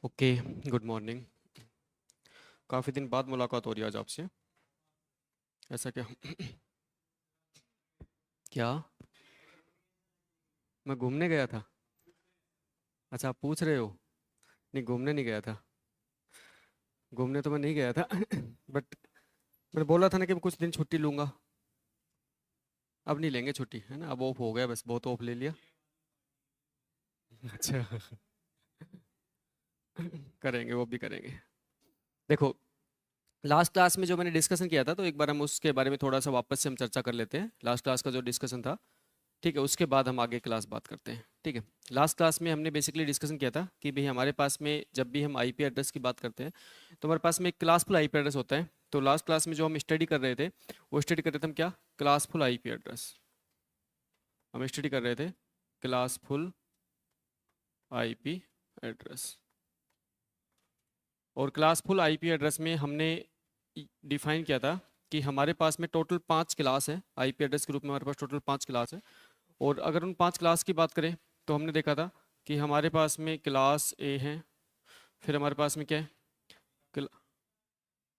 Okay. Good morning. काफ़ी दिन बाद मुलाकात हो रही है आज आपसे। ऐसा क्या? क्या? मैं घूमने गया था? अच्छा, आप पूछ रहे हो। नहीं, घूमने नहीं गया था। घूमने तो मैं नहीं गया था। बट मैंने बोला था ना कि मैं कुछ दिन छुट्टी लूँगा। अब नहीं लेंगे छुट्टी, है ना? अब ऑफ हो गया, बस बहुत ऑफ ले लिया। अच्छा। करेंगे, वो भी करेंगे। देखो, लास्ट क्लास में जो मैंने डिस्कशन किया था, तो एक बार हम उसके बारे में थोड़ा सा वापस से हम चर्चा कर लेते हैं। लास्ट क्लास का जो डिस्कशन था, ठीक है, उसके बाद हम आगे क्लास बात करते हैं। ठीक है। लास्ट क्लास में हमने बेसिकली डिस्कशन किया था कि भाई हमारे पास में जब भी हम आईपी एड्रेस की बात करते हैं तो हमारे पास में एक क्लासफुल आईपी एड्रेस होता है। तो लास्ट क्लास में जो हम स्टडी कर रहे थे, वो स्टडी कर रहे थे हम क्या? Classful IP address. हम स्टडी कर रहे थे क्लासफुल आईपी एड्रेस। और क्लासफुल आईपी एड्रेस में हमने डिफाइन किया था कि हमारे पास में टोटल 5 क्लास है। आईपी एड्रेस के रूप में हमारे पास टोटल 5 क्लास है। और अगर उन 5 क्लास की बात करें तो हमने देखा था कि हमारे पास में क्लास ए है, फिर हमारे पास में क्या है? क्ल,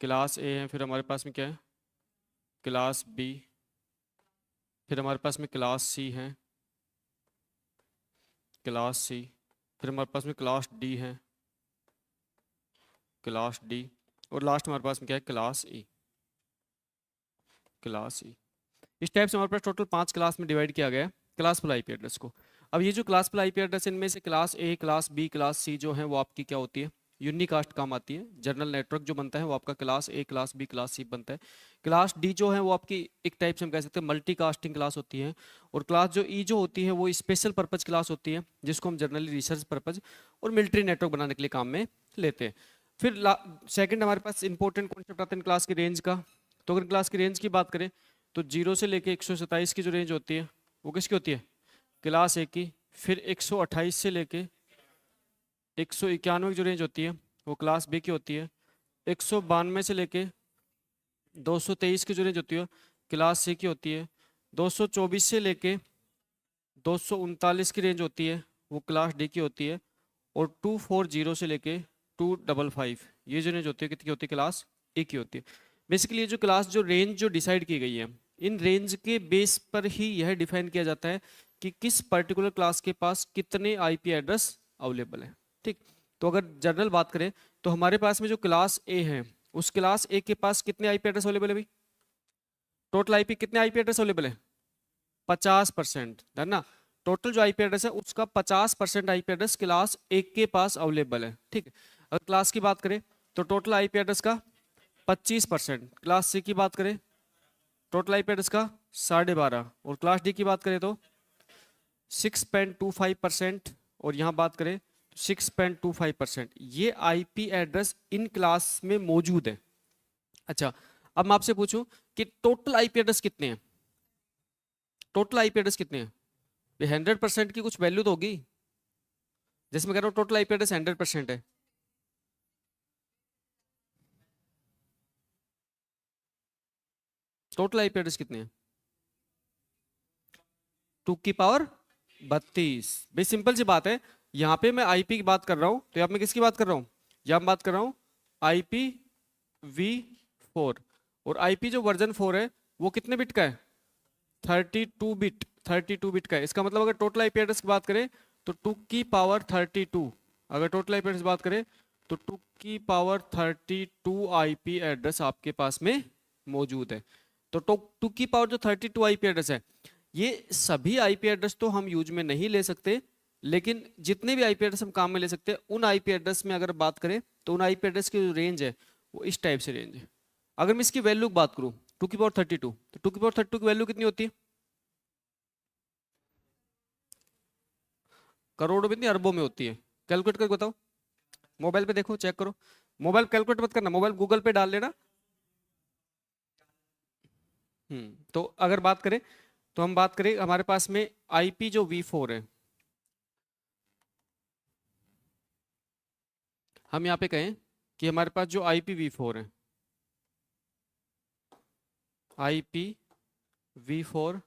क्लास ए है, फिर हमारे पास में क्या है? क्लास बी, फिर हमारे पास में क्लास सी है, क्लास सी, फिर हमारे पास में क्लास डी है, क्लास डी, और लास्ट हमारे पास में क्या है? क्लास ई। क्लास ई। इस टाइप से हमारे पास टोटल 5 क्लास में डिवाइड किया गया है क्लासफुल आईपी एड्रेस को। अब ये जो क्लासफुल आईपी एड्रेस, इनमें से class A, class B, class C जो है वो आपकी क्या होती है? यूनिकास्ट काम आती है। जनरल नेटवर्क जो बनता है वो आपका class A, class B, class C बनता है। क्लास डी जो है वो आपकी एक टाइप से हम कह सकते हैं मल्टी कास्टिंग क्लास होती है। और क्लास जो ई जो होती है वो स्पेशल पर्पज क्लास होती है, जिसको हम जनरली रिसर्च पर्पज और मिलिट्री नेटवर्क बनाने के लिए काम में लेते हैं। फिर सेकंड हमारे पास इंपॉर्टेंट कॉन्सेप्ट आता है क्लास की रेंज का। तो अगर क्लास की रेंज की बात करें तो 0 से लेके 127 की जो रेंज होती है वो किसकी होती है? क्लास ए की। फिर 128 से लेके 191 की जो रेंज होती है वो क्लास बी की होती है। 192 से लेके 223 की जो रेंज होती है क्लास सी की होती है। 224 से लेके 239 की रेंज होती है वो क्लास डी की होती है। और 240 से लेके 255 ये जो रेंज होती है कितनी होती है? क्लास ए की होती है। बेसिकली ये जो क्लास जो रेंज जो डिसाइड की गई है, इन रेंज के बेस पर ही यह डिफाइन किया जाता है कि किस पर्टिकुलर क्लास के पास कितने आईपी एड्रेस अवेलेबल है। ठीक। तो अगर जनरल बात करें तो हमारे पास में जो क्लास ए है, उस क्लास ए के पास कितने आईपी एड्रेस अवेलेबल है भाई? टोटल आईपी कितने आईपी एड्रेस अवेलेबल है? 50%, है ना? टोटल जो आईपी एड्रेस है उसका 50% आईपी एड्रेस क्लास ए के पास अवेलेबल है। ठीक है। अगर क्लास की बात करें तो टोटल आईपी एड्रेस का 25%। क्लास सी की बात करें टोटल आईपी एड्रेस का 12.5%। और क्लास डी की बात करें तो 6.25%। और यहाँ बात करें 6.25%। ये आईपी एड्रेस इन क्लास में मौजूद है। अच्छा, अब मैं आपसे पूछूं कि टोटल आईपी एड्रेस कितने हैं? टोटल आईपी एड्रेस कितने हैं? 100% की कुछ वैल्यू तो होगी। जैसे मैं कह रहा हूँ टोटल आईपी एड्रेस 100% है। टोटल आईपी एड्रेस कितने हैं? 2 की पावर 32। भाई सिंपल सी बात है। यहाँ पे मैं आईपी की बात कर रहा हूँ तो यहाँ मैं किसकी बात कर रहा हूँ? यहाँ मैं बात कर रहा हूँ आईपी V4। और आईपी जो वर्जन 4 है वो कितने बिट का है? 32 बिट। 32 बिट का है। इसका मतलब अगर टोटल आईपी एड्रेस की बात करें तो 2 की पावर 32। अगर टोटल आईपी एड्रेस की बात करें तो 2 की पावर 32 आईपी एड्रेस आपके पास में मौजूद है। तो 2 की पावर जो 32 आईपी एड्रेस है, ये सभी आईपी एड्रेस तो हम यूज में नहीं ले सकते, लेकिन जितने भी आईपी एड्रेस हम काम में ले सकते हैं उन आईपी एड्रेस में अगर बात करें तो उन आईपी एड्रेस की जो रेंज है वो इस टाइप से रेंज है। अगर मैं इसकी वैल्यू की बात करूं 2 की पावर 32, तो 2 की पावर 32 की वैल्यू कितनी होती है? करोड़ों में नहीं, अरबों में होती है। कैलकुलेट करके बताओ। मोबाइल पे देखो, चेक करो। मोबाइल कैलकुलेट मत करना, मोबाइल गूगल पे डाल लेना। तो अगर बात करें तो हम बात करें हमारे पास में आईपी जो V4 है, हम यहाँ पे कहें कि हमारे पास जो IPv4 है, IPv4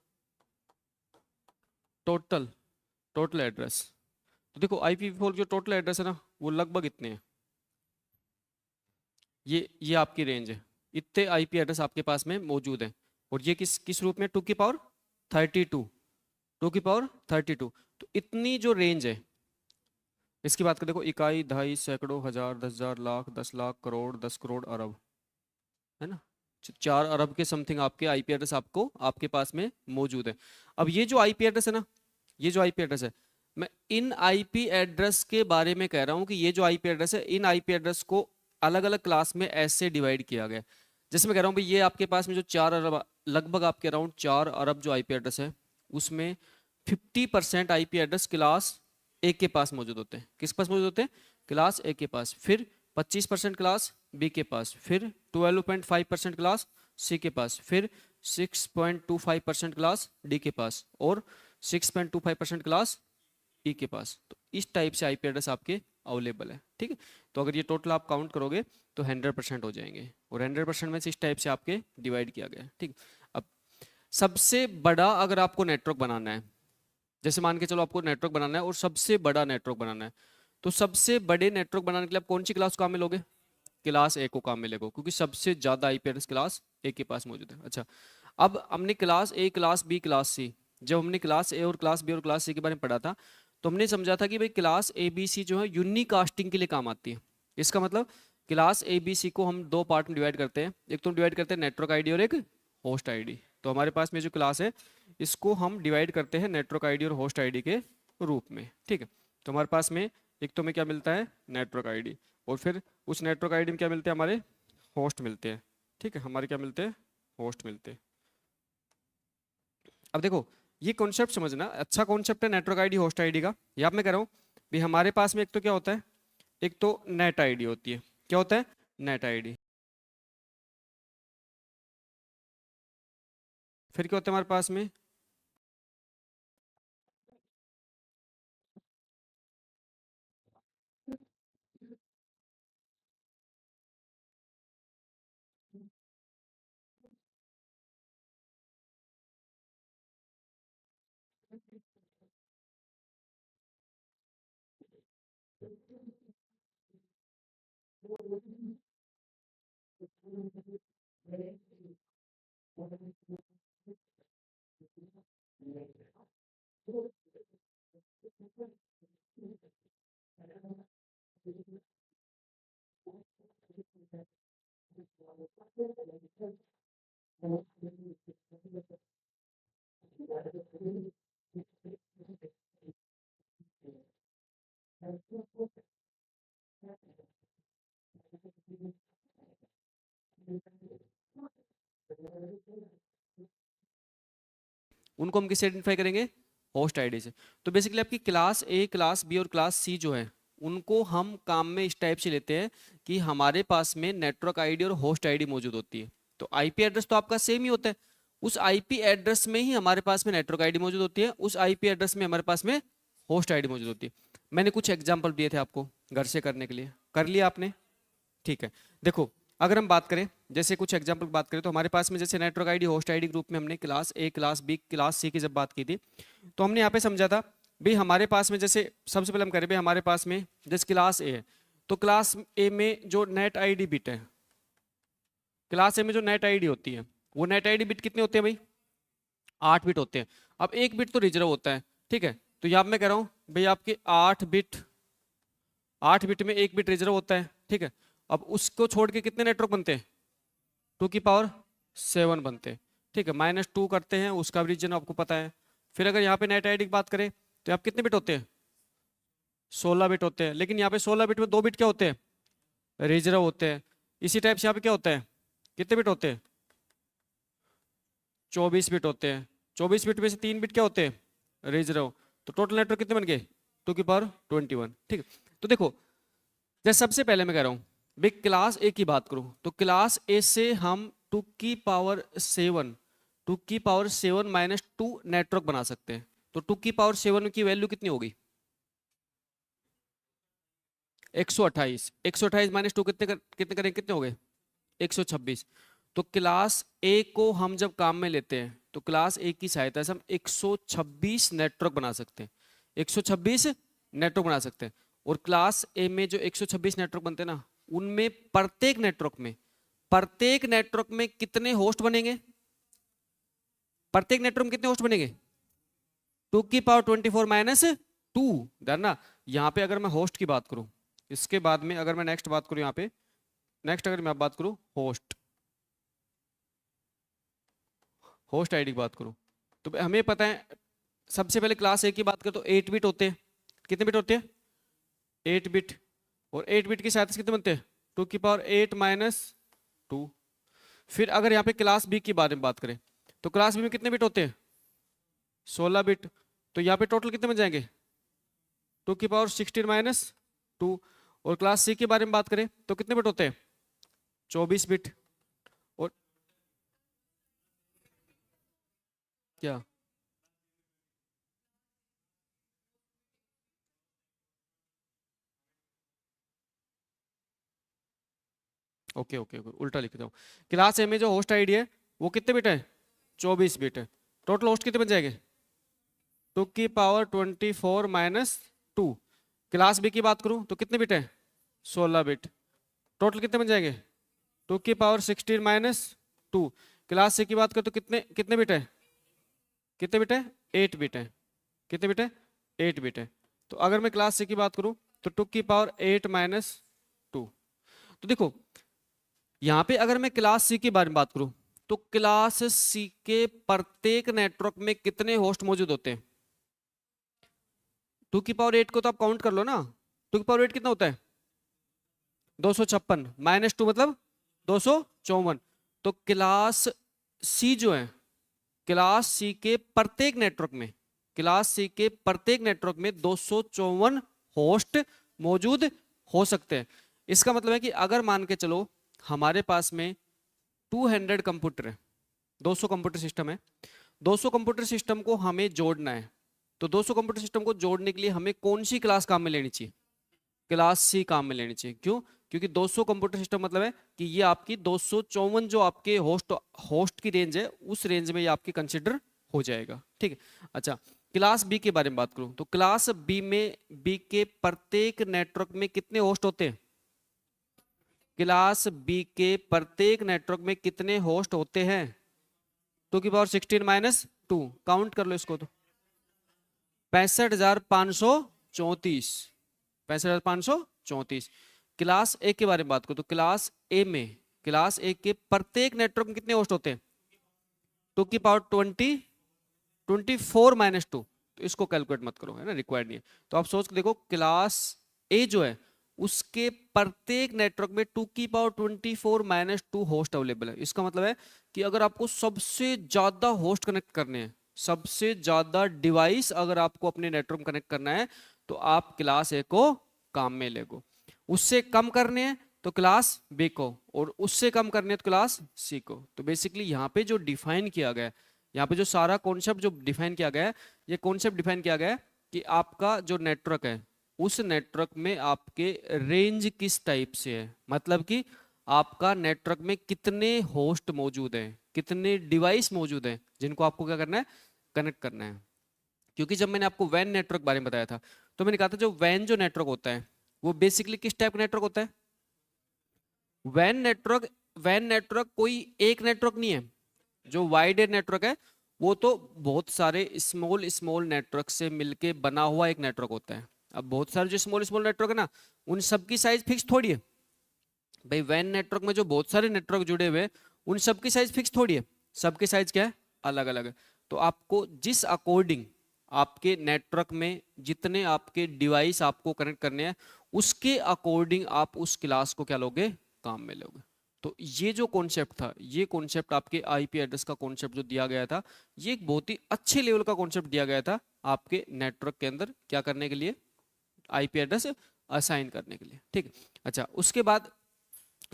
टोटल टोटल एड्रेस। तो देखो IPv4 जो टोटल एड्रेस है ना वो लगभग इतने हैं। ये आपकी रेंज है, इतने आईपी एड्रेस आपके पास में मौजूद हैं। और ये किस किस रूप में, 2 की पावर 32, 2 की पावर 32। तो इतनी जो रेंज है, इसकी बात करें, देखो, इकाई, दहाई, सैकड़ों, हजार, 10,000, लाख, 10 लाख, करोड़, 10 करोड़, अरब, है ना। 4 अरब के समथिंग आपके आईपी एड्रेस आपको आपके पास में मौजूद है। अब ये जो आईपी एड्रेस है ना, ये जो आईपी एड्रेस है, मैं इन आईपी एड्रेस के बारे में कह रहा हूँ कि ये जो आईपी एड्रेस है, इन आईपी एड्रेस को अलग अलग क्लास में ऐसे डिवाइड किया गया है। जैसे मैं कह रहा हूँ भाई, ये आपके पास में जो 4 अरब, लगभग आपके अराउंड 4 अरब जो आईपी एड्रेस है, उसमें 50% आईपी एड्रेस क्लास ए के पास मौजूद होते हैं। किस पास मौजूद होते हैं? क्लास ए के पास। फिर 25% क्लास बी के पास, फिर 12.5% क्लास सी के पास, फिर 6.25% क्लास डी के पास, और 6.25% क्लास ई के पास। तो इस टाइप से आईपी एड्रेस आपके अवेलेबल है, ठीक है। तो अगर ये टोटल आप काउंट करोगे तो 100% हो जाएंगे, और 100% में से इस टाइप से आपके डिवाइड किया गया है, ठीक। अब सबसे बड़ा अगर आपको नेटवर्क बनाना है, जैसे मान के चलो आपको नेटवर्क बनाना है और सबसे बड़ा नेटवर्क बनाना है, तो सबसे बड़े नेटवर्क बनाने के लिए आप कौन सी क्लास को काम में लोगे? क्लास ए को काम में लेगो, क्योंकि सबसे ज्यादा आईपी एड्रेस क्लास ए के पास मौजूद है। अच्छा, अब हमने class A, class B, class C, जब हमने क्लास ए और क्लास बी और क्लास सी के बारे में पढ़ा था, तो हमने समझा था कि भाई क्लास ए बी सी जो है यूनिकास्टिंग के लिए काम आती है। इसका मतलब क्लास ए बी सी को हम दो पार्ट में डिवाइड करते हैं, एक तो डिवाइड करते हैं नेटवर्क आईडी और एक होस्ट आईडी। तो हमारे पास में जो क्लास है, इसको हम डिवाइड करते हैं नेटवर्क आईडी और होस्ट आईडी के रूप में, ठीक है। तो हमारे पास में एक तो हमें क्या मिलता है? नेटवर्क आईडी, और फिर उस नेटवर्क आईडी में क्या मिलते हैं? हमारे होस्ट मिलते हैं, ठीक है। हमारे क्या मिलते हैं? होस्ट मिलते हैं। अब देखो, ये कॉन्सेप्ट समझना, अच्छा कॉन्सेप्ट है नेटवर्क आईडी होस्ट आईडी का। यहाँ मैं कह रहा हूँ भी हमारे पास में एक तो क्या होता है, एक तो नेट आईडी होती है। क्या होता है? Net ID. फिर क्या होता है हमारे पास में? उनको हम किससे आइडेंटिफाई करेंगे? होस्ट आईडी से। तो बेसिकली आपकी क्लास ए, क्लास बी और क्लास सी जो है, उनको हम काम में इस टाइप से लेते हैं कि हमारे पास में नेटवर्क आईडी और होस्ट आईडी मौजूद होती है। तो आईपी एड्रेस तो आपका सेम ही होता है, उस आईपी एड्रेस में ही हमारे पास में नेटवर्क आईडी मौजूद होती है, उस आईपी एड्रेस में हमारे पास में होस्ट आईडी मौजूद होती है। मैंने कुछ एग्जाम्पल दिए थे आपको घर से करने के लिए, कर लिया आपने? ठीक है। देखो, अगर हम बात करें, जैसे कुछ एग्जांपल की बात करें, तो हमारे पास में जैसे network ID host ID group में हमने class A, class B, class C की जब बात की थी, तो हमने यहाँ पे समझा था भाई हमारे पास में, जैसे सबसे पहले हम करें भाई हमारे पास में जैसे क्लास ए है, तो क्लास ए में जो नेट आईडी बिट है, क्लास ए में जो नेट आईडी होती है, वो नेट आईडी बिट कितने होते हैं भाई? 8 बिट होते हैं। अब एक बिट तो रिजर्व होता है, ठीक है। तो यहाँ मैं कह रहा हूँ भाई आपके 8 बिट, 8 बिट में एक बिट रिजर्व होता है, ठीक है। अब उसको छोड़ के कितने नेटवर्क बनते हैं? 2 की पावर 7 बनते हैं, ठीक है। -2 करते हैं, उसका रीजन आपको पता है। फिर अगर यहाँ पे नेट आईडी की बात करें, तो आप कितने बिट होते हैं? 16 बिट होते हैं। लेकिन यहाँ पे 16 बिट में 2 बिट क्या होते हैं? रिजर्व होते हैं। इसी टाइप से यहाँ पे क्या होता है? कितने बिट होते हैं? 24 बिट होते हैं। 24 बिट में से 3 बिट क्या होते हैं? रिजर्व। तो टोटल नेटवर्क कितने बन गए? 2 की पावर 21, ठीक है। तो देखो, जैसे सबसे पहले मैं कह रहा हूँ भाई क्लास ए की बात करूं, तो क्लास ए से हम 2 की पावर 7, 2 की पावर 7 - 2 नेटवर्क बना सकते हैं। तो 2 की पावर 7 की वैल्यू कितनी होगी? 128। 128 -2 कितने करेंगे? कितने हो गए? 126। तो क्लास ए को हम जब काम में लेते हैं, तो क्लास ए की सहायता से हम 126 नेटवर्क बना सकते हैं, 126 नेटवर्क बना सकते हैं। और क्लास ए में जो 126 नेटवर्क बनते हैं ना, उनमें प्रत्येक नेटवर्क में कितने होस्ट बनेंगे? प्रत्येक नेटवर्क में कितने होस्ट बनेंगे? 2⁻24 माइनस 2। ना यहाँ पे अगर मैं होस्ट की बात करूं, इसके बाद में अगर मैं नेक्स्ट बात करूं, यहाँ पे नेक्स्ट अगर मैं बात करूं होस्ट आईडी की बात करूं, तो हमें पता है सबसे पहले क्लास ए की बात करें तो 8 बिट होते हैं। कितने बिट होते हैं? 8 बिट। और 8 बिट की सहायता से कितने बनते हैं? 2⁸ माइनस 2। फिर अगर यहाँ पे क्लास बी की बारे में बात करें तो क्लास बी में कितने बिट होते हैं? 16 बिट। तो यहाँ पे टोटल कितने बन जाएंगे? 2⁻16 माइनस 2। और क्लास सी के बारे में बात करें तो कितने बिट होते हैं? 24 बिट। और क्या? ओके ओके ओके, उल्टा लिख देता हूँ। क्लास ए में जो होस्ट आईडी है वो कितने बिट है? 24 बिट है। टोटल होस्ट कितने बन जाएंगे? 2⁻24 माइनस 2। क्लास बी की बात करूं तो कितने बिट है? 16 बिट। टोटल कितने बन जाएंगे? 2⁻16 माइनस 2। क्लास सी की बात करें तो कितने कितने बिट है? कितने बिट है? 8 बिट है। कितने बिट है? 8 बिट है। तो अगर मैं क्लास सी की बात करूं तो 2⁸8 माइनस 2। तो देखो यहां पे अगर मैं क्लास सी के बारे में बात करूं तो क्लास सी के प्रत्येक नेटवर्क में कितने होस्ट मौजूद होते हैं? 2⁸8 को तो आप काउंट कर लो ना। 2⁸8 कितना होता है? 256 माइनस 2 मतलब 254। तो क्लास सी जो है, क्लास सी के प्रत्येक नेटवर्क में, क्लास सी के प्रत्येक नेटवर्क में 254 होस्ट मौजूद हो सकते हैं। इसका मतलब है कि अगर मान के चलो हमारे पास में 200 कंप्यूटर है, 200 कंप्यूटर सिस्टम है, 200 कंप्यूटर सिस्टम को हमें जोड़ना है, तो 200 कंप्यूटर सिस्टम को जोड़ने के लिए हमें कौन सी क्लास काम में लेनी चाहिए? क्लास सी काम में लेनी चाहिए। क्यों? क्योंकि 200 कंप्यूटर सिस्टम मतलब है कि ये आपकी 254 जो आपके होस्ट की रेंज है उस रेंज में ये आपकी कंसिडर हो जाएगा। ठीक है। अच्छा, क्लास बी के बारे में बात करूं तो क्लास बी में बी के प्रत्येक नेटवर्क में कितने होस्ट होते हैं? क्लास बी के प्रत्येक नेटवर्क में कितने होस्ट होते हैं? 2⁻16 माइनस 2। काउंट कर लो इसको तो 65,534। 65,534। क्लास ए के बारे में बात करो तो क्लास ए में, क्लास ए के प्रत्येक नेटवर्क में कितने होस्ट होते हैं? 2⁻24 माइनस 2। तो इसको कैलकुलेट मत करो, है ना, रिक्वायर्ड नहीं है। तो आप सोच के देखो क्लास ए जो है उसके प्रत्येक नेटवर्क में 2⁻24 माइनस 2 होस्ट अवेलेबल है। इसका मतलब है कि अगर आपको सबसे ज्यादा होस्ट कनेक्ट करने हैं, सबसे ज्यादा डिवाइस अगर आपको अपने नेटवर्क कनेक्ट करना है तो आप क्लास ए को काम में लेगो। उससे कम करने हैं तो क्लास बी को, और उससे कम करने हैं तो क्लास सी को। तो बेसिकली यहाँ पे जो डिफाइन किया गया है, यहाँ पे जो सारा कॉन्सेप्ट जो डिफाइन किया गया है, ये कॉन्सेप्ट डिफाइन किया गया है कि आपका जो नेटवर्क है उस नेटवर्क में आपके रेंज किस टाइप से है, मतलब कि आपका नेटवर्क में कितने होस्ट मौजूद हैं, कितने डिवाइस मौजूद हैं जिनको आपको क्या करना है, कनेक्ट करना है। क्योंकि जब मैंने आपको वैन नेटवर्क बारे में बताया था तो मैंने कहा था जो वैन जो नेटवर्क होता है वो बेसिकली किस टाइप का नेटवर्क होता है? वैन नेटवर्क, वैन नेटवर्क कोई एक नेटवर्क नहीं है। जो वाइड नेटवर्क है वो तो बहुत सारे स्मॉल स्मॉल नेटवर्क से मिलके बना हुआ एक नेटवर्क होता है। अब बहुत सारे जो स्मॉल स्मॉल नेटवर्क है ना, उन सब की साइज फिक्स थोड़ी है भाई। वैन नेटवर्क में जो बहुत सारे नेटवर्क जुड़े हुए हैं उन सब की साइज फिक्स थोड़ी है, सबकी साइज क्या है, अलग अलग है। तो आपको जिस अकॉर्डिंग आपके नेटवर्क में जितने आपके डिवाइस आपको कनेक्ट करने हैं उसके अकॉर्डिंग आप उस क्लास को क्या लोगे, काम में लोगे। तो ये जो कॉन्सेप्ट था, ये कॉन्सेप्ट आपके आईपी एड्रेस का कॉन्सेप्ट जो दिया गया था, ये एक बहुत ही अच्छे लेवल का कॉन्सेप्ट दिया गया था आपके नेटवर्क के अंदर क्या करने के लिए, आईपी एड्रेस असाइन करने के लिए। ठीक है। अच्छा, उसके बाद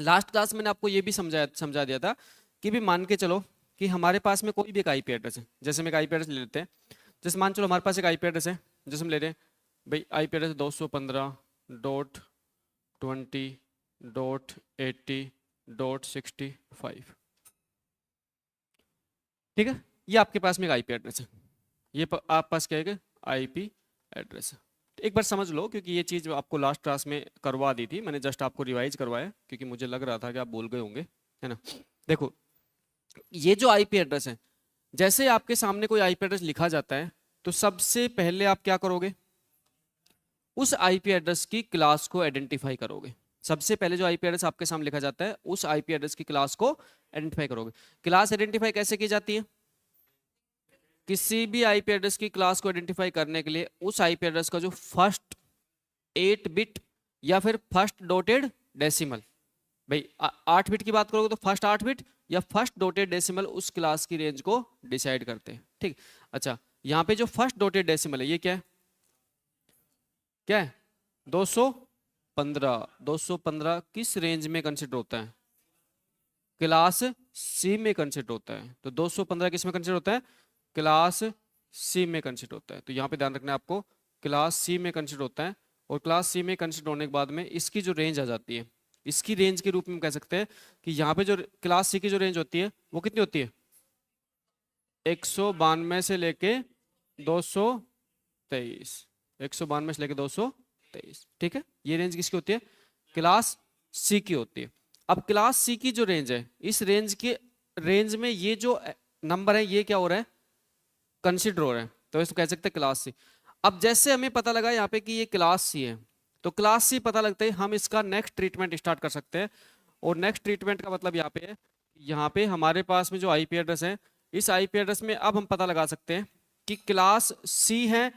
लास्ट क्लास मैंने आपको ये भी समझा दिया था कि भी मान के चलो कि हमारे पास में कोई भी एक आईपी एड्रेस है। जैसे हम एक आईपी एड्रेस ले लेते हैं, जैसे मान चलो हमारे पास एक आईपी एड्रेस है, जैसे हम ले रहे हैं भाई आईपी एड्रेस 215.20.80.65। ठीक है, ये आपके पास में एक आईपी एड्रेस है, ये आप पास क्या है, आईपी एड्रेस है। एक बार समझ लो, क्योंकि ये चीज़ आपको लास्ट क्लास में करवा दी थी, मैंने जस्ट आपको रिवाइज करवाया क्योंकि मुझे लग रहा था कि आप भूल गए होंगे, है ना। देखो, ये जो आईपी एड्रेस है, जैसे आपके सामने कोई आईपी एड्रेस लिखा जाता है तो सबसे पहले आप क्या करोगे, उस आईपी एड्रेस की क्लास को आइडेंटिफाई करोगे। सबसे पहले जो आईपी एड्रेस आपके सामने लिखा जाता है उस आईपी एड्रेस की क्लास को आइडेंटिफाई करोगे। क्लास आइडेंटिफाई कैसे की जाती है? किसी भी आईपी एड्रेस की क्लास को आइडेंटिफाई करने के लिए उस आईपी एड्रेस का जो फर्स्ट 8 बिट या फिर फर्स्ट डॉटेड डेसिमल, भाई 8 बिट की बात करोगे तो फर्स्ट 8 बिट या फर्स्ट डॉटेड डेसिमल उस क्लास की रेंज को डिसाइड करते हैं, ठीक। अच्छा, यहाँ पे जो फर्स्ट डॉटेड डेसिमल है ये क्या है? क्या है? 215। 215 किस रेंज में कंसिडर होता है? क्लास सी में कंसिडर होता है। तो 215 किस में कंसिडर होता है? क्लास सी में कंसिडर होता है। तो यहाँ पे ध्यान रखना है आपको, क्लास सी में कंसिडर होता है। और क्लास सी में कंसिडर होने के बाद में इसकी जो रेंज आ जाती है, इसकी रेंज के रूप में कह सकते हैं कि यहाँ पे जो क्लास सी की जो रेंज होती है वो कितनी होती है? 192 से लेके 223। 192 से लेके 223, ठीक है। ये रेंज किसकी होती है? क्लास सी की होती है। अब क्लास सी की जो रेंज है, इस रेंज के रेंज में ये जो नंबर है ये क्या हो रहा है? कंसिडर हो रहा है, तो इसको कह सकते हैं क्लास सी। अब जैसे हमें पता लगा यहाँ पे कि ये क्लास सी है, तो क्लास सी पता लगता है हम इसका नेक्स्ट ट्रीटमेंट स्टार्ट कर सकते हैं। और नेक्स्ट ट्रीटमेंट का मतलब यहाँ पे है, यहाँ पे हमारे पास में जो आईपी एड्रेस है, इस आईपी एड्रेस में अब हम पता लगा सकते हैं कि क्लास सी है,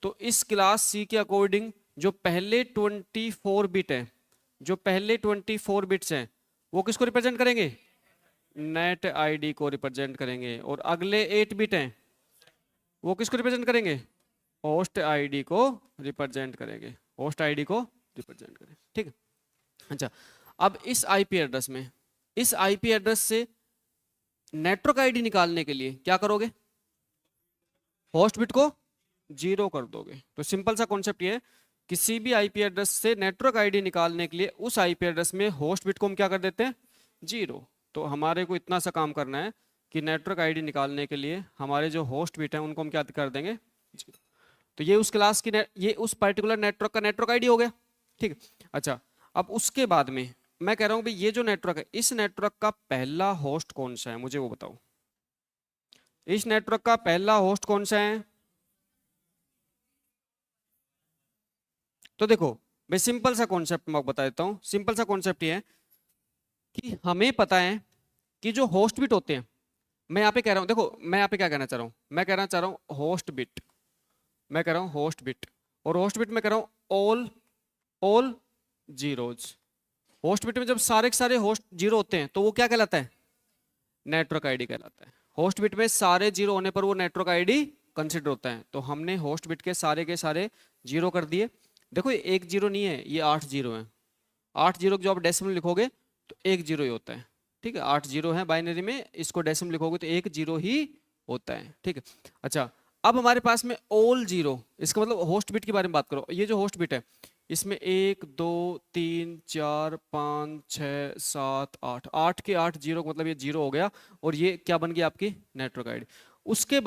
तो इस क्लास सी के अकॉर्डिंग जो पहले 24 बिट है, जो पहले 24 बिट्स हैं वो किसको रिप्रेजेंट करेंगे? नेट आईडी को रिप्रेजेंट करेंगे। और अगले 8 बिट हैं वो किसको रिप्रेजेंट करेंगे? होस्ट आईडी को रिप्रेजेंट करेंगे। होस्ट आईडी को रिप्रेजेंट करेंगे, ठीक है। अच्छा, अब इस आईपी एड्रेस में, इस आईपी एड्रेस से नेटवर्क आईडी निकालने के लिए क्या करोगे? होस्ट बिट को 0 कर दोगे। तो सिंपल सा कॉन्सेप्ट ये है, किसी भी आईपी एड्रेस से नेटवर्क आईडी निकालने के लिए उस आईपी एड्रेस में होस्ट बिट को हम क्या कर देते हैं? 0। तो हमारे को इतना सा काम करना है कि नेटवर्क आईडी निकालने के लिए हमारे जो होस्ट बिट है उनको हम क्या कर देंगे? 0। तो ये उस क्लास की ये उस पर्टिकुलर नेटवर्क का नेटवर्क आईडी हो गया, ठीक है। अच्छा, अब उसके बाद में मैं कह रहा हूं भाई ये जो नेटवर्क है, इस नेटवर्क का पहला होस्ट कौन सा है मुझे वो बताओ। इस नेटवर्क का पहला होस्ट कौन सा है? तो देखो भाई, सिंपल सा कॉन्सेप्ट मैं आपको बता देता हूं। सिंपल सा कॉन्सेप्ट ये है कि हमें पता है कि जो होस्ट बिट होते हैं, मैं यहाँ पे कह रहा हूं, देखो मैं यहाँ पे क्या कहना चाह रहा हूं, मैं कहना चाह रहा हूं होस्ट बिट, मैं कह रहा हूं होस्ट बिट। और होस्ट बिट में कह रहा हूं all all zeros. Host bit में जब सारे के सारे होस्ट जीरो होते हैं तो वो क्या कहलाता है? नेटवर्क आईडी कहलाता है। होस्ट बिट में सारे जीरो होने पर वो नेटवर्क आईडी कंसिडर होता है। तो हमने होस्ट बिट के सारे जीरो कर दिए। देखो ये एक जीरो नहीं है, ये 8 जीरो है। 8 जीरो जो आप डेसिमल लिखोगे तो एक जीरो ही होता है, ठीक है। 8 जीरो है बाइनरी में, इसको डेसिमल लिखोगे तो एक जीरो ही होता है, ठीक है। अच्छा, अब हमारे पास में ऑल जीरो, इसका मतलब होस्ट बिट के बारे में बात करो। ये जो होस्ट बिट है इसमें 1 2 3 4 5 6 7 8, 8 के 8 जीरो का मतलब ये जीरो हो गया। और ये क्या बन गई आपकी? Network ID. उसके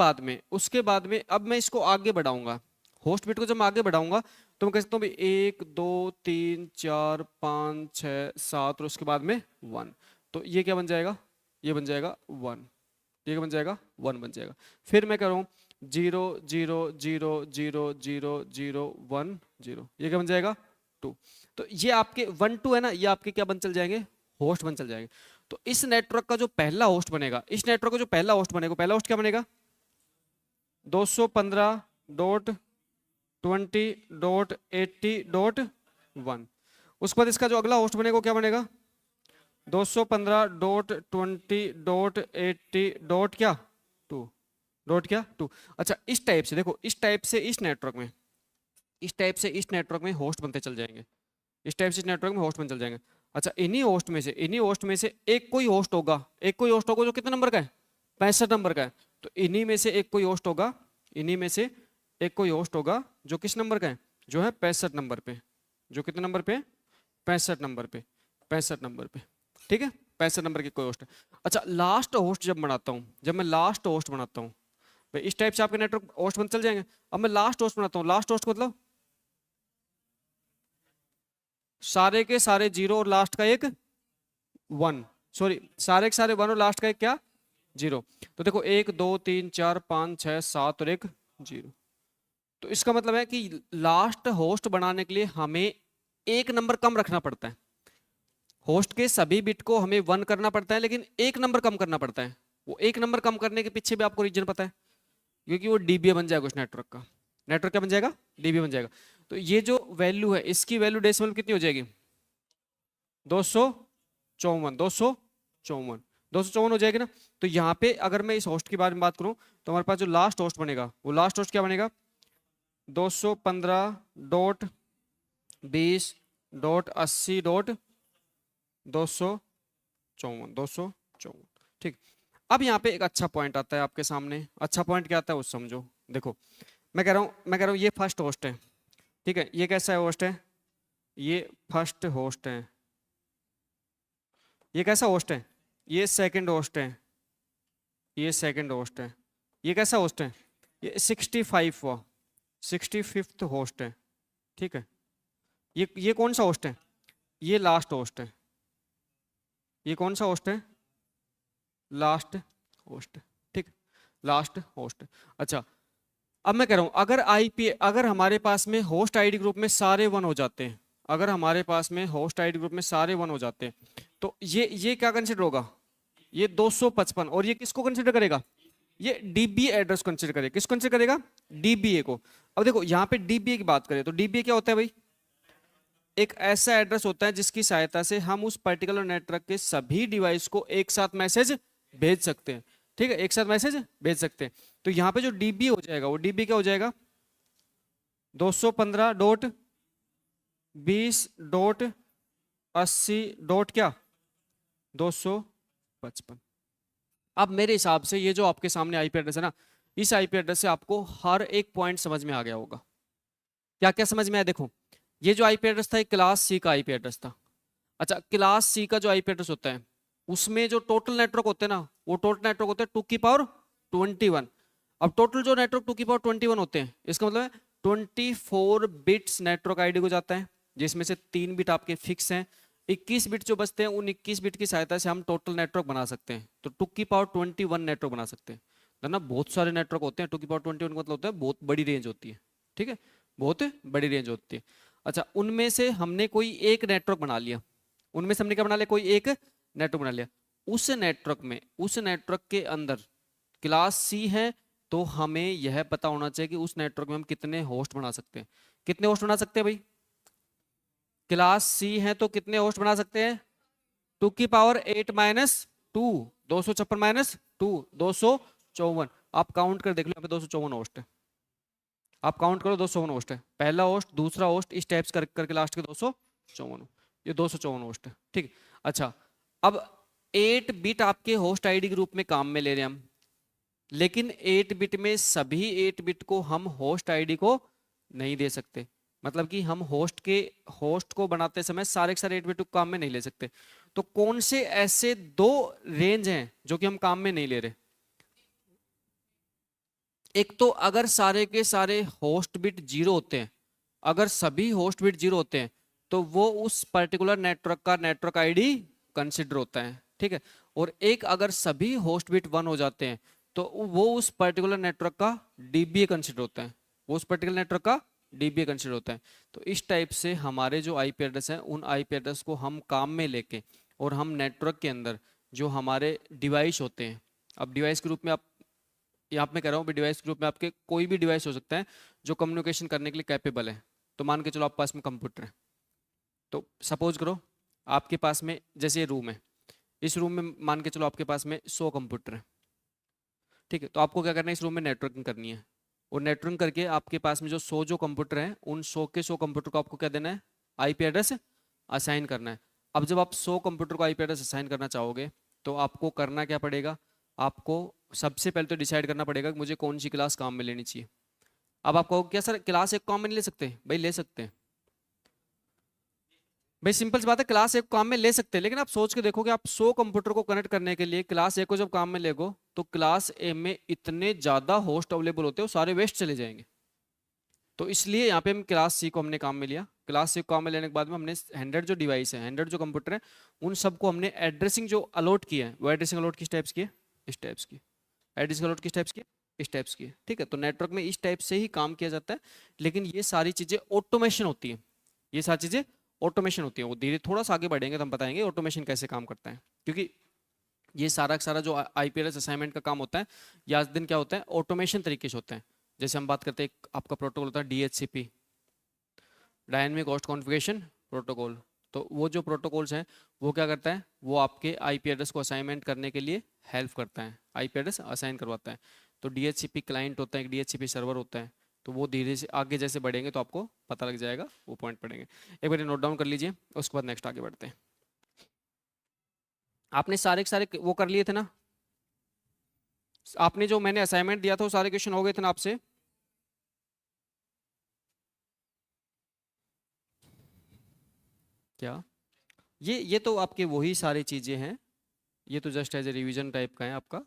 बाद में अब मैं इसको आगे बढ़ाऊंगा, होस्ट बिट को जब मैं आगे बढ़ाऊंगा तो मैं कह सकता हूँ भाई 1 2 3 4 5 6 7 और उसके बाद में 1। तो ये क्या बन जाएगा? ये बन जाएगा 1। ये क्या बन जाएगा? 1 बन जाएगा। फिर मैं कह रहा हूँ 0 0 0 0 0 0 1 0, ये क्या बन जाएगा? 2। तो ये आपके 1 2 है ना, ये आपके क्या बन चल जाएंगे? होस्ट बन चल जाएंगे। तो इस नेटवर्क का जो पहला होस्ट बनेगा, इस नेटवर्क का जो पहला होस्ट बनेगा, पहला होस्ट क्या बनेगा? 215.20.80.1। उसके बाद इसका जो अगला होस्ट बनेगा वो क्या बनेगा? 215.20.80. क्या? 2 डॉट क्या? 2। अच्छा, इस टाइप से देखो, इस टाइप से इस नेटवर्क में, इस टाइप से इस नेटवर्क में होस्ट बनते चल जाएंगे, इस टाइप से इस नेटवर्क में होस्ट बनते चल जाएंगे। अच्छा, इन्हीं होस्ट में से एक कोई होस्ट होगा, एक कोई होस्ट होगा जो कितने नंबर का है? 65 नंबर का है। तो इन्हीं में से एक कोई होस्ट होगा, इन्हीं में से एक कोई होस्ट होगा जो किस नंबर का है? जो है 65 नंबर पे। जो कितने नंबर पे? 65 नंबर पे, 65 नंबर पे, ठीक है। 65 नंबर की कोई होस्ट है। अच्छा, लास्ट होस्ट जब बनाता हूँ, जब मैं लास्ट होस्ट बनाता हूँ भाई, इस टाइप से आपके नेटवर्क होस्ट बन चल जाएंगे। अब मैं लास्ट होस्ट बनाता हूँ, लास्ट होस्ट मतलब सारे के सारे जीरो और लास्ट का एक वन, सॉरी सारे के सारे वन और लास्ट का एक क्या, जीरो। तो देखो 1 2 3 4 5 6 7 और एक जीरो। तो इसका मतलब है कि लास्ट होस्ट बनाने के लिए हमें एक नंबर कम रखना पड़ता है। होस्ट के सभी बिट को हमें वन करना पड़ता है, लेकिन एक नंबर कम करना पड़ता है। वो एक नंबर कम करने के पीछे भी आपको रीजन पता है, क्योंकि वो डीबीए बन जाएगा उस नेटवर्क का। नेटवर्क क्या बन जाएगा, डीबीए बन जाएगा। तो ये जो वैल्यू है इसकी वैल्यू डेसिमल कितनी हो जाएगी, 254, 254 हो जाएगी ना। तो यहाँ पे अगर मैं इस होस्ट के बारे में बात करूं तो हमारे पास जो लास्ट होस्ट बनेगा वो लास्ट होस्ट क्या बनेगा, 215.20.80.254, ठीक। अब यहाँ पे एक अच्छा पॉइंट आता है आपके सामने। अच्छा पॉइंट क्या आता है वो समझो। देखो मैं कह रहा हूँ ये फर्स्ट होस्ट है, ठीक है। ये कैसा है होस्ट है, ये फर्स्ट होस्ट है। ये कैसा होस्ट है, ये सेकंड होस्ट है। ये सेकंड होस्ट है। ये कैसा होस्ट है, ये 65th होस्ट है, ठीक है। ये कौन सा होस्ट है, ये लास्ट होस्ट है। ये कौन सा होस्ट है, लास्ट होस्ट, ठीक, लास्ट होस्ट। अच्छा अब मैं कह रहा हूं अगर हमारे पास में होस्ट आईडी ग्रुप में सारे वन हो जाते हैं, अगर हमारे पास में होस्ट आईडी ग्रुप में सारे वन हो जाते हैं, तो ये क्या कंसिडर होगा, ये 255। और ये किसको कंसिडर करेगा, ये डीबीए एड्रेस कंसिडर करेगा। किसको कंसिडर करेगा, डीबीए को। अब देखो यहाँ पे डीबीए की बात करें तो डीबीए क्या होता है भाई, एक ऐसा एड्रेस होता है जिसकी सहायता से हम उस पर्टिकुलर नेटवर्क के सभी डिवाइस को एक साथ मैसेज भेज सकते हैं, ठीक है, एक साथ मैसेज भेज सकते हैं। तो यहाँ पे जो डीबीए हो जाएगा वो डीबीए क्या हो जाएगा, 215.20.80. क्या, 255। अब मेरे हिसाब से ये जो आपके सामने आईपी एड्रेस है ना, इस आईपी एड्रेस से आपको हर एक पॉइंट समझ में आ गया होगा। क्या क्या समझ में आया, देखो ये जो आईपी एड्रेस था, क्लास सी का आईपी एड्रेस था। अच्छा क्लास सी का जो आईपी एड्रेस होता है उसमें जो टोटल नेटवर्क होते हैं ना, वो टोटल नेटवर्क होते हैं 2 की पावर 21। अब टोटल जो नेटवर्क 2 की पावर 21 होते हैं, इसका मतलब है 24 बिट्स नेटवर्क आईडी को जाता है, जिसमें से 3 बिट आपके फिक्स हैं। 21 बिट जो बचते हैं उन 21 बिट की सहायता से हम टोटल नेटवर्क बना सकते हैं। तो 2 की पावर 21 नेटवर्क बना सकते हैं, है ना। बहुत सारे नेटवर्क होते हैं, 2 की पावर 21 का मतलब होता है बहुत बड़ी रेंज होती है, ठीक है, बहुत बड़ी रेंज होती है। अच्छा उनमें से हमने कोई एक नेटवर्क बना लिया, उनमें से हमने क्या बना लिया, कोई एक नेटवर्क बना लिया। उस नेटवर्क के अंदर क्लास सी है, तो हमें यह पता होना चाहिए कि उस नेटवर्क में हम कितने होस्ट बना सकते हैं। कितने होस्ट बना सकते हैं भाई, क्लास सी है तो कितने होस्ट बना सकते हैं, 2 की पावर 8 - 2, 256 - 2, 254। आप काउंट कर देख लो, यहाँ पे 254 होस्ट है। आप काउंट करो, 254 होस्ट है, पहला होस्ट दूसरा होस्ट इस टाइप्स करके लास्ट के 254, ये 254 होस्ट है, ठीक। अच्छा अब 8 बिट आपके होस्ट आईडी ग्रुप में काम में ले रहे हैं हम, लेकिन 8 बिट में सभी 8 बिट को हम होस्ट आईडी को नहीं दे सकते। मतलब कि हम होस्ट को बनाते समय सारे के सारे 8 बिट को काम में नहीं ले सकते। तो कौन से ऐसे 2 रेंज हैं जो कि हम काम में नहीं ले रहे, एक तो अगर सारे के सारे होस्ट बिट 0 होते हैं, अगर सभी होस्ट बिट 0 होते हैं तो वो उस पर्टिकुलर नेटवर्क का नेटवर्क आईडी कंसिडर होता है, ठीक है। और एक अगर सभी होस्ट बिट 1 हो जाते हैं तो वो उस पर्टिकुलर नेटवर्क का डीबीए कंसिडर होता है, वो उस पर्टिकुलर नेटवर्क का डीबीए कंसिडर होता है। तो इस टाइप से हमारे जो आईपी एड्रेस हैं उन आईपी एड्रेस को हम काम में लेके और हम नेटवर्क के अंदर जो हमारे डिवाइस होते हैं, अब डिवाइस के रूप में आप यहाँ पे कह रहा हूँ, डिवाइस ग्रुप में आपके कोई भी डिवाइस हो सकता है जो कम्युनिकेशन करने के लिए कैपेबल है। तो मान के चलो आपके पास में कंप्यूटर है, तो सपोज करो आपके पास में जैसे ये रूम है, इस रूम में मान के चलो आपके पास में 100 कंप्यूटर है, ठीक है। तो आपको क्या करना है, इस रूम में नेटवर्किंग करनी है, और नेटवर्किंग करके आपके पास में जो 100 जो कंप्यूटर हैं उन 100 के 100 कंप्यूटर को आपको क्या देना है, आईपी एड्रेस असाइन करना है। अब जब आप 100 कंप्यूटर को आईपी एड्रेस असाइन करना चाहोगे तो आपको करना क्या पड़ेगा, आपको सबसे पहले तो डिसाइड करना पड़ेगा कि मुझे कौन सी क्लास काम में लेनी चाहिए। अब आप कहोगे क्या सर क्लास एक काम में नहीं ले सकते, भाई ले सकते हैं, भाई सिंपल सी बात है, क्लास एक काम में ले सकते हैं। लेकिन आप सोच के देखो कि आप 100 कंप्यूटर को कनेक्ट करने के लिए क्लास ए को जब काम में लेगो तो क्लास ए में इतने ज्यादा होस्ट अवेलेबल होते हैं वो सारे वेस्ट चले जाएंगे। तो इसलिए यहाँ पे हम क्लास सी को हमने काम में लिया। क्लास सी को काम में लेने के बाद में हमने 100 जो डिवाइस है, 100 जो कंप्यूटर है, उन सबको हमने एड्रेसिंग जो अलॉट किया है, वो एड्रेसिंग अलॉट किस टाइप्स की है, इस टाइप्स की। एड्रेसिंग अलॉट किस टाइप्स की, इस टाइप्स की है, ठीक है। तो नेटवर्क में इस टाइप से ही काम किया जाता है, लेकिन ये सारी चीजें ऑटोमेशन होती है, ये सारी चीजें ऑटोमेशन होती है। वो धीरे थोड़ा सा आगे बढ़ेंगे तो हम बताएंगे ऑटोमेशन कैसे काम करता है, क्योंकि ये सारा का सारा जो आईपीएलएस असाइनमेंट का काम होता है, ये आज दिन क्या होता है, ऑटोमेशन तरीके से होता है। जैसे हम बात करते हैं, एक आपका प्रोटोकॉल होता है DHCP, dynamic host configuration protocol. तो वो जो प्रोटोकॉल्स हैं, वो क्या करता है, वो आपके आईपी एड्रेस को असाइनमेंट करने के लिए हेल्प करता है, आईपी एड्रेस असाइन करवाता है। तो डीएचसीपी क्लाइंट होता है, एक डीएचसीपी सर्वर होता है। तो वो धीरे से आगे जैसे बढ़ेंगे तो आपको पता लग जाएगा, वो पॉइंट पढ़ेंगे। एक बार नोट डाउन कर लीजिए, उसके बाद नेक्स्ट आगे बढ़ते हैं। आपने सारे के सारे वो कर लिए थे ना, आपने जो मैंने असाइनमेंट दिया था वो सारे क्वेश्चन हो गए थे ना आपसे। क्या ये तो आपके वही सारी चीजें हैं, ये तो just as a revision type का है आपका,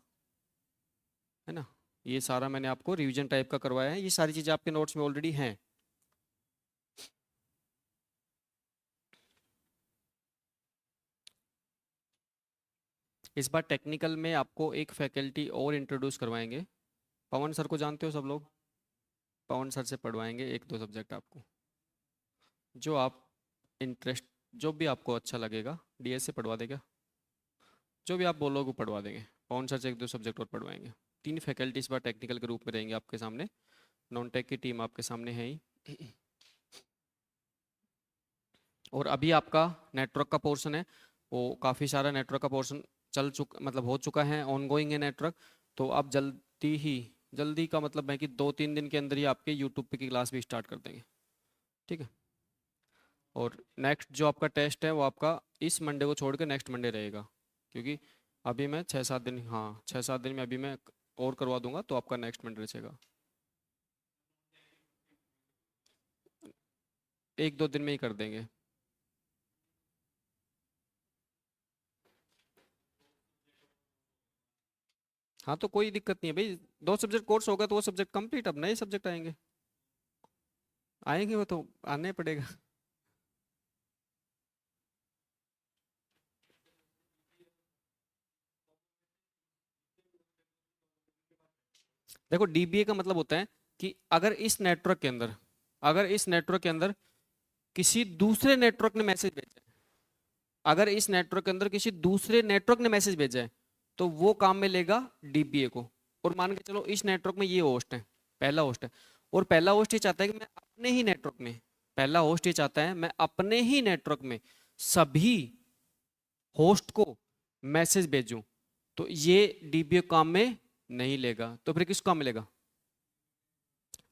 है ना। ये सारा मैंने आपको रिवीजन टाइप का करवाया है, ये सारी चीजें आपके नोट्स में ऑलरेडी हैं। इस बार टेक्निकल में आपको एक फैकल्टी और इंट्रोड्यूस करवाएंगे। पवन सर को जानते हो सब लोग, पवन सर से पढ़वाएंगे एक दो सब्जेक्ट आपको, जो आप इंटरेस्ट, जो भी आपको अच्छा लगेगा। डीएस से पढ़वा देगा, जो भी आप बोलोगे वो पढ़वा देंगे। पवन सर से एक दो सब्जेक्ट और पढ़वाएंगे। 3 फैकल्टी इस बार टेक्निकल के रूप में रहेंगे आपके सामने, नॉन टेक की टीम आपके सामने है ही। और अभी आपका नेटवर्क का पोर्शन है, वो काफ़ी सारा नेटवर्क का पोर्शन चल चुका, मतलब हो चुका है, ऑनगोइंग है नेटवर्क। तो आप जल्दी ही, जल्दी का मतलब है कि 2-3 दिन के अंदर ही आपके यूट्यूब पे की क्लास भी स्टार्ट कर देंगे, ठीक है। और नेक्स्ट जो आपका टेस्ट है वो आपका इस मंडे को छोड़ के नेक्स्ट मंडे रहेगा, क्योंकि अभी मैं 6-7 दिन, हाँ 6-7 दिन में अभी मैं और करवा दूंगा, तो आपका नेक्स्ट मंडे रहेगा। 1-2 दिन में ही कर देंगे। हाँ तो कोई दिक्कत नहीं है भाई, 2 सब्जेक्ट कोर्स होगा तो वो सब्जेक्ट कंप्लीट, अब नए सब्जेक्ट आएंगे, आएंगे वो तो आने पड़ेगा। देखो डीबीए का मतलब होता है कि अगर इस नेटवर्क के अंदर, अगर इस नेटवर्क के अंदर किसी दूसरे नेटवर्क ने मैसेज भेजा है, अगर इस नेटवर्क के अंदर किसी दूसरे नेटवर्क ने मैसेज भेजा है, तो वो काम में लेगा डीबीए को। और मान के चलो इस नेटवर्क में ये होस्ट है, पहला होस्ट है, और पहला होस्ट ये चाहता है कि मैं अपने ही नेटवर्क में, पहला होस्ट ये चाहता है मैं अपने ही नेटवर्क में सभी होस्ट को मैसेज भेजूं, तो ये डीबीए काम में नहीं लेगा। तो फिर किसको काम मिलेगा,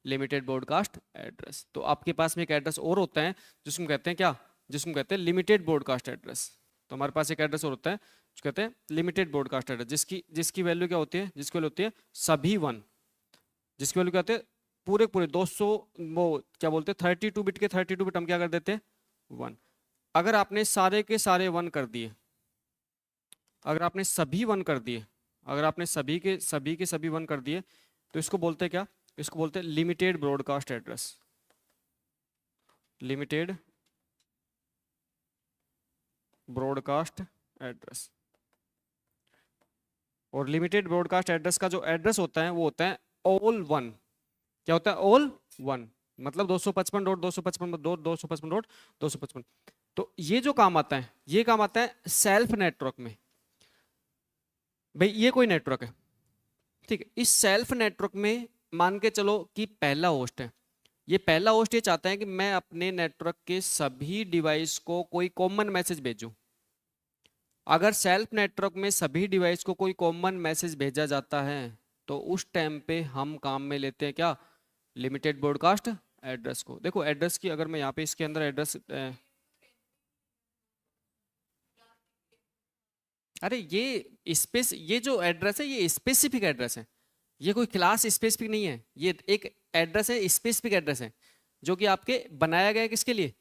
लिमिटेड ब्रॉडकास्ट एड्रेस। तो आपके पास में एक एड्रेस और होता है जिसको कहते हैं क्या, जिसको कहते हैं लिमिटेड ब्रॉडकास्ट एड्रेस। तो हमारे पास एक एड्रेस और होता है जो कहते हैं लिमिटेड ब्रॉडकास्ट एड्रेस, जिसकी जिसकी वैल्यू क्या होती है, जिसकी वैल्यू होती है सभी वन, जिसकी वैल्यू क्या होती है, पूरे पूरे 200, वो क्या बोलते हैं 32 बिट के 32 बिट हम क्या कर देते हैं, वन। अगर आपने सारे के सारे वन कर दिए, अगर आपने सभी वन कर दिए, अगर आपने सभी के सभी वन कर दिए, तो इसको बोलते हैं क्या, इसको बोलते हैं limited broadcast address, limited broadcast address. और लिमिटेड ब्रॉडकास्ट एड्रेस का जो एड्रेस होता है वो होता है ऑल वन। क्या होता है, ऑल वन, मतलब 255.255.255. तो ये जो काम आता है, ये काम आता है सेल्फ नेटवर्क में। भाई ये कोई नेटवर्क है, ठीक है, इस सेल्फ नेटवर्क में मान के चलो कि पहला होस्ट है, ये पहला होस्ट ये चाहता है कि मैं अपने नेटवर्क के सभी डिवाइस को कोई कॉमन मैसेज भेजूं। अगर सेल्फ नेटवर्क में सभी डिवाइस को कोई कॉमन मैसेज भेजा जाता है, तो उस टाइम पे हम काम में लेते हैं क्या, लिमिटेड ब्रॉडकास्ट एड्रेस को। देखो एड्रेस की, अगर मैं यहाँ पे इसके अंदर एड्रेस, अरे ये जो एड्रेस है ये स्पेसिफिक एड्रेस है, ये कोई क्लास स्पेसिफिक नहीं है, ये एक एड्रेस है, स्पेसिफिक एड्रेस है, जो कि आपके बनाया गया है किसके लिए,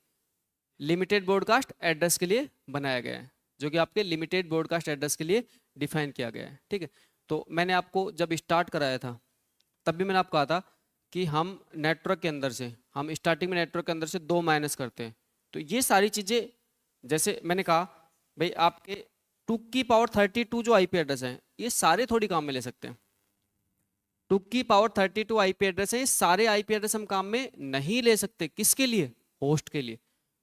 लिमिटेड ब्रॉडकास्ट एड्रेस के लिए बनाया गया है, जो कि आपके लिमिटेड ब्रॉडकास्ट एड्रेस के लिए डिफाइन किया गया है, ठीक है। तो मैंने आपको जब स्टार्ट कराया था, तब भी मैंने आपको कहा था कि हम नेटवर्क के अंदर से, हम स्टार्टिंग में नेटवर्क के अंदर से 2 माइनस करते हैं। तो ये सारी चीज़ें, जैसे मैंने कहा भाई आपके 2 की पावर 32 जो आईपी एड्रेस हैं, ये सारे थोड़ी काम में ले सकते हैं। 2 की पावर 32 आईपी एड्रेस है, सारे आईपी एड्रेस हम काम में नहीं ले सकते। किसके लिए? होस्ट के लिए।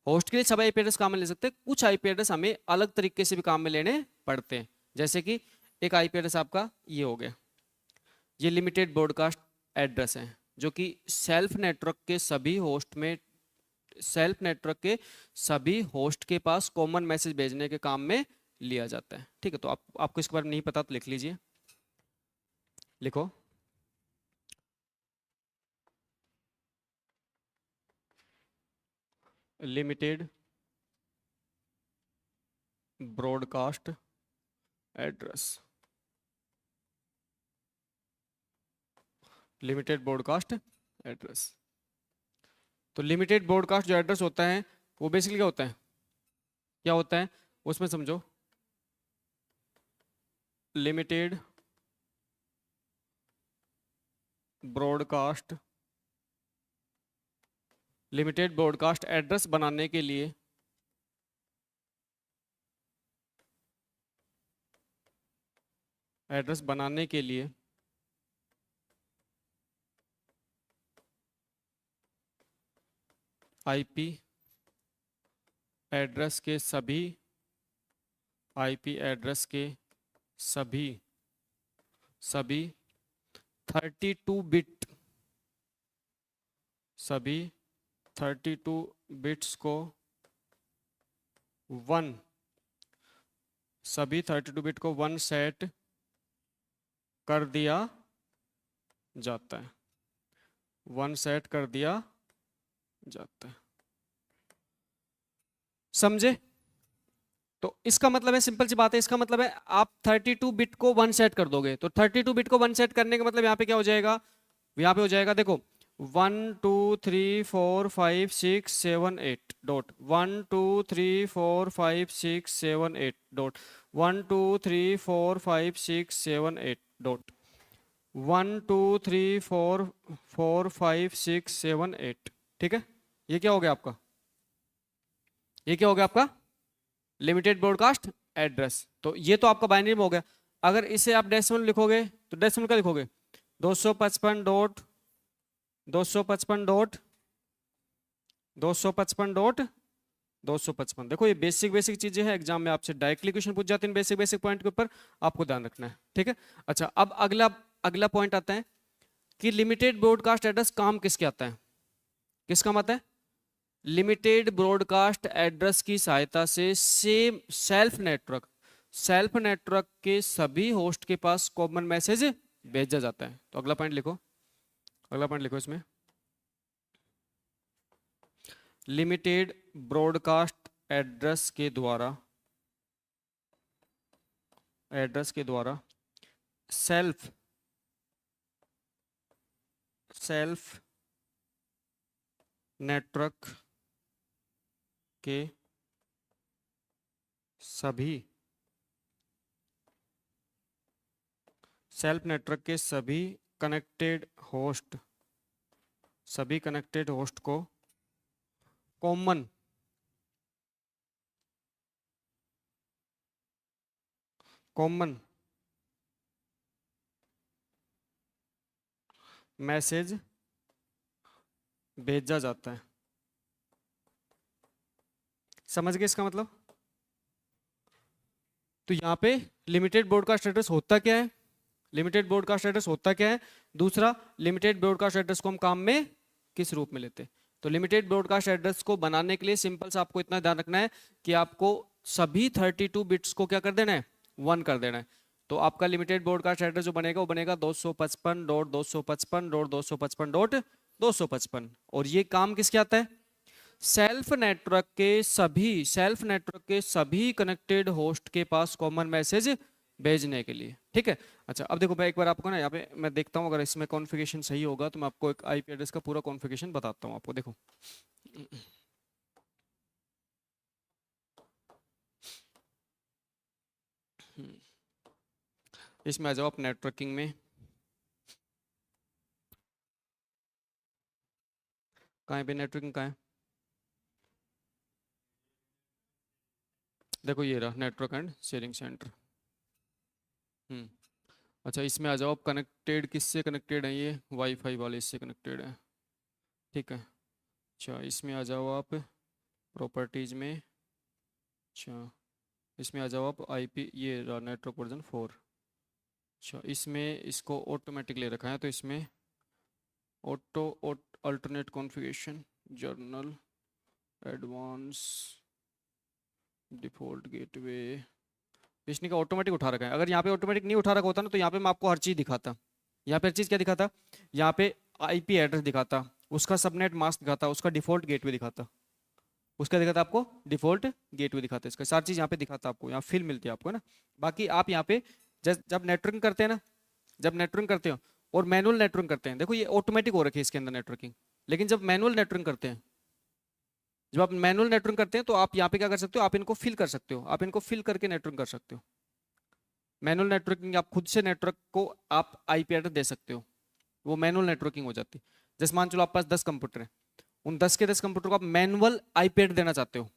होस्ट के लिए सब आईपी एड्रेस काम में ले सकते हैं, कुछ आईपी एड्रेस हमें अलग तरीके से भी काम में लेने पड़ते हैं। जैसे कि एक आईपी एड्रेस आपका ये हो गया, ये लिमिटेड ब्रॉडकास्ट एड्रेस है, जो कि सेल्फ नेटवर्क के सभी होस्ट में, सेल्फ नेटवर्क के सभी होस्ट के पास कॉमन मैसेज भेजने के काम में लिया जाता है। ठीक है, तो आपको इसके बारे में नहीं पता तो लिख लीजिए, लिखो। Limited broadcast address, limited broadcast address. तो लिमिटेड ब्रॉडकास्ट जो एड्रेस होता है वो बेसिकली क्या होता है, क्या होता है उसमें समझो। Limited broadcast, limited broadcast address बनाने के लिए एड्रेस बनाने के लिए आईपी एड्रेस के सभी, आईपी एड्रेस के सभी 32 बिट, सभी 32 बिट्स को 1, सभी 32 बिट को 1 सेट कर दिया जाता है, 1 सेट कर दिया जाता है। समझे? तो इसका मतलब है, सिंपल सी बात है, इसका मतलब है आप 32 बिट को 1 सेट कर दोगे। तो 32 बिट को 1 सेट करने का मतलब यहाँ पे क्या हो जाएगा, यहाँ पे हो जाएगा देखो 1 2 3 4 5 6 7 8 डॉट 1 2 3 4 5 6 7 8 डॉट 1 2 3 4 5 6 7 8 डॉट 1 2 3 4 4 5 6 7 8। ठीक है, ये क्या हो गया आपका, ये क्या हो गया आपका लिमिटेड ब्रॉडकास्ट एड्रेस। तो ये तो आपका बाइनरी में हो गया। अगर इसे आप डेसिमल लिखोगे तो डेसिमल क्या लिखोगे, 255 डॉट 255 डॉट 255 डॉट 255। देखो ये बेसिक बेसिक चीजें हैं, एग्जाम में आपसे डायरेक्टली क्वेश्चन पूछ जाते हैं बेसिक बेसिक पॉइंट के ऊपर, आपको ध्यान रखना है। ठीक है, अच्छा अब अगला अगला पॉइंट आता है कि लिमिटेड ब्रॉडकास्ट एड्रेस काम किसके आता है, किस काम आता है? लिमिटेड ब्रॉडकास्ट एड्रेस की सहायता से सेम सेल्फ नेटवर्क के सभी होस्ट के पास कॉमन मैसेज भेजा जाता है। तो अगला पॉइंट लिखो, अगला पॉइंट लिखो इसमें, लिमिटेड ब्रॉडकास्ट एड्रेस के द्वारा सेल्फ नेटवर्क के सभी, सेल्फ नेटवर्क के सभी कनेक्टेड होस्ट, सभी कनेक्टेड होस्ट को कॉमन मैसेज भेजा जाता है। समझ गए इसका मतलब? तो यहाँ पे लिमिटेड ब्रॉडकास्ट एड्रेस होता क्या है, लिमिटेड ब्रॉडकास्ट एड्रेस होता क्या है, दूसरा लिमिटेड ब्रॉडकास्ट एड्रेस को हम काम में किस रूप में लेते हैं। तो लिमिटेड ब्रॉडकास्ट एड्रेस को बनाने के लिए सिंपल सा आपको इतना ध्यान रखना है कि आपको सभी 32 बिट्स को क्या कर देना है, 1 कर देना है। तो आपका लिमिटेड ब्रॉडकास्ट एड्रेस जो बनेगा वो बनेगा 255.255.255.255। और ये काम किसके आता है, सेल्फ नेटवर्क के सभी कनेक्टेड होस्ट के पास कॉमन मैसेज भेजने के लिए। ठीक है, अच्छा अब देखो मैं एक बार आपको ना यहाँ पे मैं देखता हूँ, अगर इसमें कॉन्फ़िगरेशन सही होगा तो मैं आपको एक आईपी एड्रेस का पूरा कॉन्फ़िगरेशन बताता हूँ आपको। देखो इसमें आ जाओ आप नेटवर्किंग में, कहाँ पे नेटवर्किंग कहाँ है? देखो ये रहा नेटवर्क एंड शेयरिंग सेंटर। हम्म। अच्छा इसमें आ जाओ, आप कनेक्टेड किससे कनेक्टेड है? ये वाईफाई वाले इससे कनेक्टेड है, ठीक है। अच्छा इसमें आ जाओ आप प्रॉपर्टीज में। अच्छा इसमें आ जाओ आप आईपी, ये रहा नेटवर्क वर्जन 4। अच्छा इसमें इसको ऑटोमेटिक ले रखा है, तो इसमें auto alternate configuration, journal, advance, default gateway, इसने का ऑटोमेटिक उठा रखा है। अगर यहाँ पे ऑटोमेटिक नहीं उठा रखा होता ना, तो यहाँ पे मैं आपको हर चीज़ दिखाता। यहाँ पे हर चीज़ क्या दिखाता? यहाँ पे आईपी एड्रेस दिखाता, उसका सबनेट मास्क दिखाता, उसका डिफ़ॉल्ट गेटवे दिखाता, उसका दिखाता आपको डिफ़ॉल्ट गेटवे दिखाता, इसका सारी चीज़ यहाँ पे दिखाता आपको, यहाँ फिल मिलती है आपको, है ना। बाकी आप यहाँ पे जब नेटवर्किंग करते हैं ना, जब नेटवर्किंग करते हो और मैनुअल नेटवर्किंग करते हैं, देखो ये ऑटोमेटिक हो रखी है इसके अंदर नेटवर्किंग। लेकिन जब मैनुअल नेटवर्किंग करते हैं, जब आप मैनुअल नेटवर्किंग करते हैं, तो आप यहाँ पे क्या कर सकते हो, आप इनको फिल कर सकते हो, आप इनको फिल करके नेटवर्किंग कर सकते हो। मैनुअल नेटवर्किंग आप खुद से नेटवर्क को आप आईपी एड्रेस दे सकते हो, वो मैनुअल नेटवर्किंग हो जाती है। जैसे मान चलो आप पास 10 कंप्यूटर है, उन 10 के 10 कंप्यूटर को आप मैनुअल आईपी एड्रेस देना चाहते हो,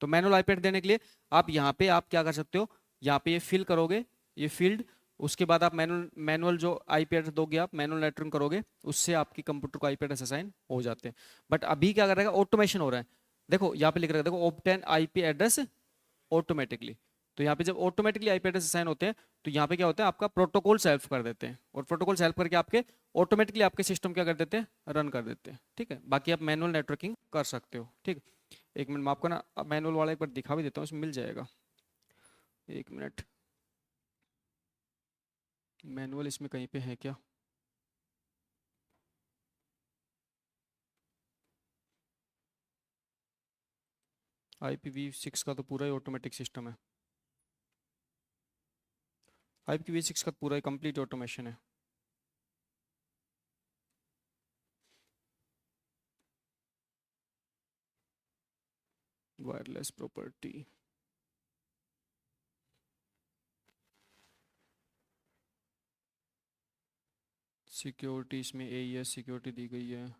तो मैनुअल आईपी एड्रेस देने के लिए आप यहाँ पे आप क्या कर सकते हो, यहाँ पे ये फिल करोगे, ये फील्ड, उसके बाद आप मैनुअल मैनुअल जो आईपी एड्रेस दोगे, आप मैनुअल नेटवर्किंग करोगे, उससे आपकी कंप्यूटर को आईपी एड्रेस असाइन हो जाते हैं। बट अभी क्या कर रहा है, ऑटोमेशन हो रहा है। देखो यहाँ पे लिख रहा है, देखो ऑब्टेन आईपी एड्रेस ऑटोमेटिकली। तो यहाँ पे जब ऑटोमेटिकली आईपी एड्रेस असाइन होते हैं, तो यहाँ पे क्या होता है, आपका प्रोटोकॉल सेल्फ कर देते हैं, और प्रोटोकॉल सेल्फ करके आपके ऑटोमेटिकली आपके सिस्टम क्या कर देते हैं, रन कर देते हैं, ठीक है। बाकी आप मैनुअल नेटवर्किंग कर सकते हो, ठीक। एक मिनट मैं आपको ना मैनुअल वाला एक बार दिखा भी देता हूँ, उसमें मिल जाएगा। एक मिनट, मैनुअल इसमें कहीं पे है क्या? IPv6 का तो पूरा ही ऑटोमेटिक सिस्टम है, IPv6 का पूरा ही कंप्लीट ऑटोमेशन है। वायरलेस प्रॉपर्टी, सिक्योरिटी, इसमें AES सिक्योरिटी दी गई है।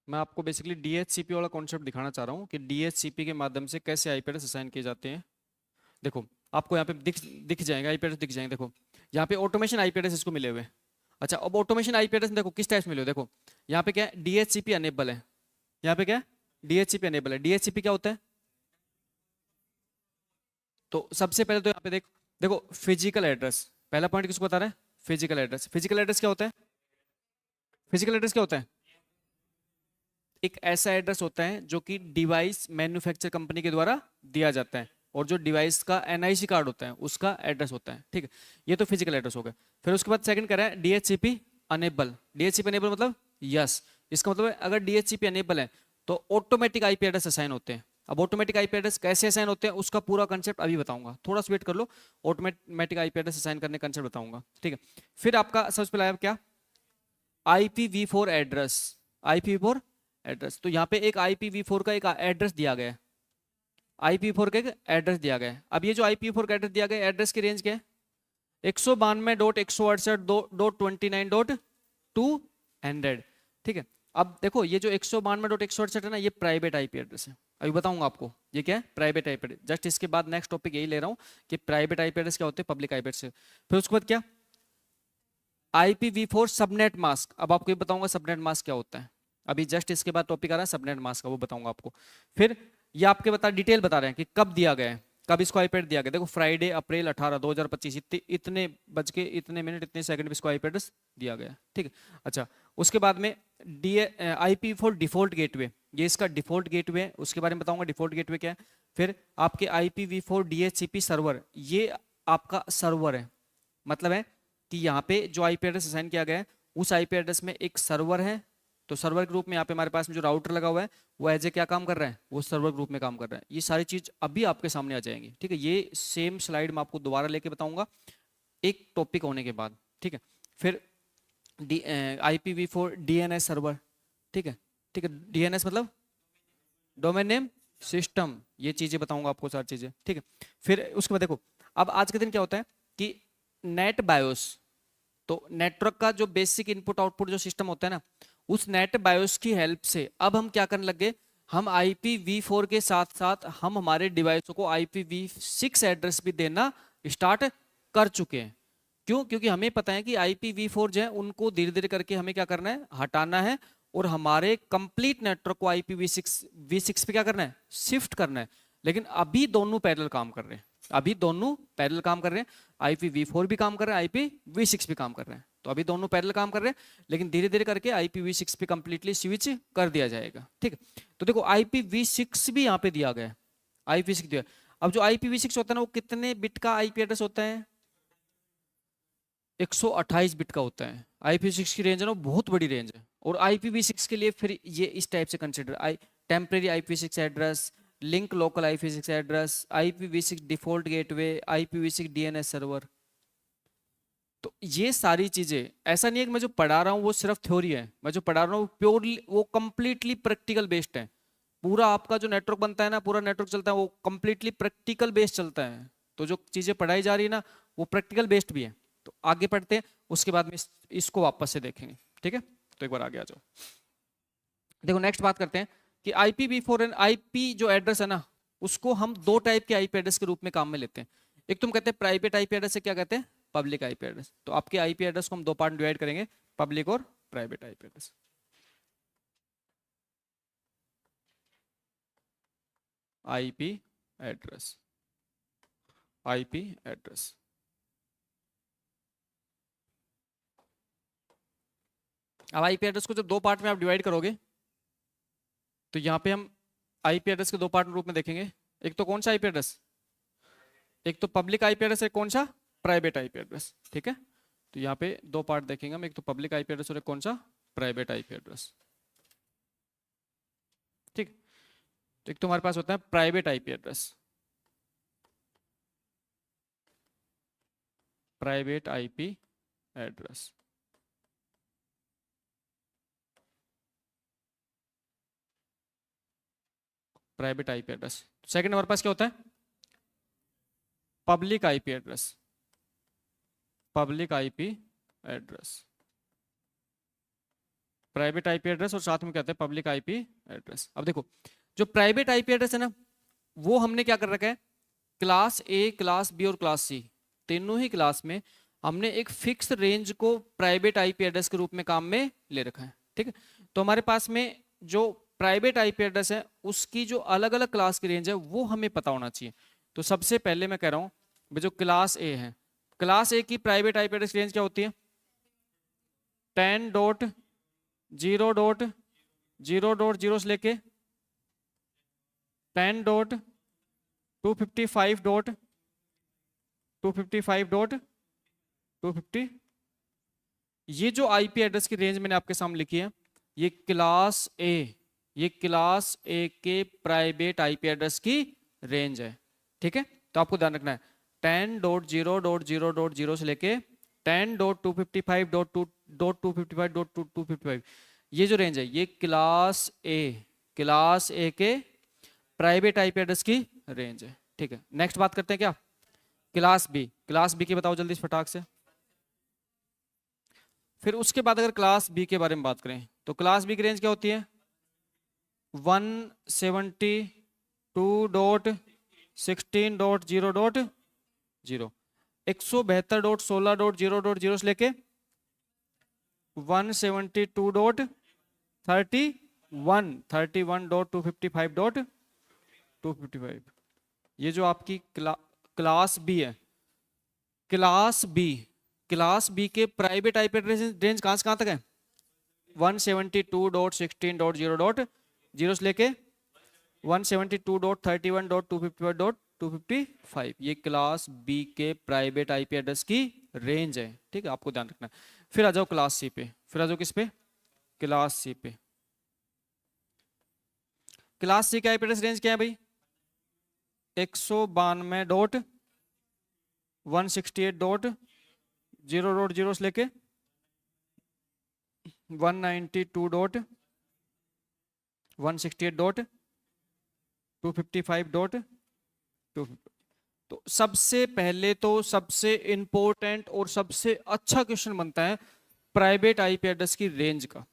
मैं आपको बेसिकली DHCP वाला कॉन्सेप्ट दिखाना चाह रहा हूँ कि DHCP के माध्यम से कैसे आईपी एड्रेस असाइन किए जाते हैं। देखो आपको यहाँ पे दिख दिख जाएगा, आईपी एड्रेस दिख जाएंगे। देखो यहाँ पे ऑटोमेशन आईपी एड्रेस इसको मिले हुए हैं। अच्छा अब ऑटोमेशन आईपी एड्रेस देखो किस टाइप से मिले हुए, देखो यहाँ पे क्या है, DHCP अनेबल है। यहाँ पे क्या है, DHCP अनेबल है। DHCP क्या होता है? तो सबसे पहले तो यहाँ पे देखो फिजिकल एड्रेस, पहला पॉइंट किसको बता रहा है, फिजिकल एड्रेस। फिजिकल एड्रेस क्या होता है? फिजिकल एड्रेस क्या होता है? एक ऐसा एड्रेस होता है जो कि डिवाइस मैन्युफैक्चर कंपनी के द्वारा दिया जाता है, और जो डिवाइस का NIC कार्ड होता है उसका एड्रेस होता है, ठीक है। ये तो फिजिकल एड्रेस हो गया। फिर उसके बाद सेकंड कह रहा है DHCP अनेबल। DHCP अनेबल मतलब यस, इसका मतलब है अगर DHCP अनेबल है तो ऑटोमेटिक आईपी एड्रेस असाइन होते हैं। अब ऑटोमेटिक आईपी एड्रेस कैसे असाइन होते हैं उसका पूरा कंसेप्ट अभी बताऊंगा, थोड़ा सा वेट कर लो, ऑटोमेटिक आईपी एड्रेस असाइन करने का कंसेप्ट बताऊंगा, ठीक है। फिर आपका सबसे पहले आया क्या, IPv4 एड्रेस। IPv4 एड्रेस, तो यहाँ पे एक IPv4 का एक एड्रेस दिया गया है, IPv4 का एक एड्रेस दिया गया है। अब ये जो IPv4 का एड्रेस दिया गया है, एड्रेस की रेंज क्या है, 192.168.200, ठीक है। अब देखो ये जो 192.168 है ना, ये प्राइवेट आईपी एड्रेस है। अभी बताऊंगा आपको ये क्या है, प्राइवेट आईपी एड्रेस। जस्ट इसके बाद नेक्स्ट टॉपिक यही ले रहा हूँ कि प्राइवेट आईपी एड्रेस क्या होते हैं, पब्लिक आईपी एड्रेस। फिर उसके बाद क्या, IPv4 सबनेट मास्क। अब आपको ये बताऊंगा सबनेट मास्क क्या होता है, अभी जस्ट इसके बाद टॉपिक आ रहा है सबनेट मास्क का, वो बताऊंगा आपको। फिर ये आपके डिटेल बता रहे हैं कि कब दिया गया है, कब इसको आईपैड दिया गया। देखो फ्राइडे अप्रैल 18 2025 इतने बज के इतने मिनट इतने सेकंड में इसको आईपैड दिया गया, ठीक है। अच्छा उसके बाद में IPv4 डिफॉल्ट गेटवे, ये इसका डिफॉल्ट गेटवे है, उसके बारे में बताऊंगा डिफॉल्ट गेटवे क्या है। फिर आपके IPv4 DHCP सर्वर, ये आपका सर्वर है, मतलब है कि यहाँ पे जो आईपी एड्रेस असाइन किया गया है उस आईपी एड्रेस में एक सर्वर है, तो सर्वर के रूप में यहाँ पे हमारे पास में जो राउटर लगा हुआ है वो एज ए क्या काम कर रहा है, वो सर्वर ग्रुप में काम कर रहा है। ये सारी चीज अभी आपके सामने आ जाएंगी, ठीक है। ये सेम स्लाइड में आपको दोबारा लेके बताऊंगा एक टॉपिक होने के बाद, ठीक है। फिर IPv4 DNS सर्वर, ठीक है, ठीक है। DNS मतलब डोमेन नेम सिस्टम, ये चीजें बताऊंगा आपको सारी चीजें, ठीक है। फिर उसके बाद देखो अब आज के दिन क्या होता है कि नेट बायोस, तो नेटवर्क का जो बेसिक इनपुट आउटपुट जो सिस्टम होता है ना, उस नेट बायोस की हेल्प से अब हम क्या करने लगे, हम IPv4 के साथ साथ हम हमारे डिवाइसों को IPv6 एड्रेस भी देना स्टार्ट कर चुके हैं। क्यों? क्योंकि हमें पता है कि IPv4 जो है उनको धीरे धीरे करके हमें क्या करना है, हटाना है, और हमारे कंप्लीट नेटवर्क को IPv6 पे क्या करना है, शिफ्ट करना है। लेकिन अभी दोनों पैरेलल काम कर रहे हैं, अभी दोनों पैरेलल काम कर रहे हैं। IPv4 भी काम कर रहा है, IPv6 भी काम कर रहे हैं, तो अभी दोनों पैरेलल काम कर रहे हैं, लेकिन धीरे धीरे करके IPv6 पे कंप्लीटली स्विच कर दिया जाएगा। ठीक है, तो देखो IPv6 भी यहाँ पे दिया गया है, IPv6 दिया। अब जो IPv6 होता है ना, वो कितने बिट का IP एड्रेस होता है, 128 बिट का होता है। IPv6 की रेंज है ना, बहुत बड़ी रेंज है। और IPv6 के लिए फिर ये इस टाइप से consider, temporary IPv6 address, link local IPv6 address, IPv6 default gateway, IPv6 DNS server. तो ये सारी चीजें, ऐसा नहीं है कि मैं जो पढ़ा रहा हूँ वो सिर्फ थ्योरी है, मैं जो पढ़ा रहा हूँ प्योरली वो कंप्लीटली प्रैक्टिकल बेस्ड है। पूरा आपका जो नेटवर्क बनता है ना, पूरा नेटवर्क चलता है, वो कंप्लीटली प्रैक्टिकल बेस्ड चलता है। तो जो चीजें पढ़ाई जा रही है ना, वो प्रैक्टिकल बेस्ड भी है। तो आगे पढ़ते हैं, उसके बाद में इसको वापस से देखेंगे। ठीक है, तो एक बार आगे आ जाओ। देखो नेक्स्ट बात करते हैं कि IPv4 एंड IP जो एड्रेस है ना, उसको हम दो टाइप के IP एड्रेस के रूप में काम में लेते हैं। एक तुम कहते हैं प्राइवेट IP एड्रेस से, क्या कहते हैं, पब्लिक IP एड्रेस। तो आपके IP एड्रेस को हम दो पार्ट में डिवाइड करेंगे, पब्लिक और private IP address. IP address, IP address, अब IP एड्रेस को जब दो पार्ट में आप डिवाइड करोगे, तो यहाँ पे हम IP एड्रेस के दो पार्ट रूप में देखेंगे। एक तो कौन सा IP एड्रेस, एक तो पब्लिक IP एड्रेस, एक कौन सा, प्राइवेट IP एड्रेस। ठीक है, तो यहाँ पे दो पार्ट देखेंगे हम, एक तो पब्लिक IP एड्रेस और एक कौन सा, प्राइवेट IP एड्रेस। ठीक, तो एक तो हमारे पास होता है private IP address, private IP address. Private IP address. Second हमारे पास क्या होता है, public IP address, public IP address, private IP address और साथ में कहते हैं पब्लिक IP एड्रेस। अब देखो जो प्राइवेट IP एड्रेस है ना, वो हमने क्या कर रखा है, क्लास A, क्लास B और क्लास C, तीनों ही क्लास में हमने एक फिक्स रेंज को प्राइवेट IP एड्रेस के रूप में काम में ले रखा है। ठीक है, तो हमारे पास में जो प्राइवेट IP एड्रेस है, उसकी जो अलग अलग क्लास की रेंज है वो हमें पता होना चाहिए। तो सबसे पहले मैं कह रहा हूँ जो क्लास A है, क्लास A की प्राइवेट IP एड्रेस रेंज क्या होती है, 10.0.0.0 से लेके 10.255.255.250। ये जो IP एड्रेस की रेंज मैंने आपके सामने लिखी है, ये क्लास A, ये क्लास A के प्राइवेट IP एड्रेस की रेंज है। ठीक है, तो आपको ध्यान रखना है 10.0.0.0 से लेके 10.255.255.255, ये जो रेंज है ये क्लास A, क्लास A के प्राइवेट IP एड्रेस की रेंज है। ठीक है, नेक्स्ट बात करते हैं क्या, क्लास B। क्लास B की बताओ जल्दी फटाक से। फिर उसके बाद अगर क्लास B के बारे में बात करें, तो क्लास B की रेंज क्या होती है, 172.16.0.0, 172.16.0.0 से लेके 172.31.255.255। ये जो आपकी क्लास B है, क्लास B, क्लास B के प्राइवेट IP एड्रेस रेंज कहां से कहां तक है, 172.16.0.0 से लेके 172.31.255.255, ये क्लास B के प्राइवेट IP एड्रेस की रेंज है। ठीक है, आपको ध्यान रखना है। फिर आ जाओ क्लास C पे, फिर आ जाओ किस पे, क्लास C पे। क्लास C का IP एड्रेस रेंज क्या है भाई, 192.168.0.0 से लेके 192.168.255.255। तो सबसे पहले तो सबसे इंपॉर्टेंट और सबसे अच्छा क्वेश्चन बनता है प्राइवेट आईपी एड्रेस की रेंज का।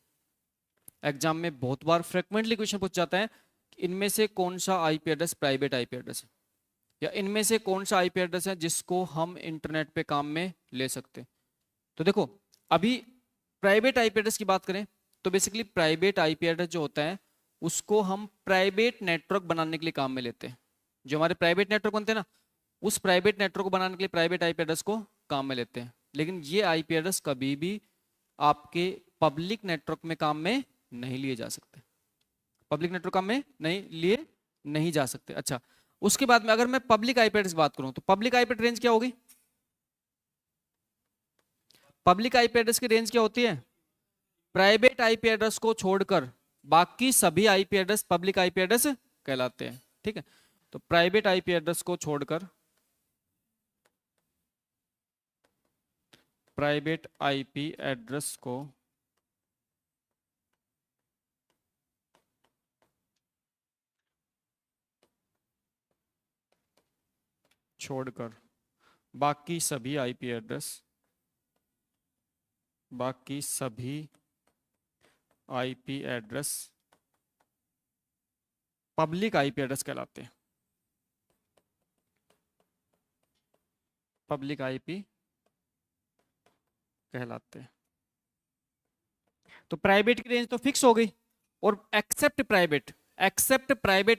एग्जाम में बहुत बार फ्रिक्वेंटली क्वेश्चन पूछ जाता है कि इनमें से कौन सा IP address private IP address है, या इनमें से कौन सा आईपी एड्रेस है जिसको हम इंटरनेट पे काम में ले सकते हैं। तो देखो, अभी प्राइवेट आईपी एड्रेस की बात करें तो बेसिकली प्राइवेट आईपी एड्रेस जो होता है उसको हम प्राइवेट नेटवर्क बनाने के लिए काम में लेते हैं। जो हमारे प्राइवेट नेटवर्क बनते हैं ना, उस प्राइवेट नेटवर्क को बनाने के लिए प्राइवेट आईपी एड्रेस को काम में लेते हैं। लेकिन ये आईपी एड्रेस कभी भी आपके पब्लिक नेटवर्क में काम में नहीं लिए जा सकते। पब्लिक नेटवर्क काम में नहीं जा सकते। अच्छा, उसके बाद में अगर मैं पब्लिक आईपी एड्रेस बात करूं तो पब्लिक आईपी रेंज क्या होगी? पब्लिक आईपी एड्रेस की रेंज क्या होती है? प्राइवेट आईपी एड्रेस को छोड़कर बाकी सभी IP address public IP address कहलाते हैं। ठीक है, तो प्राइवेट आईपी एड्रेस को छोड़कर प्राइवेट आईपी एड्रेस को छोड़कर बाकी सभी IP address public IP address कहलाते हैं। पब्लिक आईपी कहलाते हैं। तो प्राइवेट की रेंज तो फिक्स हो गई, और except private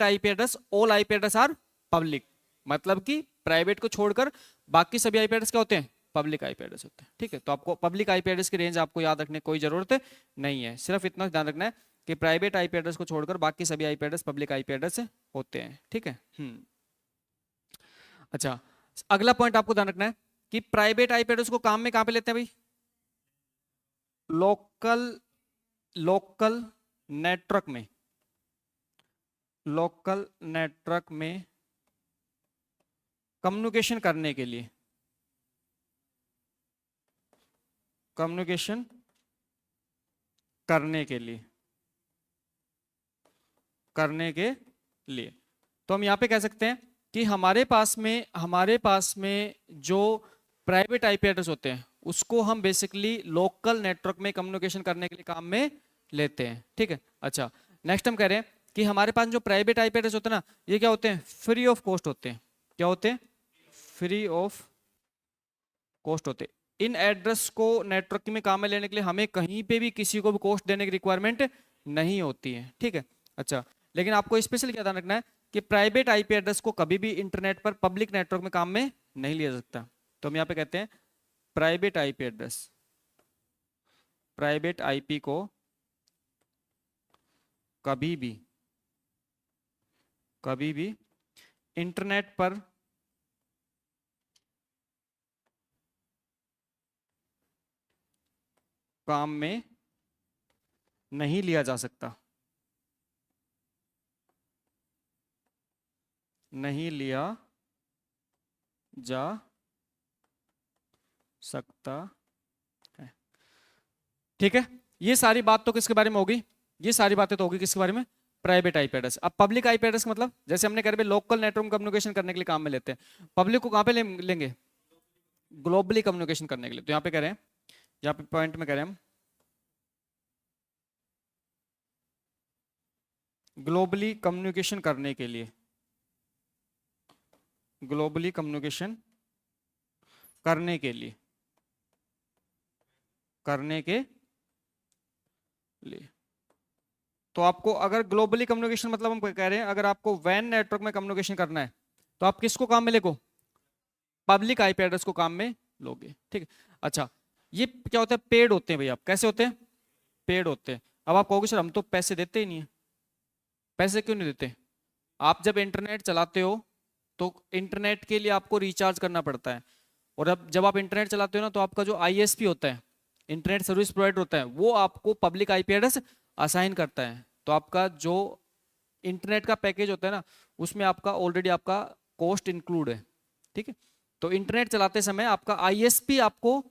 IP address all IP address are public, मतलब कि प्राइवेट को छोड़कर बाकी सभी आईपी एड्रेस क्या होते हैं? पब्लिक आईपी एड्रेस होते हैं। ठीक है, तो आपको पब्लिक आईपी एड्रेस की रेंज आपको याद रखने की कोई जरूरत नहीं है, सिर्फ इतना ध्यान रखना है कि प्राइवेट आईपी एड्रेस को छोड़कर बाकी सभी IP address public IP address होते हैं। ठीक है। अच्छा, अगला पॉइंट आपको ध्यान रखना है कि प्राइवेट आईपी एड्रेस को काम में कहां पे लेते हैं भाई? लोकल नेटवर्क में, कम्युनिकेशन करने के लिए, तो हम यहां पे कह सकते हैं कि हमारे पास में जो प्राइवेट आईपी एड्रेस होते हैं उसको हम बेसिकली लोकल नेटवर्क में कम्युनिकेशन करने के लिए काम में लेते हैं। ठीक है। अच्छा, नेक्स्ट हम कह रहे हैं कि हमारे पास जो प्राइवेट आईपी एड्रेस होते हैं ना, ये क्या होते हैं? फ्री ऑफ कॉस्ट होते हैं। क्या होते हैं? फ्री ऑफ कॉस्ट होते हैं। इन एड्रेस को नेटवर्क में काम में लेने के लिए हमें कहीं पे भी किसी को भी कॉस्ट देने की रिक्वायरमेंट नहीं होती है। ठीक है। अच्छा, लेकिन आपको स्पेशल क्या ध्यान रखना है कि प्राइवेट आईपी एड्रेस को कभी भी इंटरनेट पर पब्लिक नेटवर्क में काम में नहीं लिया जा सकता। तो हम यहाँ पे कहते हैं प्राइवेट आईपी को कभी भी इंटरनेट पर काम में नहीं लिया जा सकता, है। ठीक है, ये सारी बात तो किसके बारे में होगी? ये सारी बातें तो होगी किसके बारे में? Private IP address. अब पब्लिक आईपी एड्रेस मतलब जैसे हमने कह रहे लोकल नेटवर्क कम्युनिकेशन करने के लिए काम में लेते हैं, पब्लिक को कहां पे लेंगे? ग्लोबली कम्युनिकेशन करने के लिए। तो यहां पे कह रहे हैं, यहाँ पे पॉइंट में कह रहे हैं हम ग्लोबली कम्युनिकेशन करने के लिए, तो आपको अगर ग्लोबली कम्युनिकेशन मतलब हम कह रहे हैं अगर आपको वैन नेटवर्क में कम्युनिकेशन करना है तो आप किसको काम में लेगो? पब्लिक आईपी एड्रेस को काम में लोगे। ठीक है। अच्छा, ये क्या होता है? पेड होते हैं भाई। आप कैसे होते हैं? पेड होते हैं। अब आप कहोगे सर हम तो पैसे देते ही नहीं है। पैसे क्यों नहीं देते? आप जब इंटरनेट चलाते हो तो इंटरनेट के लिए आपको रिचार्ज करना पड़ता है, और अब जब आप इंटरनेट चलाते हो ना तो आपका जो आईएसपी होता है, इंटरनेट सर्विस प्रोवाइडर होता है, वो आपको पब्लिक आईपी एड्रेस असाइन करता है। तो आपका जो इंटरनेट का पैकेज होता है ना, उसमें आपका ऑलरेडी आपका कॉस्ट इंक्लूड है। ठीक है। तो इंटरनेट चलाते समय आपका आईएसपी आपको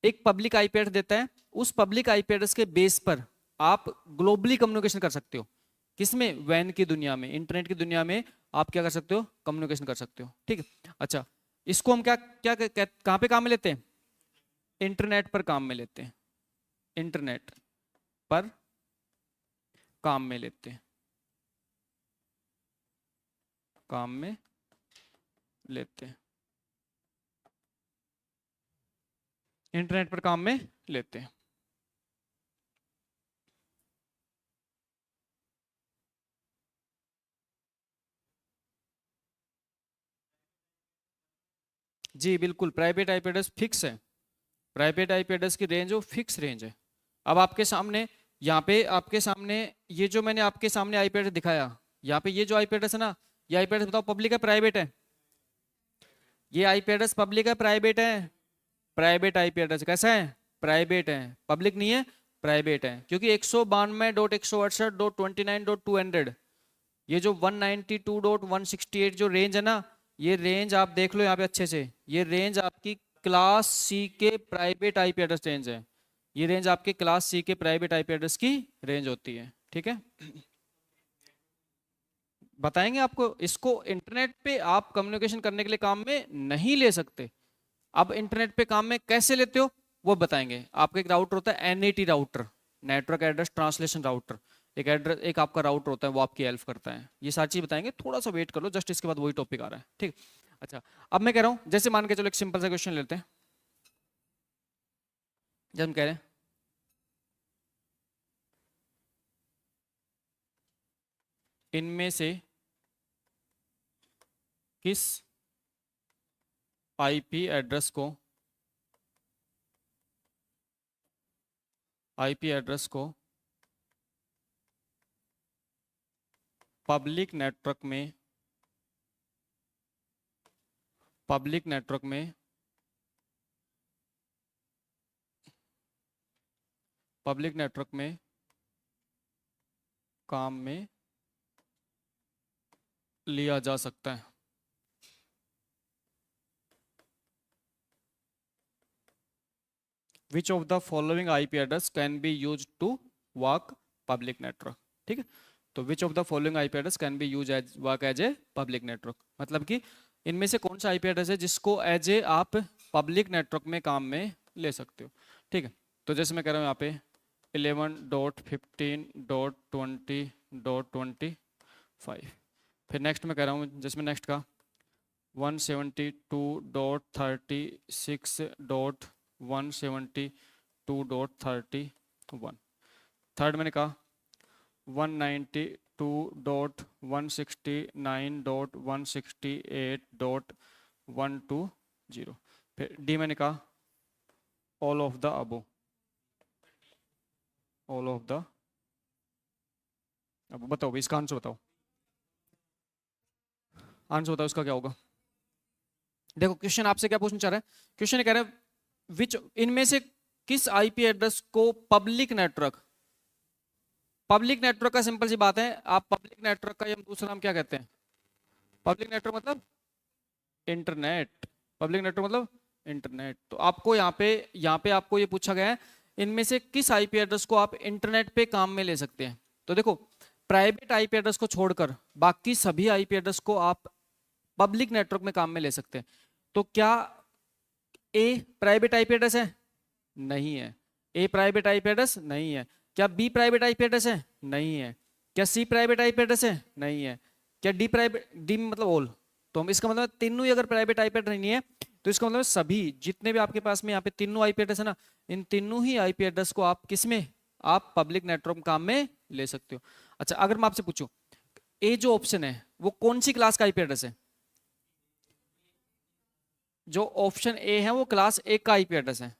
एक पब्लिक आईपी एड्रेस देता है। उस पब्लिक आईपी एड्रेस के बेस पर आप ग्लोबली कम्युनिकेशन कर सकते हो। किसमें? वैन की दुनिया में, इंटरनेट की दुनिया में आप क्या कर सकते हो? कम्युनिकेशन कर सकते हो। ठीक है, अच्छा इसको हम क्या क्या कहाँ पे काम में लेते हैं? इंटरनेट पर काम में लेते हैं, इंटरनेट पर काम में लेते हैं, काम में लेते हैं, इंटरनेट पर काम में लेते हैं। जी बिल्कुल, प्राइवेट आईपी एड्रेस फिक्स है, प्राइवेट आईपी एड्रेस की रेंज वो फिक्स रेंज है। अब आपके सामने, यहाँ पे आपके सामने ये जो मैंने आपके सामने आईपी एड्रेस दिखाया, यहाँ पे ये जो आईपी एड्रेस है ना, ये आईपी एड्रेस बताओ पब्लिक है प्राइवेट है? ये आईपी एड्रेस पब्लिक है प्राइवेट है? प्राइवेट आईपी एड्रेस कैसा है? प्राइवेट है, पब्लिक नहीं है, प्राइवेट है। क्योंकि 192.168.29.200, ये जो 192.168 जो रेंज है ना, ये रेंज आप देख लो यहाँ पे अच्छे से, ये रेंज आपकी क्लास सी के प्राइवेट आईपी एड्रेस रेंज है। ये रेंज आपके क्लास सी के प्राइवेट आईपी एड्रेस की रेंज होती है। ठीक है, बताएंगे आपको। इसको इंटरनेट पे आप कम्युनिकेशन करने के लिए काम में नहीं ले सकते। अब इंटरनेट पे काम में कैसे लेते हो वो बताएंगे। आपका एक राउटर होता है NAT router, network address translation router. एक एड्रेस, एक आपका राउटर होता है, वो आपकी हेल्प करता है। ये सारी चीज बताएंगे, थोड़ा सा वेट कर लो, जस्ट इसके बाद वही टॉपिक आ रहा है। ठीक, अच्छा अब मैं कह रहा हूं, जैसे मान के चलो एक सिंपल सा क्वेश्चन लेते हैं। जब हम कह रहे हैं इनमें से किस आईपी एड्रेस को, आईपी एड्रेस को पब्लिक नेटवर्क में, पब्लिक नेटवर्क में, पब्लिक नेटवर्क में काम में लिया जा सकता है। Which of the following IP address can be used to work public network? ठीक है, तो which of the following IP address can be used as work as a public network, मतलब कि इनमें से कौन सा IP एड्रेस है जिसको एज ए आप पब्लिक नेटवर्क में काम में ले सकते हो। ठीक है, तो जैसे मैं कह रहा हूँ यहाँ पे 11.15.20.25, फिर नेक्स्ट मैं कह रहा हूँ जिसमें नेक्स्ट का 172.36.172.31। थर्ड मैंने कहा 192.169.168.120। फिर डी मैंने कहा all of the above, all of the. अब बताओ इसका आंसर बताओ, आंसर बताओ इसका क्या होगा। देखो क्वेश्चन आपसे क्या पूछना चाह रहा है, क्वेश्चन कह रहा है विच, इनमें से किस आईपी एड्रेस को पब्लिक नेटवर्क, पब्लिक नेटवर्क का सिंपल सी बात है, आप पब्लिक नेटवर्क का हम दूसरा नाम क्या कहते हैं? पब्लिक नेटवर्क मतलब इंटरनेट, पब्लिक नेटवर्क मतलब इंटरनेट। तो आपको यहाँ पे आपको ये पूछा गया है इनमें से किस आईपी एड्रेस को आप इंटरनेट पे काम में ले सकते हैं। तो देखो प्राइवेट आईपी एड्रेस को छोड़कर बाकी सभी आईपी एड्रेस को आप पब्लिक नेटवर्क में काम में ले सकते हैं। तो क्या ए प्राइवेट आईपी एड्रेस है? नहीं है। ए प्राइवेट आईपी एड्रेस नहीं है। क्या बी प्राइवेट आईपी एड्रेस है? नहीं है। क्या सी प्राइवेट आईपी एड्रेस है? नहीं है। क्या डी प्राइवेट, डी मतलब ऑल, तो हम इसका मतलब तीनों ही अगर प्राइवेट आईपी एड्रेस नहीं है तो इसका मतलब सभी जितने भी आपके पास में यहाँ पे तीनों आईपी एड्रेस है ना, इन तीनों ही आईपी एड्रेस को आप किस में, आप पब्लिक नेटवर्क काम में ले सकते हो। अच्छा अगर मैं आपसे पूछूं ए जो ऑप्शन है वो कौन सी क्लास का आईपी एड्रेस है? जो ऑप्शन ए है वो क्लास ए का आईपी एड्रेस है,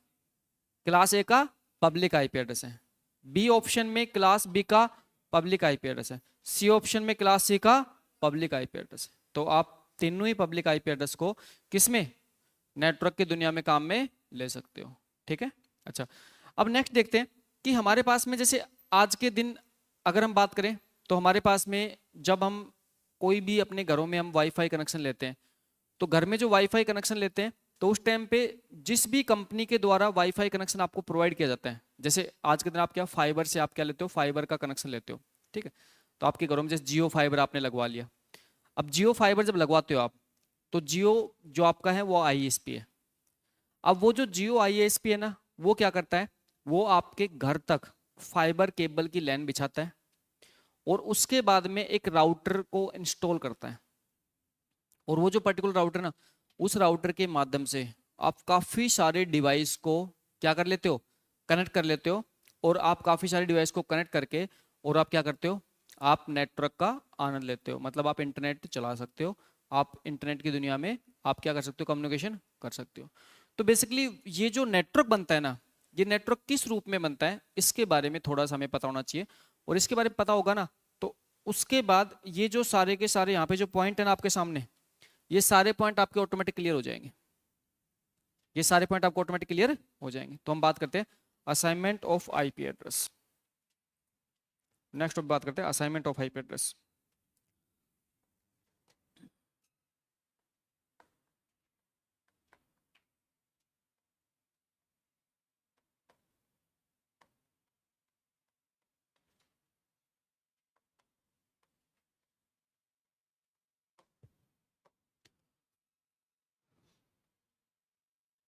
क्लास ए का पब्लिक आईपी एड्रेस है। बी ऑप्शन में क्लास बी का पब्लिक आईपी एड्रेस है। सी ऑप्शन में क्लास सी का पब्लिक आईपी एड्रेस है। तो आप तीनों ही पब्लिक आईपी एड्रेस को किसमें, नेटवर्क की दुनिया में काम में ले सकते हो। ठीक है, अच्छा अब नेक्स्ट देखते हैं कि हमारे पास में जैसे आज के दिन अगर हम बात करें तो हमारे पास में जब हम कोई भी अपने घरों में हम वाईफाई कनेक्शन लेते हैं, तो घर में जो वाईफाई कनेक्शन लेते हैं तो उस टाइम पे जिस भी कंपनी के द्वारा वाईफाई कनेक्शन आपको प्रोवाइड किया जाता है, जैसे आज के दिन आप क्या फाइबर से आप क्या लेते हो, फाइबर का कनेक्शन लेते हो। ठीक है, तो आपके घरों में जैसे जियो फाइबर आपने लगवा लिया। अब जियो फाइबर जब लगवाते हो आप, तो जियो जो आपका है वो आईएसपी है। अब वो जो जियो आईएसपी है ना, वो क्या करता है, वो आपके घर तक फाइबर केबल की लाइन बिछाता है और उसके बाद में एक राउटर को इंस्टॉल करता है। और वो जो पर्टिकुलर राउटर ना, उस राउटर के माध्यम से आप काफी सारे डिवाइस को क्या कर लेते हो, कनेक्ट कर लेते हो। और आप काफी सारे डिवाइस को कनेक्ट करके और आप क्या करते हो, आप नेटवर्क का आनंद लेते हो। मतलब आप इंटरनेट चला सकते हो, आप इंटरनेट की दुनिया में आप क्या कर सकते हो, कम्युनिकेशन कर सकते हो। तो बेसिकली ये जो नेटवर्क बनता है ना, ये नेटवर्क किस रूप में बनता है इसके बारे में थोड़ा सा हमें पता होना चाहिए। और इसके बारे में पता होगा ना, तो उसके बाद ये जो सारे के सारे यहाँ पे जो पॉइंट है ना आपके सामने, ये सारे पॉइंट आपके ऑटोमेटिक क्लियर हो जाएंगे। ये सारे पॉइंट आपको ऑटोमेटिक क्लियर हो जाएंगे। तो हम बात करते हैं assignment of IP address. Next बात करते हैं असाइनमेंट ऑफ आईपी एड्रेस।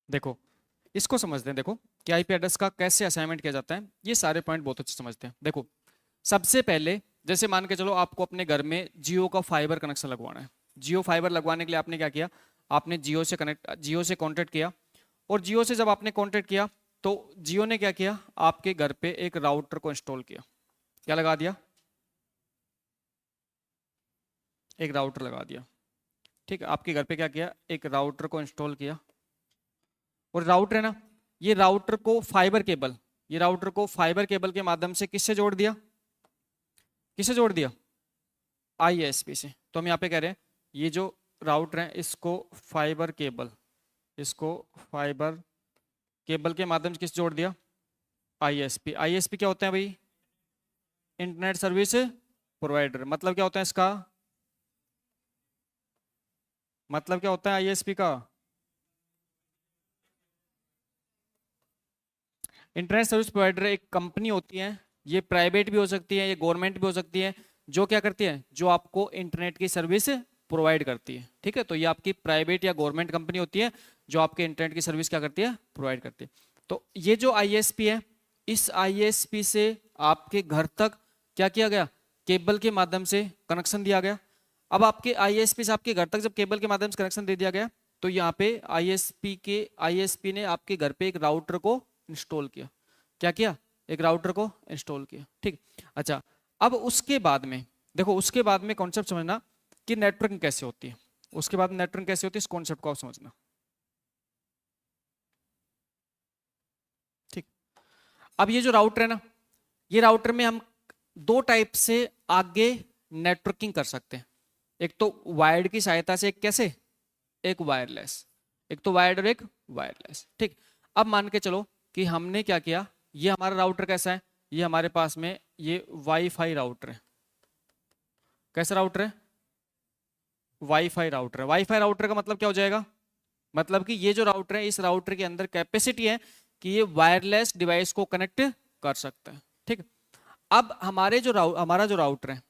देखो इसको समझते हैं, देखो कि आईपी एड्रेस का कैसे असाइनमेंट किया जाता है। ये सारे पॉइंट बहुत अच्छे समझते हैं। देखो सबसे पहले जैसे मान के चलो आपको अपने घर में जियो का फाइबर कनेक्शन लगवाना है। जियो फाइबर लगवाने के लिए आपने क्या किया, आपने जियो से कॉन्टेक्ट किया। और जियो से जब आपने कॉन्टेक्ट किया तो जियो ने क्या किया, आपके घर पे एक राउटर को इंस्टॉल किया। क्या लगा दिया, एक राउटर लगा दिया। ठीक है, आपके घर पे क्या किया, एक राउटर को इंस्टॉल किया। और राउटर है ना, ये राउटर को फाइबर केबल, ये राउटर को फाइबर केबल के माध्यम से किससे जोड़ दिया, किससे जोड़ दिया, आईएसपी से। तो हम यहाँ पे कह रहे हैं ये जो राउटर है इसको फाइबर केबल, इसको फाइबर केबल के माध्यम से किस जोड़ दिया, आईएसपी। आईएसपी क्या होता है भाई, इंटरनेट सर्विस प्रोवाइडर। मतलब क्या होता है इसका, मतलब क्या होता है आईएसपी का, इंटरनेट सर्विस प्रोवाइडर एक कंपनी होती है। ये प्राइवेट भी हो सकती है, ये गवर्नमेंट भी हो सकती है। जो क्या करती है, जो आपको इंटरनेट की सर्विस प्रोवाइड करती है। ठीक है, तो ये आपकी प्राइवेट या गवर्नमेंट कंपनी होती है जो आपके इंटरनेट की सर्विस क्या करती है, प्रोवाइड करती है। तो ये जो आईएसपी है, इस आईएसपी से आपके घर तक क्या किया गया, केबल के माध्यम से कनेक्शन दिया गया। अब आपके आईएसपी से आपके घर तक जब केबल के माध्यम से कनेक्शन दे दिया गया, तो यहाँ पे आईएसपी ने आपके घर पे एक राउटर को इंस्टॉल किया। क्या किया, एक राउटर को इंस्टॉल किया। ठीक, अच्छा अब उसके बाद में देखो, उसके बाद में कॉन्सेप्ट समझना कि नेटवर्किंग कैसे होती है। उसके बाद नेटवर्किंग कैसे होती है, इस कॉन्सेप्ट को आप समझना। ठीक, अब ये जो राउटर है ना, ये राउटर में हम दो टाइप से आगे नेटवर्किंग कर सकते हैं। एक तो वायर्ड की सहायता से, एक कैसे, एक वायरलेस। एक तो वायर्ड और एक वायरलेस। ठीक, अब मान के चलो कि हमने क्या किया, ये हमारा राउटर कैसा है, ये हमारे पास में ये वाईफाई राउटर है। कैसा राउटर है, वाईफाई राउटर है। वाईफाई राउटर का मतलब क्या हो जाएगा, मतलब कि ये जो राउटर है, इस राउटर के अंदर कैपेसिटी है कि ये वायरलेस डिवाइस को कनेक्ट कर सकता है। ठीक, अब हमारा जो राउटर है,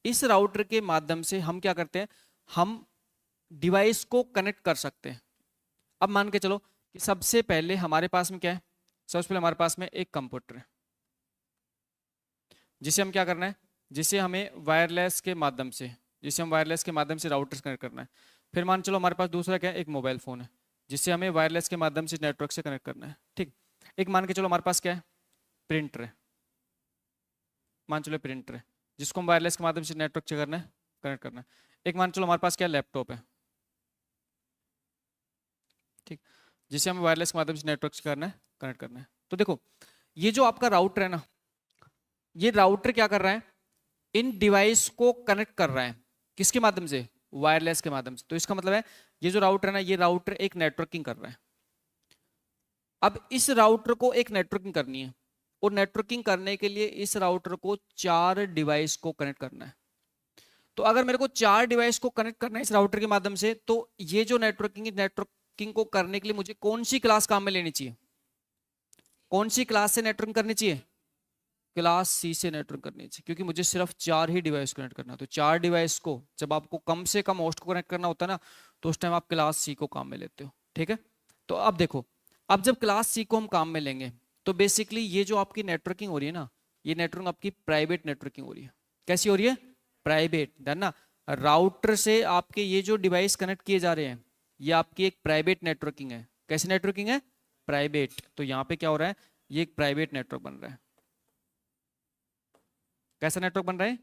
इस राउटर के माध्यम से हम क्या करते हैं, हम डिवाइस को कनेक्ट कर सकते हैं। अब मान के चलो कि सबसे पहले हमारे पास में क्या है, सबसे पहले हमारे पास में एक कंप्यूटर है जिसे हम क्या करना है, जिसे हमें वायरलेस के माध्यम से, जिसे हम वायरलेस के माध्यम से राउटर कनेक्ट करना है। फिर मान चलो हमारे पास दूसरा क्या है, एक मोबाइल फोन है जिसे हमें वायरलेस के माध्यम से नेटवर्क से कनेक्ट करना है। ठीक, एक मान के चलो हमारे पास क्या है, प्रिंटर है। मान चलो प्रिंटर है जिसको हम वायरलेस के माध्यम से नेटवर्क से करना है, कनेक्ट करना है। एक मान चलो हमारे पास क्या, लैपटॉप है। ठीक, जिसे हमें वायरलेस के माध्यम से नेटवर्क से करना है, कनेक्ट करना है। तो देखो ये जो आपका राउटर है ना, ये राउटर क्या कर रहा है, इन डिवाइस को कनेक्ट कर रहा है, किसके माध्यम से, वायरलेस के माध्यम से। तो इसका मतलब है ये जो राउटर है ना, ये राउटर एक नेटवर्किंग कर रहा है। अब इस राउटर को एक नेटवर्किंग करनी है, और नेटवर्किंग करने के लिए इस राउटर को 4 डिवाइस को कनेक्ट करना है। तो अगर मेरे को 4 डिवाइस को कनेक्ट करना है इस राउटर के माध्यम से, तो ये जो नेटवर्किंग को करने के लिए मुझे कौन सी क्लास काम में लेनी चाहिए, कौन सी क्लास से नेटवर्किंग करनी चाहिए, क्लास सी से नेटवर्क करनी चाहिए, क्योंकि मुझे सिर्फ 4 ही डिवाइस कनेक्ट करना है। तो 4 डिवाइस को जब आपको कम से कम होस्ट को कनेक्ट करना होता है ना, तो उस टाइम आप क्लास सी को काम में लेते हो। ठीक है, तो अब देखो, अब जब क्लास सी को हम काम में लेंगे तो बेसिकली ये जो आपकी नेटवर्किंग हो रही है ना, ये नेटवर्किंग आपकी प्राइवेट नेटवर्किंग हो रही है। कैसी हो रही है? प्राइवेट, है ना। राउटर से आपके ये जो डिवाइस कनेक्ट किए जा रहे हैं, ये आपकी एक प्राइवेट नेटवर्किंग है। कैसी नेटवर्किंग है? प्राइवेट। तो यहाँ पे क्या हो रहा है, ये एक प्राइवेट नेटवर्क बन रहा है। कैसा नेटवर्क बन रहा है?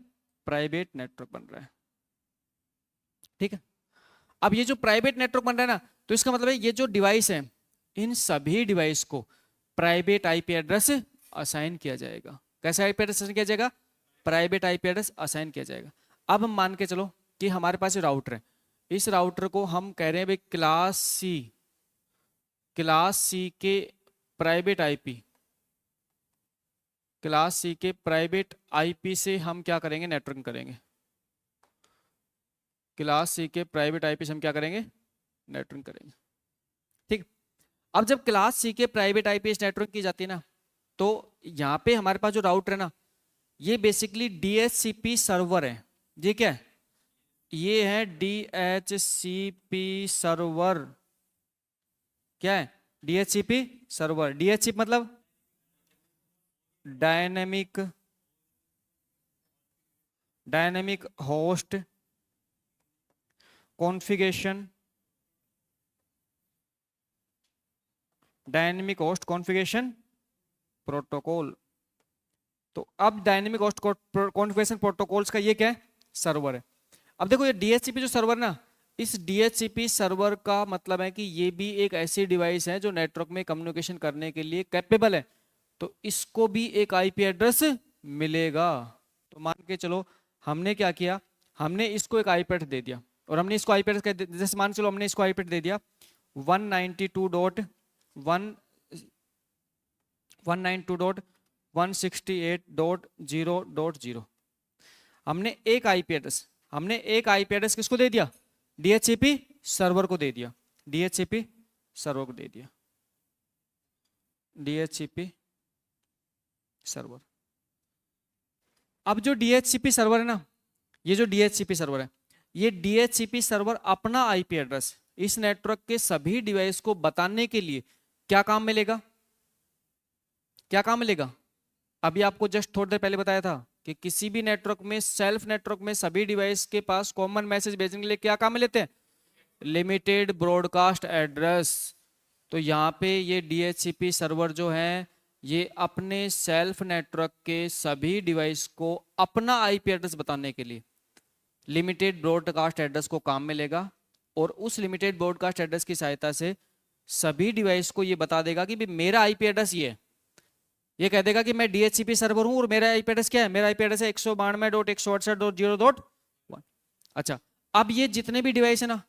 प्राइवेट नेटवर्क बन रहा है। ठीक है, अब ये जो प्राइवेट नेटवर्क बन रहा है ना, तो इसका मतलब है ये जो डिवाइस है, इन सभी डिवाइस को प्राइवेट आईपी एड्रेस असाइन किया जाएगा। कैसा आईपी एड्रेस असाइन किया जाएगा? प्राइवेट आईपी एड्रेस असाइन किया जाएगा। अब हम मान के चलो कि हमारे पास राउटर है, इस राउटर को हम कह रहे हैं भाई क्लास सी के प्राइवेट आईपी, क्लास सी के प्राइवेट आईपी से हम क्या करेंगे? नेटवर्क करेंगे। क्लास सी के प्राइवेट आईपी से हम क्या करेंगे? नेटवर्क करेंगे। ठीक, अब जब क्लास सी के प्राइवेट आईपी से नेटवर्क की जाती है ना, तो यहाँ पे हमारे पास जो राउटर है ना, ये बेसिकली DHCP सर्वर है। ये क्या है? ये है DHCP सर्वर। क्या है? DHCP server. DHCP मतलब dynamic host configuration, dynamic host configuration protocol. तो अब डायनेमिक होस्ट कॉन्फ़िगरेशन प्रोटोकॉल्स का ये क्या है? सर्वर है। अब देखो ये DHCP जो सर्वर ना, इस DHCP सर्वर का मतलब है कि ये भी एक ऐसी डिवाइस है जो नेटवर्क में कम्युनिकेशन करने के लिए कैपेबल है। तो इसको भी एक आईपी एड्रेस मिलेगा। तो मान के चलो हमने क्या किया, हमने इसको एक आईपी एड्रेस दे दिया, और हमने इसको आईपी एड्रेस जैसे मान चलो हमने इसको आईपी एड्रेस दे दिया 192.168.0.0। हमने एक आईपी एड्रेस किसको दे दिया? DHCP सर्वर को दे दिया। DHCP सर्वर को दे दिया, DHCP सर्वर। अब जो DHCP सर्वर है ना, ये जो DHCP सर्वर है, ये DHCP सर्वर अपना आईपी एड्रेस इस नेटवर्क के सभी डिवाइस को बताने के लिए क्या काम मिलेगा? क्या काम मिलेगा? अभी आपको जस्ट थोड़ी देर पहले बताया था कि किसी भी नेटवर्क में, सेल्फ नेटवर्क में सभी डिवाइस के पास कॉमन मैसेज भेजने के लिए क्या काम में लेते हैं? Limited broadcast address. तो यहाँ पे ये DHCP सर्वर जो है, ये अपने सेल्फ नेटवर्क के सभी डिवाइस को अपना आईपी एड्रेस बताने के लिए लिमिटेड ब्रॉडकास्ट एड्रेस को काम में लेगा, और उस लिमिटेड ब्रॉडकास्ट एड्रेस की सहायता से सभी डिवाइस को ये बता देगा कि मेरा आईपी एड्रेस ये है। ये कह देगा कि मैं DHCP सर्वर हूं और मेरा आईपी एड्रेस क्या है? मेरा आईपी एड्रेस है 192.168.0.1। अच्छा, अब ये जितने भी डिवाइस है ना,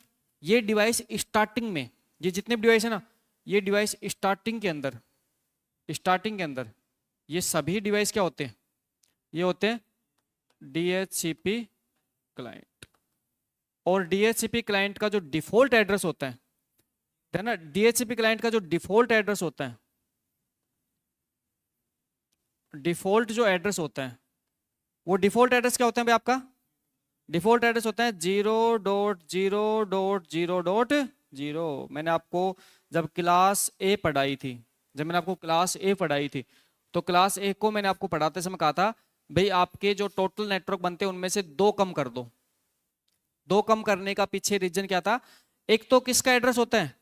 ये डिवाइस स्टार्टिंग में, ये जितने भी डिवाइस है ना, ये डिवाइस स्टार्टिंग के अंदर ये सभी डिवाइस क्या होते हैं? ये होते हैं DHCP क्लाइंट। और DHCP क्लाइंट का जो डिफॉल्ट एड्रेस होता है ना, DHCP क्लाइंट का जो डिफॉल्ट एड्रेस होता है, डिफॉल्ट जो एड्रेस होता है, वो डिफॉल्ट एड्रेस क्या होता है भाई? आपका डिफॉल्ट एड्रेस होता है 0.0.0.0। मैंने आपको जब क्लास ए पढ़ाई थी, तो क्लास ए को मैंने आपको पढ़ाते समय कहा था भाई आपके जो टोटल नेटवर्क बनते हैं उनमें से 2 कम कर दो। 2 कम करने का पीछे रीजन क्या था? एक तो किसका एड्रेस होता है?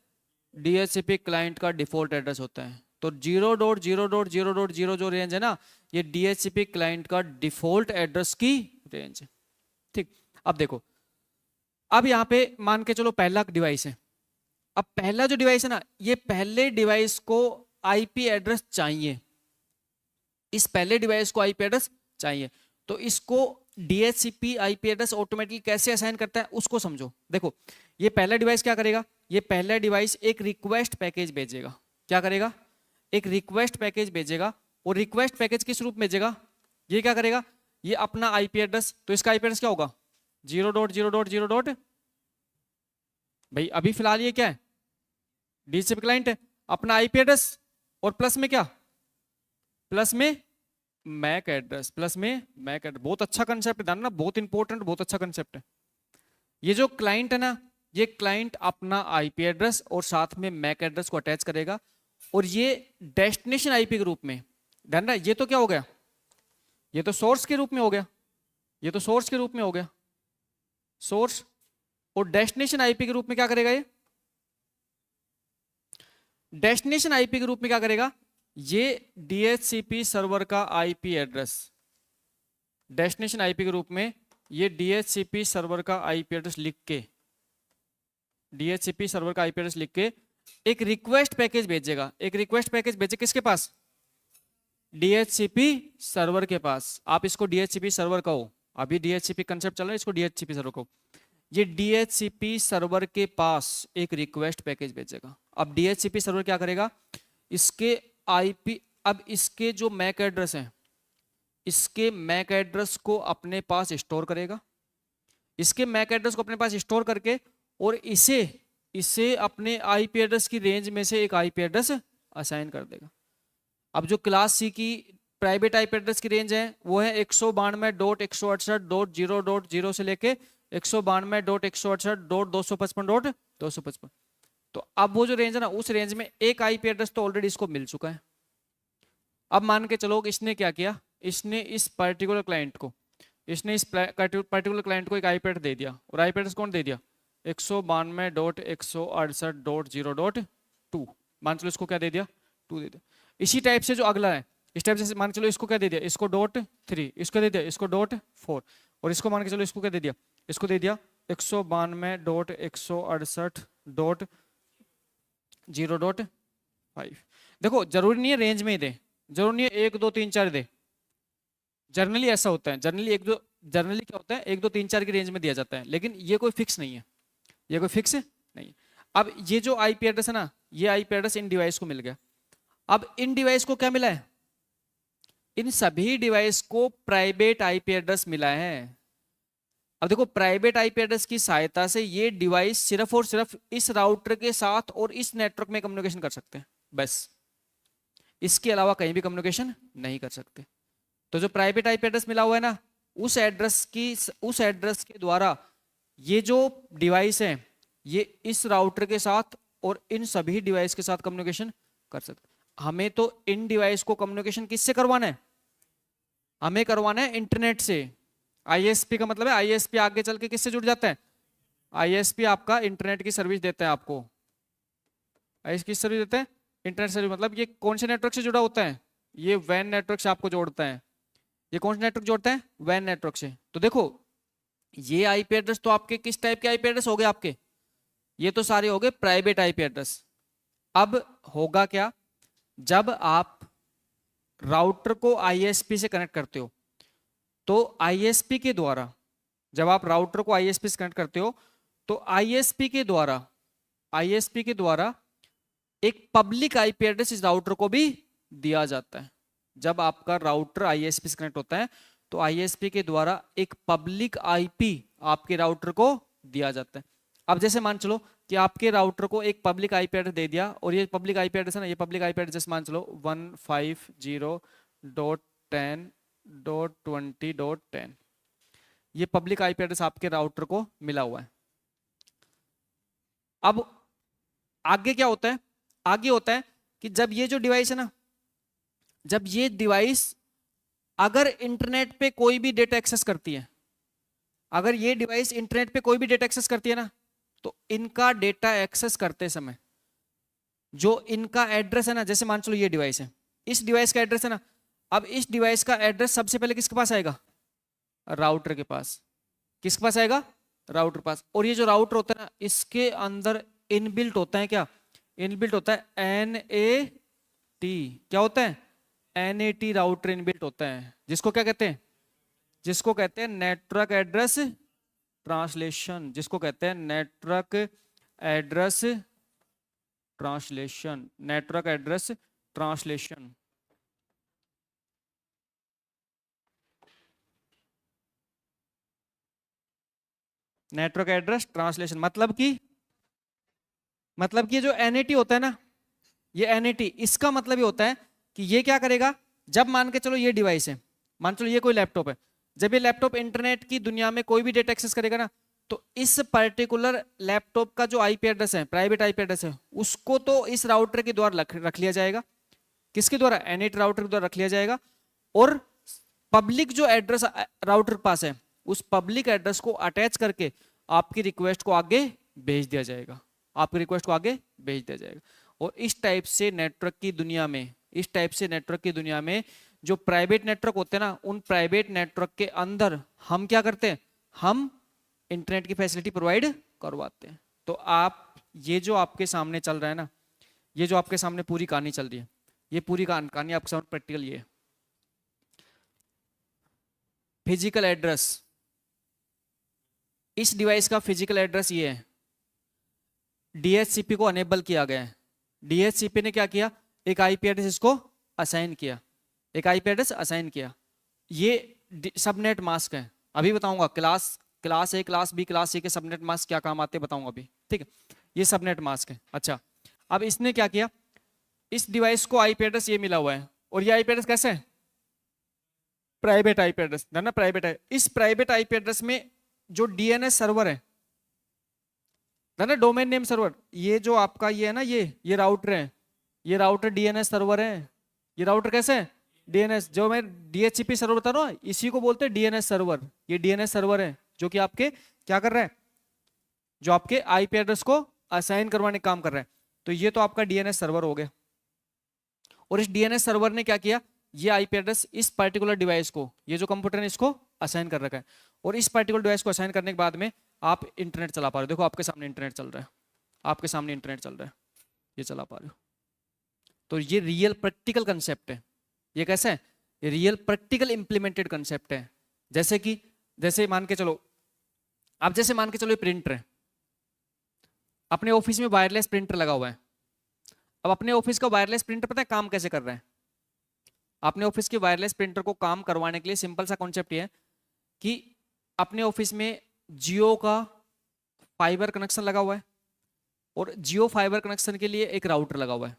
DHCP क्लाइंट का डिफॉल्ट एड्रेस होता है। तो 0.0.0.0 जो रेंज है ना, ये DHCP क्लाइंट का डिफॉल्ट एड्रेस की रेंज है। ठीक, अब देखो, अब यहां पे मान के चलो पहला डिवाइस है। अब पहला जो डिवाइस है ना, ये पहले डिवाइस को आईपी एड्रेस चाहिए, इस पहले डिवाइस को आईपी एड्रेस चाहिए। तो इसको DHCP आईपी एड्रेस ऑटोमेटिकली कैसे असाइन करता है उसको समझो। देखो, ये पहला डिवाइस क्या करेगा? ये पहला डिवाइस एक रिक्वेस्ट पैकेज भेजेगा। क्या करेगा? एक रिक्वेस्ट पैकेज भेजेगा। और रिक्वेस्ट पैकेज किस रूप में भेजेगा? ये क्या करेगा? ये अपना आईपी एड्रेस, तो इसका आईपी एड्रेस क्या होगा? 0.0.0. भाई अभी फिलहाल ये क्या है? DHCP क्लाइंट है, अपना आईपी एड्रेस, और प्लस में क्या? प्लस में मैक एड्रेस प्लस में मैक एड्रेस, बहुत अच्छा कंसेप्ट है, ध्यान ना, बहुत इंपॉर्टेंट, बहुत अच्छा कंसेप्ट है। ये जो क्लाइंट है ना, ये क्लाइंट अपना आईपी एड्रेस और साथ में मैक एड्रेस को अटैच करेगा, और ये डेस्टिनेशन आईपी के रूप में, ध्यान रहा, ये तो क्या हो गया, ये तो सोर्स के रूप में हो गया, ये तो सोर्स के रूप में हो गया, सोर्स, और डेस्टिनेशन आईपी के रूप में क्या करेगा, ये डेस्टिनेशन आईपी के रूप में क्या करेगा, ये डीएचसीपी सर्वर का आईपी एड्रेस, डेस्टिनेशन आईपी के रूप में ये डीएचसीपी सर्वर का आईपी एड्रेस लिख के, डीएचसीपी सर्वर का आईपी एड्रेस लिख के एक रिक्वेस्ट पैकेज भेजेगा, एक रिक्वेस्ट पैकेज भेजे किसके पास, डीएचसीपी सर्वर के पास। आप इसको डीएचसीपी सर्वर कहो, अभी डीएचसीपी कंसेप्ट चल रहा है, इसको डीएचसीपी सर्वर कहो। ये डीएचसीपी सर्वर के पास एक रिक्वेस्ट पैकेज भेजेगा। अब डीएचसीपी सर्वर क्या करेगा, इसके आईपी, अब इसके जो मैक एड्रेस है, इसके मैक एड्रेस को अपने पास स्टोर करेगा, इसके मैक एड्रेस को अपने पास स्टोर करके, और इसे अपने आईपी एड्रेस की रेंज में से एक आईपी एड्रेस असाइन कर देगा। अब जो क्लास सी की प्राइवेट आईपी एड्रेस की रेंज है वो है 192.168.0.0 से लेके 192.168.255.255। तो अब वो जो रेंज है ना, उस रेंज में एक आईपी एड्रेस तो ऑलरेडी इसको मिल चुका है। अब मान के चलो इसने क्या किया, इसने इस पर्टिकुलर क्लाइंट को, इसने इस पर्टिकुलर क्लाइंट को एक आईपी एड्रेस दे दिया, और आईपी एड्रेस कौन दे दिया, 192.168.0.2, मान चलो इसको क्या दे दिया, 2 दे दिया। इसी टाइप से जो अगला है, इस टाइप से मान के चलो इसको क्या दे दिया, इसको .3, इसको दे दिया, इसको .4, और इसको मान के चलो इसको क्या दे दिया, इसको दे दिया 192.168.0.5। देखो जरूरी नहीं है रेंज में ही दे, जरूरी नहीं है 1 2 3 4 दे, जनरली ऐसा होता है, जनरली क्या होता है 1 2 3 4 की रेंज में दिया जाता है, लेकिन ये कोई फिक्स नहीं है, ये कोई फिक्स नहीं है। अब ये जो आईपी एड्रेस है ना, ये आईपी एड्रेस इन डिवाइस को मिल गया। अब इन डिवाइस को क्या मिला है, इन सभी डिवाइस को प्राइवेट आईपी एड्रेस मिला है। अब देखो प्राइवेट आईपी एड्रेस की सहायता से ये डिवाइस सिर्फ और सिर्फ इस राउटर के साथ और इस नेटवर्क में कम्युनिकेशन कर सकते हैं, बस, इसके अलावा कहीं भी कम्युनिकेशन नहीं कर सकते। तो जो प्राइवेट आईपी एड्रेस मिला हुआ है ना, उस एड्रेस के द्वारा ये जो डिवाइस है ये इस राउटर के साथ और इन सभी डिवाइस के साथ कम्युनिकेशन कर सकते। हमें तो इन डिवाइस को कम्युनिकेशन किससे करवाना है, हमें करवाना है इंटरनेट से। आईएसपी का मतलब है, आईएसपी आगे चल के किससे जुड़ जाता है, आईएसपी आपका इंटरनेट की सर्विस देता है आपको। आईएसपी की सर्विस देते हैं, इंटरनेट सर्विस, मतलब ये कौन से नेटवर्क से जुड़ा होता है, ये वैन नेटवर्क से आपको जोड़ता है। ये कौन सा नेटवर्क जोड़ता है, वैन नेटवर्क से। तो देखो ये आईपी एड्रेस तो आपके किस टाइप के आईपी एड्रेस हो गए आपके, ये तो सारे हो गए प्राइवेट आईपी एड्रेस। अब होगा क्या, जब आप राउटर को आईएसपी से कनेक्ट करते हो, तो आईएसपी के द्वारा, जब आप राउटर को आईएसपी से कनेक्ट करते हो, तो आईएसपी के द्वारा एक पब्लिक आईपी एड्रेस इस राउटर को भी दिया जाता है। जब आपका राउटर आईएसपी से कनेक्ट होता है तो आईएसपी के द्वारा एक पब्लिक आईपी आपके राउटर को दिया जाता है। अब जैसे मान चलो कि आपके राउटर को एक पब्लिक आईपी एड्रेस दे दिया, और ये पब्लिक आईपी एड्रेस है ना, ये पब्लिक आईपी एड्रेस मान चलो 150.10.20.10, ये पब्लिक आईपी एड्रेस आपके राउटर को मिला हुआ है। अब आगे क्या होता है, आगे होता है कि जब ये जो डिवाइस है ना, जब ये डिवाइस अगर इंटरनेट पे कोई भी डेटा एक्सेस करती है, अगर ये डिवाइस इंटरनेट पे कोई भी डेटा एक्सेस करती है ना, तो इनका डेटा एक्सेस करते समय जो इनका एड्रेस है ना, जैसे मान चलो ये डिवाइस है, इस डिवाइस का एड्रेस है ना, अब इस डिवाइस का एड्रेस सबसे पहले किसके पास आएगा, राउटर के पास। किसके पास आएगा, राउटर पास। और ये जो राउटर होता है ना, इसके अंदर इनबिल्ट होता है, क्या इनबिल्ट होता है, NAT, क्या होता है, NAT राउटर इनबिल्ट होता है, जिसको क्या कहते हैं, जिसको कहते हैं नेटवर्क एड्रेस ट्रांसलेशन, जिसको कहते हैं network address translation, network address translation. Network address translation मतलब कि जो NAT होता है ना, ये NAT, इसका मतलब ये होता है कि ये क्या करेगा, जब मान के चलो ये डिवाइस है, मान चलो ये कोई लैपटॉप है, जब ये लैपटॉप इंटरनेट की दुनिया में कोई भी डेटा एक्सेस करेगा ना, तो इस पर्टिकुलर लैपटॉप का जो आईपी एड्रेस है, प्राइवेट आईपी एड्रेस है, उसको तो इस राउटर के द्वारा रख लिया जाएगा। किसके द्वारा? एनएट राउटर के द्वारा रख लिया जाएगा। और पब्लिक जो एड्रेस राउटर के पास है, उस पब्लिक एड्रेस को अटैच करके आपकी रिक्वेस्ट को आगे भेज दिया जाएगा, आपकी रिक्वेस्ट को आगे भेज दिया जाएगा। और इस टाइप से नेटवर्क की दुनिया में, इस टाइप से नेटवर्क की दुनिया में जो प्राइवेट नेटवर्क होते हैं ना, उन प्राइवेट नेटवर्क के अंदर हम क्या करते हैं, हम इंटरनेट की फैसिलिटी प्रोवाइड करवाते हैं। तो आप ये जो आपके सामने चल रहा है ना, ये जो आपके सामने पूरी कहानी चल रही है, ये पूरी कहानी आपके सामने प्रैक्टिकल ये है। फिजिकल एड्रेस, इस डिवाइस का फिजिकल एड्रेस ये है, डीएचसीपी को अनेबल किया गया है। डीएचसीपी ने क्या किया, एक आईपी एड्रेस इसको असाइन किया, एक आईपी एड्रेस असाइन किया। ये सबनेट मास्क है, अभी बताऊंगा class A, class B, class C के सबनेट मास्क क्या काम आते हैं बताऊंगा अभी, ठीक है। ये सबनेट मास्क है। अच्छा, अब इसने क्या किया, इस डिवाइस को आईपी एड्रेस ये मिला हुआ है, और ये आईपी एड्रेस कैसे है, प्राइवेट आईपी एड्रेस है ना, प्राइवेट है। इस प्राइवेट आईपी एड्रेस में जो डीएनएस सर्वर है ना, डोमेन नेम सर्वर, ये जो आपका ये है ना, ये राउटर है, ये राउटर डीएनएस सर्वर है। ये राउटर कैसे है, डीएनएस, जो मैं डीएचसीपी सर्वर बता रहा हूं, इसी को बोलते हैं डीएनएस सर्वर। ये डीएनएस सर्वर है जो कि आपके क्या कर रहा है, जो आपके आईपी एड्रेस को असाइन करवाने का काम कर रहा है। तो ये तो आपका डीएनएस सर्वर हो गया। और इस डीएनएस सर्वर ने क्या किया, ये आईपी एड्रेस इस पर्टिकुलर डिवाइस को, ये जो कंप्यूटर ने इसको असाइन कर रखा है, और इस पर्टिकुलर डिवाइस को असाइन करने के बाद में आप इंटरनेट चला पा रहे हो। देखो आपके सामने इंटरनेट चल रहा है, आपके सामने इंटरनेट चल रहा है, ये चला पा रहे हो। तो ये रियल प्रैक्टिकल कंसेप्ट है। ये कैसा है, ये रियल प्रैक्टिकल इंप्लीमेंटेड कंसेप्ट है। जैसे मान के चलो, आप जैसे मान के चलो ये प्रिंटर है, अपने ऑफिस में वायरलेस प्रिंटर लगा हुआ है। अब अपने ऑफिस का वायरलेस प्रिंटर पता है काम कैसे कर रहा है, अपने ऑफिस के वायरलेस प्रिंटर को काम करवाने के लिए सिंपल सा कॉन्सेप्ट ये है कि अपने ऑफिस में जियो का फाइबर कनेक्शन लगा हुआ है, और जियो फाइबर कनेक्शन के लिए एक राउटर लगा हुआ है।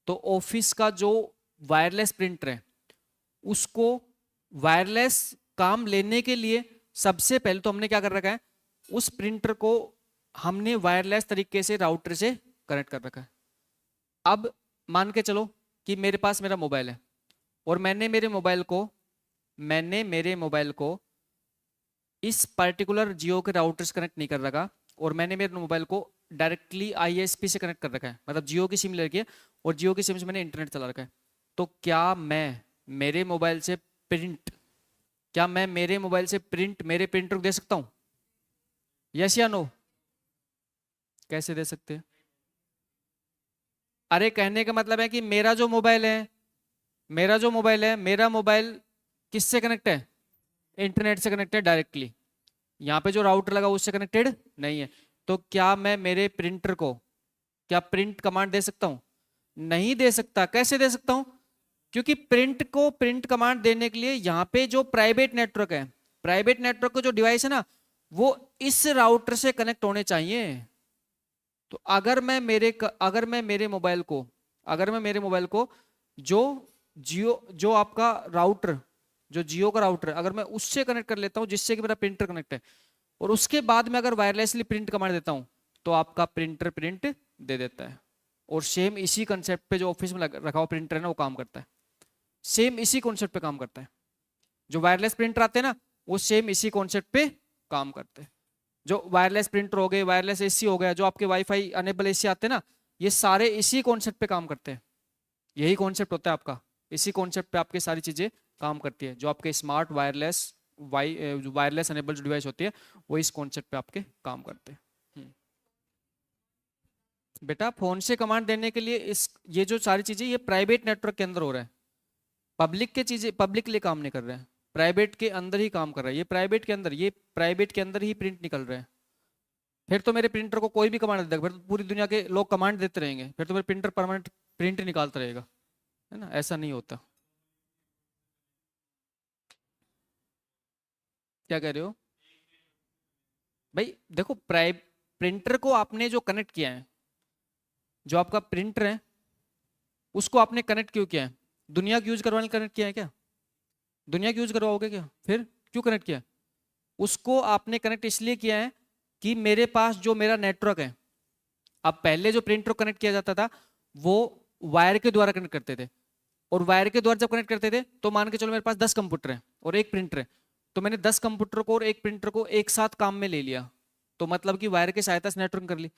तो ऑफिस का जो वायरलेस प्रिंटर है, उसको वायरलेस काम लेने के लिए सबसे पहले तो हमने क्या कर रखा है, उस प्रिंटर को हमने वायरलेस तरीके से राउटर से कनेक्ट कर रखा है। अब मान के चलो कि मेरे पास मेरा मोबाइल है, और मैंने मेरे मोबाइल को इस पर्टिकुलर जियो के राउटर से कनेक्ट नहीं कर रखा, और मैंने मेरे मोबाइल को डायरेक्टली आईएसपी से कनेक्ट कर रखा है, मतलब जियो की सिम ले रखी है, और जियो की सिम से मैंने इंटरनेट चला रखा है। तो क्या मैं मेरे मोबाइल से प्रिंट मेरे प्रिंटर को दे सकता हूं, यस या नो? कैसे दे सकते हैं? अरे कहने का मतलब है कि मेरा मोबाइल किससे कनेक्ट है, इंटरनेट से कनेक्ट है डायरेक्टली। यहाँ पे जो राउटर लगा उससे कनेक्टेड नहीं है। तो क्या मैं मेरे प्रिंटर को क्या प्रिंट कमांड दे सकता हूं? नहीं दे सकता। कैसे दे सकता हूं? क्योंकि प्रिंट कमांड देने के लिए यहाँ पे जो प्राइवेट नेटवर्क का जो डिवाइस है ना, वो इस राउटर से कनेक्ट होने चाहिए। तो अगर मैं मेरे मोबाइल को जो आपका राउटर, जो जियो का राउटर है, अगर मैं उससे कनेक्ट कर लेता हूं जिससे कि मेरा प्रिंटर कनेक्ट है, और उसके बाद में अगर वायरलेसली प्रिंट कमांड देता हूं, तो आपका प्रिंटर प्रिंट दे देता है। और सेम इसी कंसेप्ट पे जो ऑफिस में रखा हुआ प्रिंटर है ना, वो काम करता है। सेम इसी कॉन्सेप्ट पे काम करता है। जो वायरलेस प्रिंटर आते हैं ना, वो सेम इसी कॉन्सेप्ट पे काम करते हैं। जो वायरलेस प्रिंटर हो गए, वायरलेस एसी हो गया, जो आपके वाईफाई अनेबल एसी आते हैं ना, ये सारे इसी कॉन्सेप्ट पे काम करते हैं। यही कॉन्सेप्ट होता है आपका, इसी कॉन्सेप्ट पे आपकी सारी चीजें काम करती है। जो आपके स्मार्ट वायरलेस अनेबल जो डिवाइस होती है, वो इस कॉन्सेप्ट पे आपके काम करते हैं। बेटा फोन से कमांड देने के लिए ये जो सारी चीजें, ये प्राइवेट नेटवर्क के अंदर हो रहा है। पब्लिक के लिए काम नहीं कर रहे हैं, प्राइवेट के अंदर ही काम कर रहा है। ये प्राइवेट के अंदर ही प्रिंट निकल रहे हैं। फिर तो मेरे प्रिंटर को कोई भी कमांड दे देगा, फिर तो पूरी दुनिया के लोग कमांड देते रहेंगे, फिर तो मेरे प्रिंटर परमानेंट प्रिंट निकालता रहेगा, है ना? ऐसा नहीं होता। क्या कह रहे हो भाई? देखो प्रिंटर को आपने जो कनेक्ट किया है, जो आपका प्रिंटर है, उसको आपने कनेक्ट क्यों किया है? दुनिया की यूज करवाने कनेक्ट किया है क्या? दुनिया की यूज करवाओगे क्या? फिर क्यों कनेक्ट किया? उसको आपने कनेक्ट इसलिए किया है कि मेरे पास जो मेरा नेटवर्क है, अब पहले जो प्रिंटर कनेक्ट किया जाता था वो वायर के द्वारा कनेक्ट करते थे, और वायर के द्वारा जब कनेक्ट करते थे तो मान के चलो मेरे पास 10 कंप्यूटर है और एक प्रिंटर है, तो मैंने 10 कंप्यूटर को और एक प्रिंटर को एक साथ काम में ले लिया, तो मतलब कि वायर की सहायता से नेटवर्क कर ली।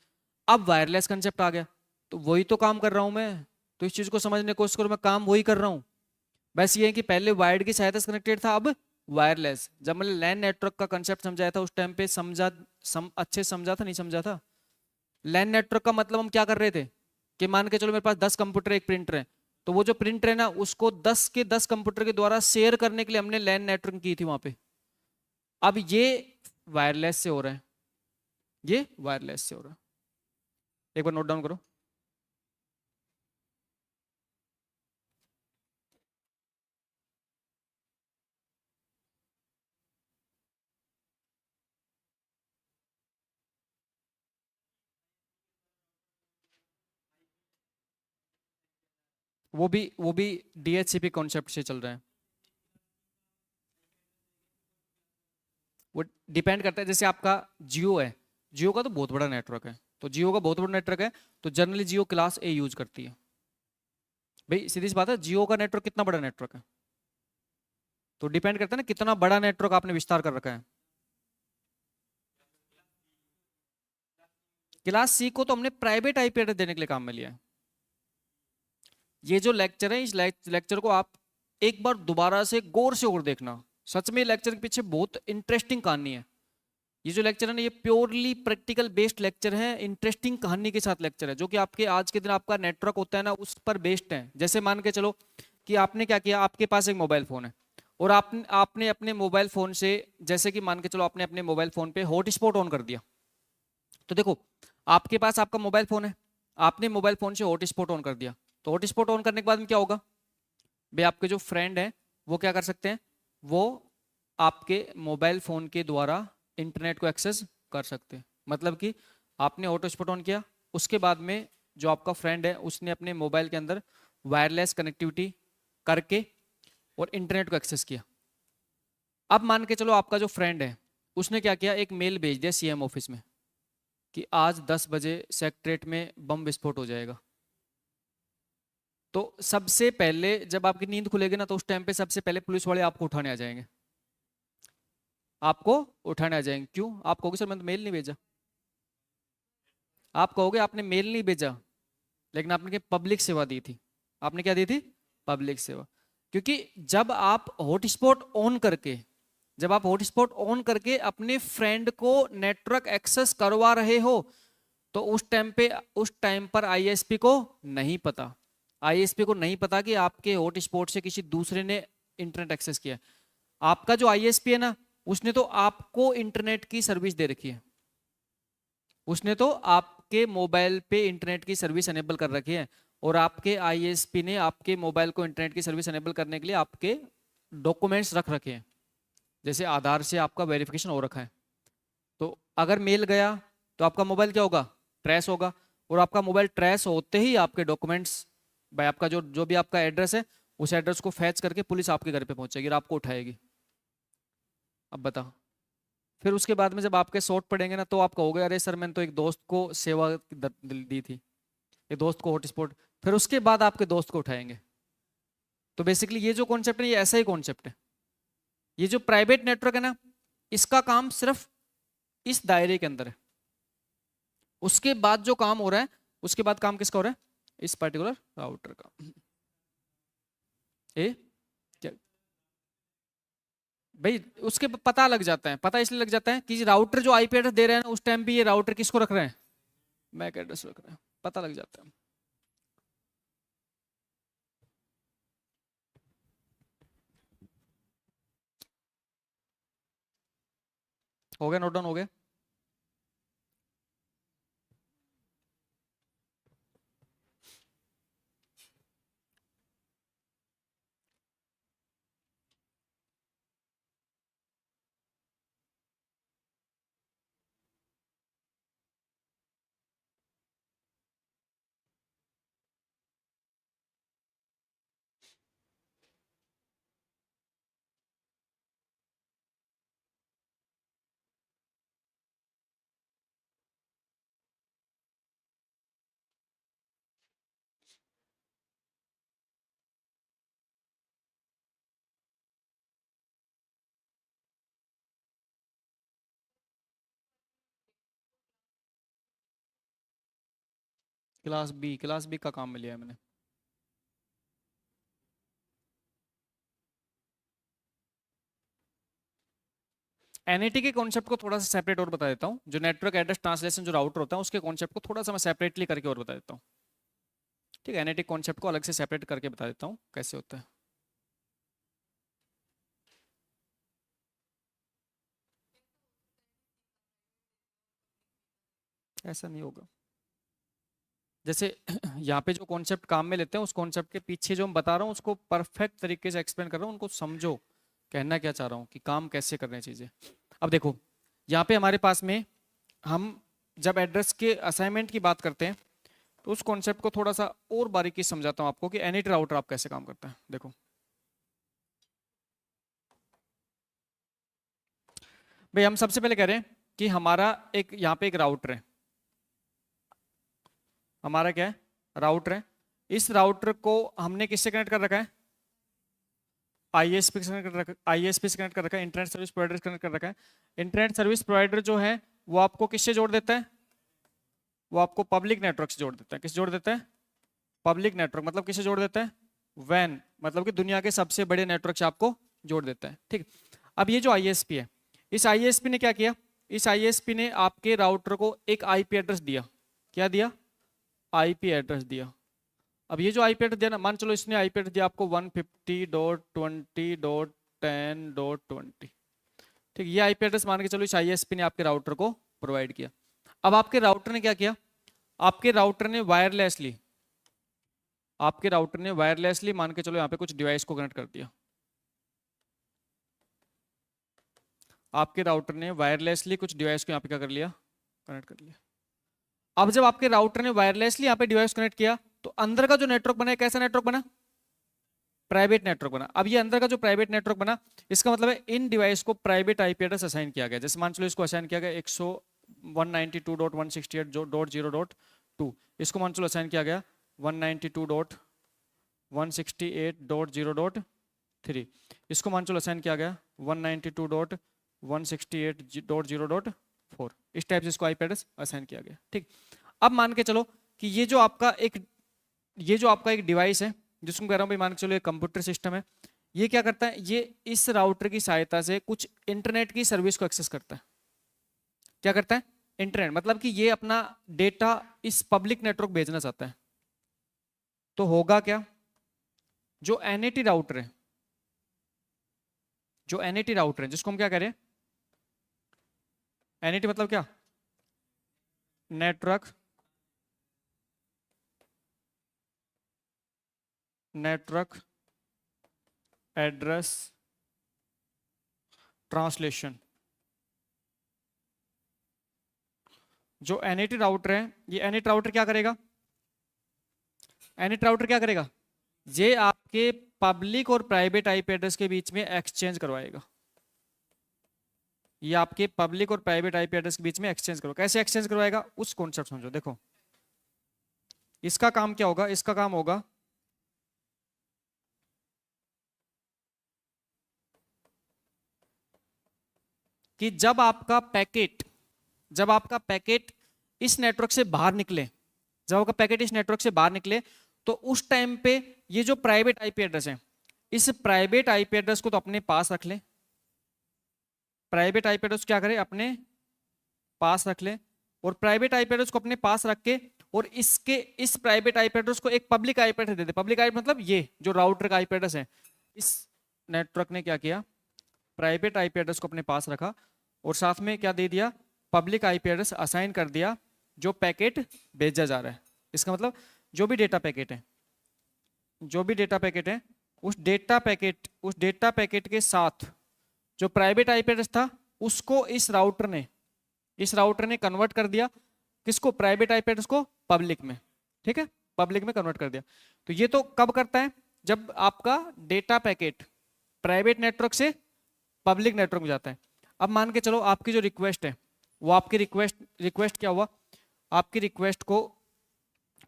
अब वायरलेस कंसेप्ट आ गया, तो वही तो काम कर रहा हूं मैं। तो इस चीज को समझने की कोशिश करो, मैं काम वही कर रहा हूँ। बस ये है कि पहले वायर्ड की सहायता से कनेक्टेड था, अब वायरलेस। जब मैंने लैन नेटवर्क का कंसेप्ट समझाया था उस टाइम पे अच्छे से समझा था, नहीं समझा था? लैन नेटवर्क का मतलब हम क्या कर रहे थे कि मान के चलो मेरे पास 10 कंप्यूटर एक प्रिंटर है, तो वो जो प्रिंटर है ना उसको 10 के 10 कंप्यूटर के द्वारा शेयर करने के लिए हमने लैन नेटवर्क की थी वहां पे। अब ये वायरलेस से हो रहा है, ये वायरलेस से हो रहा है। एक बार नोट डाउन करो। वो भी डीएचसीपी कॉन्सेप्ट से चल रहा है। वो डिपेंड करता है, जैसे आपका जियो है, जियो का तो बहुत बड़ा नेटवर्क है, तो जियो का बहुत बड़ा नेटवर्क है, तो जनरली जियो क्लास ए यूज करती है। भाई सीधी सी बात है, जियो का नेटवर्क कितना बड़ा नेटवर्क है, तो डिपेंड करता है ना कितना बड़ा नेटवर्क आपने विस्तार कर रखा है। क्लास सी को तो हमने प्राइवेट आईपी एड्रेस देने के लिए काम में लिया है। ये जो लेक्चर है, इस लेक्चर को आप एक बार दोबारा से गौर से और देखना, सच में लेक्चर के पीछे बहुत इंटरेस्टिंग कहानी है। ये जो लेक्चर है ना, ये प्योरली प्रैक्टिकल बेस्ड लेक्चर है, इंटरेस्टिंग कहानी के साथ लेक्चर है, जो कि आपके आज के दिन आपका नेटवर्क होता है ना उस पर बेस्ड है। जैसे मान के चलो कि आपने क्या किया, आपके पास एक मोबाइल फोन है, और आपने आपने अपने मोबाइल फोन से, जैसे कि मान के चलो आपने अपने मोबाइल फोन पे हॉटस्पॉट ऑन कर दिया। तो देखो, आपके पास आपका मोबाइल फोन है, आपने मोबाइल फोन से हॉटस्पॉट ऑन कर दिया, तो हॉटस्पॉट ऑन करने के बाद में क्या होगा भाई, आपके जो फ्रेंड है वो क्या कर सकते हैं, वो आपके मोबाइल फोन के द्वारा इंटरनेट को एक्सेस कर सकते हैं। मतलब कि आपने हॉटस्पॉट ऑन किया, उसके बाद में जो आपका फ्रेंड है उसने अपने मोबाइल के अंदर वायरलेस कनेक्टिविटी करके और इंटरनेट को एक्सेस किया। अब मान के चलो आपका जो फ्रेंड है उसने क्या किया, एक मेल भेज दिया सीएम ऑफिस में कि आज 10 बजे सेक्रेटरीट में बम विस्फोट हो जाएगा। तो सबसे पहले जब आपकी नींद खुलेगी ना, तो उस टाइम पे सबसे पहले पुलिस वाले आपको उठाने आ जाएंगे, आपको उठाने आ जाएंगे। क्यों? आप कहोगे सर मैंने तो मेल नहीं भेजा, आप कहोगे आपने मेल नहीं भेजा, लेकिन आपने क्या पब्लिक सेवा दी थी। आपने क्या दी थी? पब्लिक सेवा। क्योंकि जब आप हॉटस्पॉट ऑन करके अपने फ्रेंड को नेटवर्क एक्सेस करवा रहे हो, तो उस टाइम पर आईएसपी को नहीं पता, आईएसपी को नहीं पता कि आपके हॉटस्पॉट से किसी दूसरे ने इंटरनेट एक्सेस किया। आपका जो आईएसपी है ना, उसने तो आपको इंटरनेट की सर्विस दे रखी है, उसने तो आपके मोबाइल पे इंटरनेट की सर्विस एनेबल कर रखी है, और आपके आईएसपी ने आपके मोबाइल को इंटरनेट की सर्विस एनेबल करने के लिए आपके डॉक्यूमेंट्स रख रखे हैं, जैसे आधार से आपका वेरिफिकेशन हो रखा है। तो अगर मेल गया तो आपका मोबाइल क्या होगा, ट्रेस होगा, और आपका मोबाइल ट्रेस होते ही आपके डॉक्यूमेंट्स, भाई आपका जो जो भी आपका एड्रेस है, उस एड्रेस को फैच करके पुलिस आपके घर पे पहुंचेगी और आपको उठाएगी। अब बताओ, फिर उसके बाद में जब आपके शॉट पड़ेंगे ना, तो आप कहोगे अरे सर मैंने तो एक दोस्त को सेवा दी थी, एक दोस्त को हॉटस्पॉट, फिर उसके बाद आपके दोस्त को उठाएंगे। तो बेसिकली ये जो कॉन्सेप्ट है ये ऐसा ही कॉन्सेप्ट है। ये जो प्राइवेट नेटवर्क है ना, इसका काम सिर्फ इस दायरे के अंदर है। उसके बाद जो काम हो रहा है, उसके बाद काम किसका हो रहा है, इस पर्टिकुलर राउटर का। ए क्या भाई, उसके पता लग जाता है, पता इसलिए लग जाता है कि राउटर जो आईपी एड्रेस दे रहे हैं ना, उस टाइम पे ये राउटर किसको रख रहे हैं, मैक एड्रेस रख रहे हैं, पता लग जाता है। हो गया, नोट डाउन हो गया। क्लास बी का काम में लिया है मैंने। एनएटी के कॉन्सेप्ट को थोड़ा सा सेपरेट और बता देता हूँ, जो नेटवर्क एड्रेस ट्रांसलेशन जो राउटर होता है उसके कॉन्सेप्ट को थोड़ा सा मैं सेपरेटली करके और बता देता हूँ। ठीक है, एनएटी कॉन्सेप्ट को अलग से सेपरेट करके बता देता हूँ कैसे होता है। ऐसा नहीं होगा, जैसे यहाँ पे जो कॉन्सेप्ट काम में लेते हैं उस कॉन्सेप्ट के पीछे जो मैं बता रहा हूँ उसको परफेक्ट तरीके से एक्सप्लेन कर रहा हूँ, उनको समझो कहना क्या चाह रहा हूँ कि काम कैसे करने चीजें। अब देखो यहाँ पे हमारे पास में हम जब एड्रेस के असाइनमेंट की बात करते हैं तो उस कॉन्सेप्ट को थोड़ा सा और बारीकी से समझाता हूँ आपको कि एनएटी राउटर आप कैसे काम करता है। देखो भाई हम सबसे पहले कह रहे हैं कि हमारा एक यहाँ पे एक राउटर है, हमारा क्या है राउटर है। इस राउटर को हमने किससे कनेक्ट कर रखा है, आईएसपी से कनेक्ट कर रखा है, आईएसपी से कनेक्ट कर रखा है, इंटरनेट सर्विस प्रोवाइडर से कनेक्ट कर रखा है। इंटरनेट सर्विस प्रोवाइडर जो है वो आपको किससे जोड़ देता है, वो आपको पब्लिक नेटवर्क से जोड़ देता है। किस जोड़ देता है, पब्लिक नेटवर्क, मतलब किसे जोड़ देता है, वैन, मतलब कि दुनिया के सबसे बड़े नेटवर्क से आपको जोड़ देता है। ठीक, अब ये जो आईएसपी है, इस आईएसपी ने क्या किया, इस आईएसपी ने आपके राउटर को एक आईपी एड्रेस दिया। क्या दिया, आईपी एड्रेस दिया। अब ये जो आईपी एड्रेस दिया ना, मान चलो इसने आईपी एड्रेस दिया आपको 150.20.10.20। ठीक, ये आईपी एड्रेस मान के चलो इस आईएसपी ने आपके राउटर को प्रोवाइड किया। अब आपके राउटर ने क्या किया, आपके राउटर ने वायरलेसली, आपके राउटर ने वायरलेसली मान के चलो यहाँ पे कुछ डिवाइस को कनेक्ट कर दिया। आपके राउटर ने वायरलेसली कुछ डिवाइस को यहाँ पे क्या कर लिया, कनेक्ट कर लिया। अब जब आपके राउटर ने वायरलेसली यहाँ पे डिवाइस कनेक्ट किया तो अंदर का जो नेटवर्क बना है कैसा नेटवर्क बना, प्राइवेट नेटवर्क बना। अब ये अंदर का जो प्राइवेट नेटवर्क बना, इसका मतलब है इन डिवाइस को प्राइवेट आईपी एड्रेस असाइन किया गया। जैसे मान चलो इसको असाइन किया गया 192.168.0.0.2, इसको मान चलो असाइन किया गया 192.168.0.3, इसको मान चलो असाइन किया गया 192.168.0.4। इस टाइप से इसको आईपी एड्रेस असाइन किया गया। ठीक, अब मान के चलो कि ये जो आपका एक डिवाइस है जिसको कह रहा हूँ भाई, मान के चलो एक कंप्यूटर सिस्टम है, ये क्या करता है, ये इस राउटर की सहायता से कुछ इंटरनेट की सर्विस को एक्सेस करता है। क्या करता है, इंटरनेट, मतलब कि ये अपना डेटा इस पब्लिक नेटवर्क भेजना चाहता है। तो होगा क्या, जो एनएटी राउटर है, जो एनएटी राउटर है जिसको हम क्या कह रहे हैं, एनएटी मतलब क्या, नेटवर्क एड्रेस ट्रांसलेशन। जो एनएटी राउटर है, ये एनएटी राउटर क्या करेगा, एनएटी राउटर क्या करेगा, ये आपके पब्लिक और प्राइवेट आईपी एड्रेस के बीच में एक्सचेंज करवाएगा। ये आपके पब्लिक और प्राइवेट आईपी एड्रेस के बीच में एक्सचेंज करो। कैसे एक्सचेंज करवाएगा, उस कॉन्सेप्ट समझो। देखो इसका काम क्या होगा, इसका काम होगा कि जब आपका पैकेट इस नेटवर्क से बाहर निकले, जब आपका पैकेट इस नेटवर्क से बाहर निकले तो उस टाइम पे ये जो प्राइवेट आईपी एड्रेस है, इस प्राइवेट आईपी एड्रेस को तो अपने पास रख ले, प्राइवेट आईपी एड्रेस क्या करे, अपने पास रख ले, और प्राइवेट आईपी एड्रेस को अपने पास रख के और इस प्राइवेट आईपी एड्रेस को एक पब्लिक आईपी एड्रेस दे दे। पब्लिक आईपी मतलब ये जो राउटर का आईपी एड्रेस है, इस नेटवर्क ने क्या किया, प्राइवेट आईपी एड्रेस को अपने पास रखा और साथ में क्या दे दिया, पब्लिक आईपी एड्रेस असाइन कर दिया जो पैकेट भेजा जा रहा है। इसका मतलब जो भी डेटा पैकेट है, उस डेटा पैकेट के साथ जो प्राइवेट आईपी एड्रेस था उसको इस राउटर ने कन्वर्ट कर दिया, किसको, प्राइवेट आईपी एड्रेस को पब्लिक में। ठीक है, पब्लिक में कन्वर्ट कर दिया। तो ये तो कब करता है, जब आपका डेटा पैकेट प्राइवेट नेटवर्क से पब्लिक नेटवर्क में जाता है। अब मान के चलो आपकी जो रिक्वेस्ट है वो आपकी रिक्वेस्ट क्या हुआ, आपकी रिक्वेस्ट को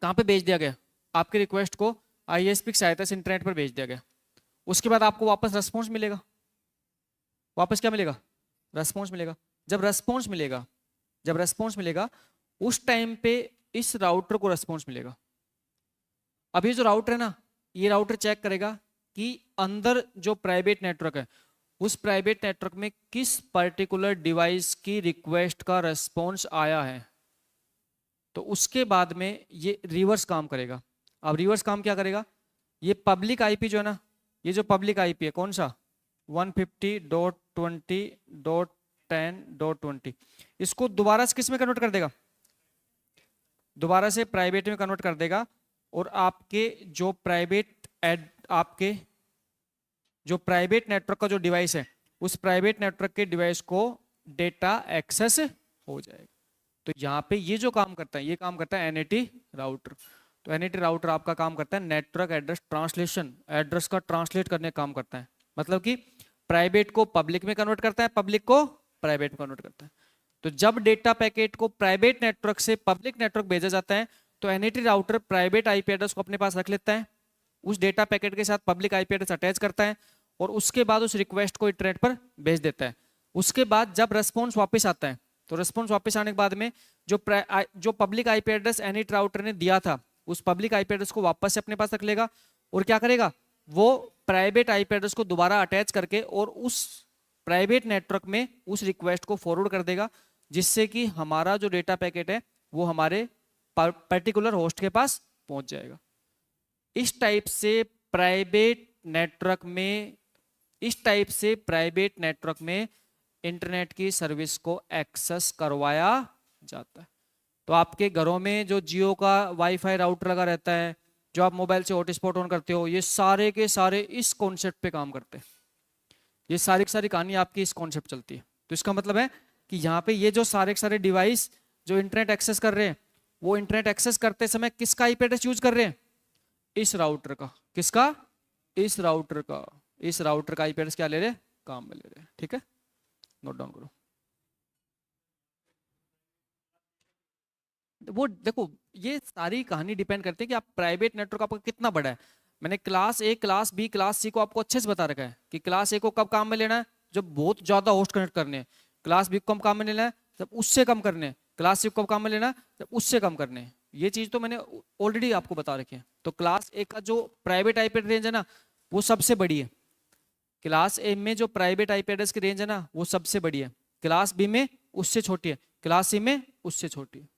कहाँ पे भेज दिया गया, आपकी रिक्वेस्ट को आईएसपी की सहायता से इंटरनेट पर भेज दिया गया। उसके बाद आपको वापस रेस्पॉन्स मिलेगा, वापस क्या मिलेगा, रेस्पॉन्स मिलेगा। जब रेस्पॉन्स मिलेगा उस टाइम पे इस राउटर को रेस्पॉन्स मिलेगा। अब ये जो राउटर है ना, ये राउटर चेक करेगा कि अंदर जो प्राइवेट नेटवर्क है उस प्राइवेट नेटवर्क में किस पर्टिकुलर डिवाइस की रिक्वेस्ट का रेस्पॉन्स आया है। तो उसके बाद में ये रिवर्स काम करेगा। अब रिवर्स काम क्या करेगा, ये पब्लिक आईपी जो है ना, ये जो पब्लिक आईपी है कौन सा 150.20.10.20, इसको दोबारा से किस में कन्वर्ट कर देगा, दोबारा से प्राइवेट में कन्वर्ट कर देगा। और आपके जो प्राइवेट नेटवर्क का जो डिवाइस है उस प्राइवेट नेटवर्क के डिवाइस को डेटा एक्सेस हो जाएगा। तो यहाँ पे ये जो काम करता है ये काम करता है एनएटी राउटर। तो एनएटी राउटर आपका काम करता है नेटवर्क एड्रेस ट्रांसलेशन, एड्रेस का ट्रांसलेट करने का काम करता है। मतलब कि प्राइवेट को पब्लिक में कन्वर्ट करता है, पब्लिक को प्राइवेट में कन्वर्ट करता है। तो जब डेटा पैकेट को प्राइवेट नेटवर्क से पब्लिक नेटवर्क भेजा जाता है तो NAT router private IP address को अपने पास रख लेता है, उस डेटा पैकेट के साथ पब्लिक आईपी एड्रेस अटैच करता है और उसके बाद उस रिक्वेस्ट को इंटरनेट पर भेज देता है। उसके बाद जब रेस्पॉन्स वापस आता है तो रेस्पॉन्स वापस आने के बाद में जो public IP address NAT router ने दिया था उस पब्लिक आईपी एड्रेस को वापस से अपने पास रख लेगा और क्या करेगा, वो प्राइवेट आईपी एड्रेस को दोबारा अटैच करके और उस प्राइवेट नेटवर्क में उस रिक्वेस्ट को फॉरवर्ड कर देगा, जिससे कि हमारा जो डेटा पैकेट है वो हमारे पर्टिकुलर होस्ट के पास पहुंच जाएगा। इस टाइप से प्राइवेट नेटवर्क में इंटरनेट की सर्विस को एक्सेस करवाया जाता है। तो आपके घरों में जो जियो का वाईफाई राउटर लगा रहता है, जो आप मोबाइल से हॉटस्पॉट ऑन करते हो, ये सारे के सारे इस कॉन्सेप्ट पे काम करते हैं। ये सारी की सारी कहानी आपकी इस कॉन्सेप्ट चलती है। तो इसका मतलब है कि यहाँ पे ये जो सारे के सारे डिवाइस जो इंटरनेट एक्सेस कर रहे हैं वो इंटरनेट एक्सेस करते समय किसका आईपी एड्रेस यूज कर रहे हैं, इस राउटर का। किसका, इस राउटर का। इस राउटर का आईपी एड्रेस क्या ले रहे हैं, काम में ले रहे हैं। ठीक है, नोट डाउन करो। वो देखो ये सारी कहानी डिपेंड करती है कि आप प्राइवेट नेटवर्क आपका कितना बड़ा है। मैंने class A, class B, class C को आपको अच्छे से बता रखा है कि क्लास ए को कब काम में लेना है, जब बहुत ज्यादा होस्ट कनेक्ट करने हैं। क्लास बी को कब काम में लेना है, जब उससे कम करने हैं। क्लास सी को कब काम में लेना है, जब उससे कम करने हैं। ये चीज तो मैंने ऑलरेडी आपको बता रखी है। तो क्लास ए का जो प्राइवेट आईपी रेंज है ना वो सबसे बड़ी है। क्लास ए में जो प्राइवेट आईपी एड्रेस की रेंज है ना वो सबसे बड़ी है। क्लास बी में उससे छोटी है, क्लास सी में उससे छोटी है।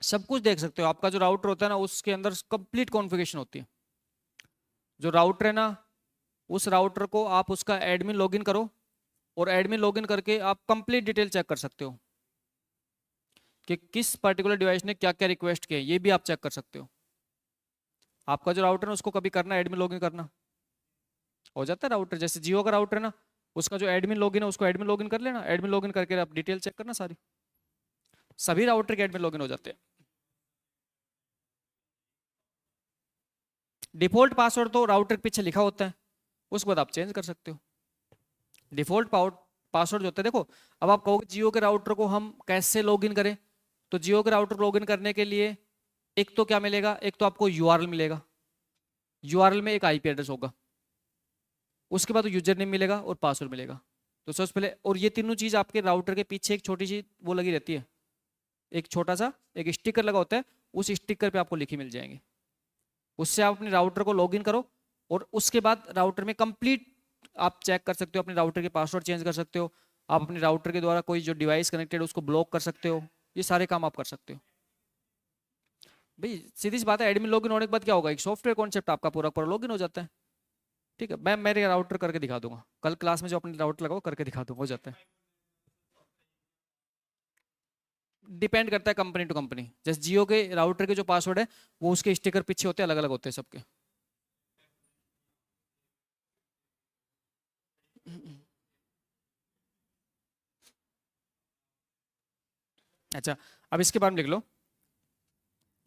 सब कुछ देख सकते हो। आपका जो राउटर होता है ना उसके अंदर कंप्लीट कॉन्फ़िगरेशन होती है। जो राउटर है ना उस राउटर को आप उसका एडमिन लॉगिन करो और एडमिन लॉगिन करके आप कंप्लीट डिटेल चेक कर सकते हो कि किस पर्टिकुलर डिवाइस ने क्या क्या रिक्वेस्ट किया, ये भी आप चेक कर सकते हो। आपका जो राउटर है उसको कभी करना एडमिन लॉगिन करना हो जाता है राउटर, जैसे जियो का राउटर है ना उसका जो एडमिन लॉगिन है उसको एडमिन लॉगिन कर लेना, एडमिन लॉगिन करके आप डिटेल चेक करना सारी। सभी राउटर के एडमिन लॉगिन हो जाते हैं। डिफॉल्ट पासवर्ड तो राउटर के पीछे लिखा होता है, उसके बाद आप चेंज कर सकते हो। डिफॉल्ट पासवर्ड जो होता है, देखो अब आप कहोगे जियो के राउटर को हम कैसे लॉगिन करें, तो जियो के राउटर लॉगिन करने के लिए एक तो क्या मिलेगा, एक तो आपको यूआरएल मिलेगा, यूआरएल में एक आईपी एड्रेस होगा, उसके बाद यूजर नेम मिलेगा और पासवर्ड मिलेगा। तो सबसे पहले, और ये तीनों चीज आपके राउटर के पीछे एक छोटी सी वो लगी रहती है, एक छोटा सा एक स्टिकर लगा होता है, उस स्टिकर पे आपको लिखी मिल जाएंगे। उससे आप अपने राउटर को लॉगिन करो और उसके बाद राउटर में कंप्लीट आप चेक कर सकते हो, अपने राउटर के पासवर्ड चेंज कर सकते हो, आप अपने राउटर के द्वारा कोई जो डिवाइस कनेक्टेड है उसको ब्लॉक कर सकते हो, ये सारे काम आप कर सकते हो। भाई सीधी सी बात है, एडमिन लॉगिन होने के बाद क्या होगा, एक सॉफ्टवेयर कॉन्सेप्ट आपका पूरा पूरा लॉगिन हो जाता है। ठीक है, मैं मेरे राउटर करके दिखा दूंगा कल क्लास में, जो अपने राउटर लगाओ करके दिखा दूंगा, हो जाता है। डिपेंड करता है कंपनी टू कंपनी। जैसे जियो के राउटर के जो पासवर्ड है वो उसके स्टिकर पीछे होते हैं, अलग अलग होते हैं सबके। अच्छा, अब इसके बारे में लिख लो,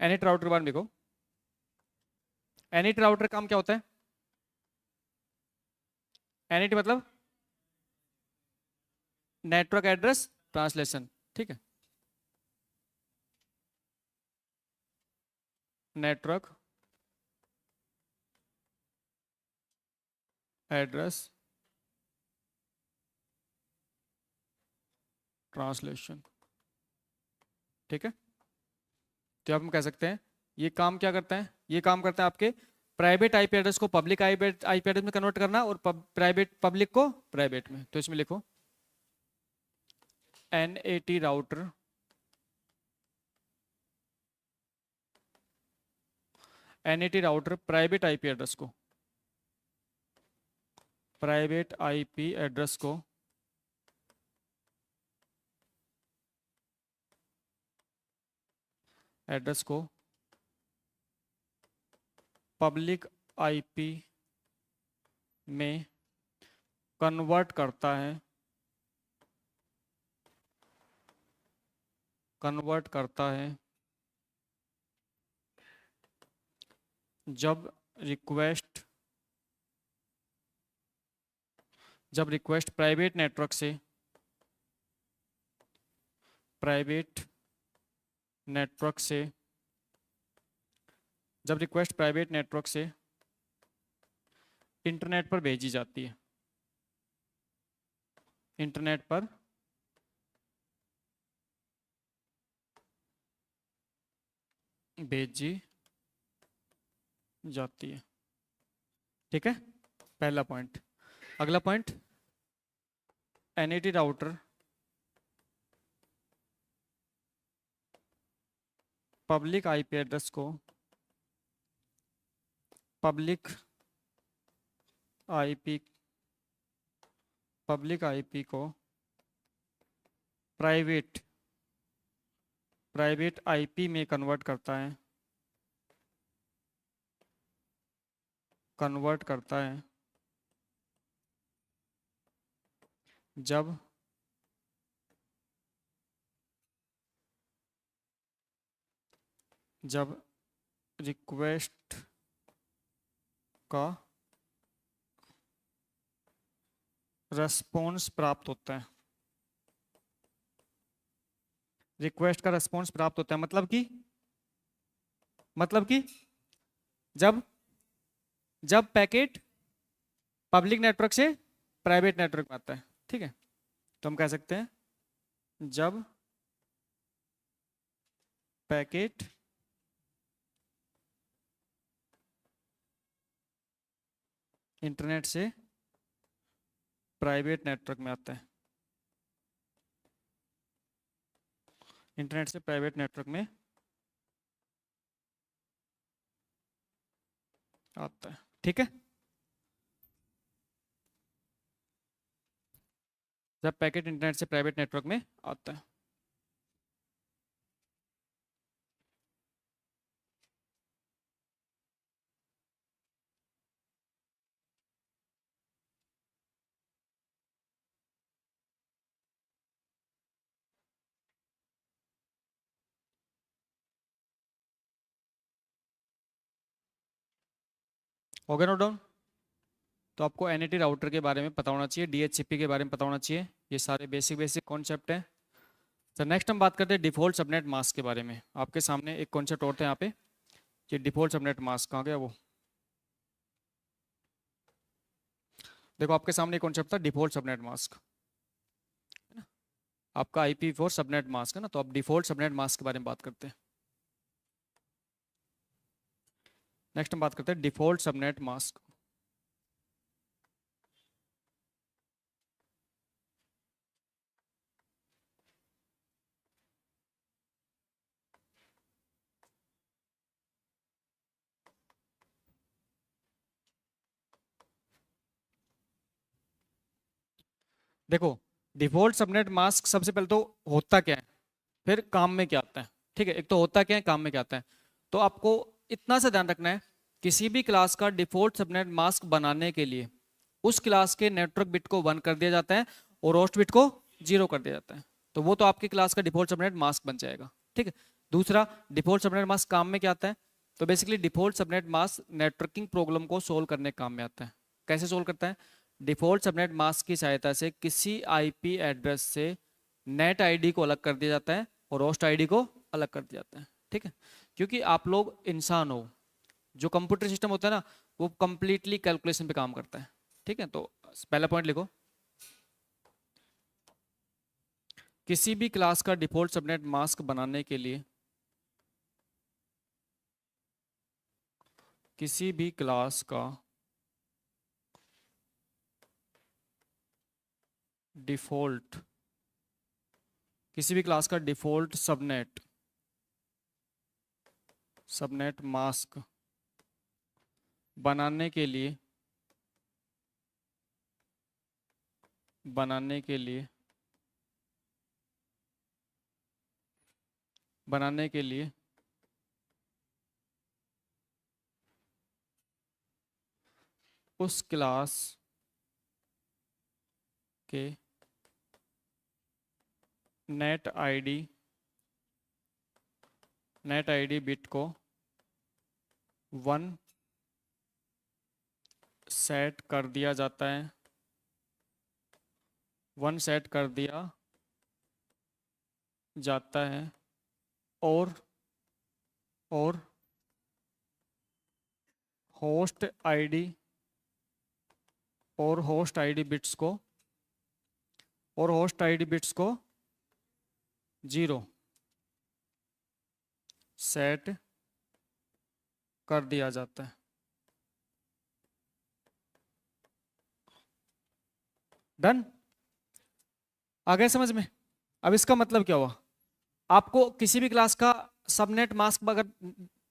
एनिट राउटर के बारे में लिखो। एनिट राउटर काम क्या होता है, एनईटी मतलब नेटवर्क एड्रेस ट्रांसलेशन, ठीक है, नेटवर्क एड्रेस ट्रांसलेशन, ठीक है। तो आप हम कह सकते हैं ये काम क्या करता है, ये काम करता है आपके प्राइवेट आईपी एड्रेस को पब्लिक आईपी एड्रेस में कन्वर्ट करना और प्राइवेट पब्लिक को प्राइवेट में। तो इसमें लिखो NAT router private IP address को पब्लिक आईपी में कन्वर्ट करता है जब रिक्वेस्ट प्राइवेट नेटवर्क से इंटरनेट पर भेजी जाती है, इंटरनेट पर भेजी जाती है, ठीक है, पहला पॉइंट। अगला point, NAT router public IP address को प्राइवेट आईपी में कन्वर्ट करता है जब रिक्वेस्ट का रेस्पॉन्स प्राप्त होता है, मतलब कि जब पैकेट पब्लिक नेटवर्क से प्राइवेट नेटवर्क में आता है, ठीक है। तो हम कह सकते हैं जब पैकेट इंटरनेट से प्राइवेट नेटवर्क में आता है, ठीक है। जब पैकेट इंटरनेट से प्राइवेट नेटवर्क में आता है। हो गया नोट डाउन। तो आपको एनएटी राउटर के बारे में पता होना चाहिए, डीएचसीपी के बारे में पता होना चाहिए, ये सारे बेसिक कॉन्सेप्ट हैं। तो नेक्स्ट हम बात करते हैं डिफॉल्ट सबनेट मास्क के बारे में। आपके सामने एक कॉन्सेप्ट और था यहाँ पे, ये डिफॉल्ट सबनेट मास्क कहाँ गया वो, देखो आपके सामने कॉन्सेप्ट था डिफॉल्ट सबनेट मास्क, आपका IPv4 सबनेट मास्क है ना। तो आप डिफॉल्ट सबनेट मास्क के बारे में बात करते हैं। नेक्स्ट हम बात करते हैं डिफॉल्ट सबनेट मास्क। देखो डिफॉल्ट सबनेट मास्क सबसे पहले तो होता क्या है, फिर काम में क्या आता है, ठीक है। एक तो होता क्या है, काम में क्या आता है। तो आपको इतना सा ध्यान रखना है, किसी भी क्लास का डिफॉल्ट सबनेट मास्क बनाने के लिए उस क्लास के नेटवर्क बिट को 1 कर दिया जाता है और होस्ट बिट को 0 कर दिया जाता है। तो वो तो आपकी क्लास का डिफॉल्ट सबनेट मास्क बन जाएगा, ठीक है। दूसरा, डिफॉल्ट सबनेट मास्क काम में क्या आता है, तो basically default subnet mask networking problem को सोल्व करने के काम में आता है। कैसे सोल्व करता है, डिफॉल्ट सबनेट मास्क की सहायता से किसी आईपी एड्रेस से नेट आईडी को अलग कर दिया जाता है और होस्ट आईडी को अलग कर दिया जाता है। ठीक है, क्योंकि आप लोग इंसान हो, जो कंप्यूटर सिस्टम होता है ना वो कंप्लीटली कैलकुलेशन पे काम करता है। ठीक है, तो पहला पॉइंट लिखो, किसी भी क्लास का डिफॉल्ट सबनेट मास्क बनाने के लिए किसी भी क्लास का डिफॉल्ट सबनेट मास्क बनाने के लिए उस क्लास के नेट आईडी बिट को 1 सेट कर दिया जाता है, 1 सेट कर दिया जाता है और होस्ट आईडी बिट्स को 0 सेट कर दिया जाता है। डन, आ गए समझ में? अब इसका मतलब क्या हुआ, आपको किसी भी क्लास का सबनेट मास्क अगर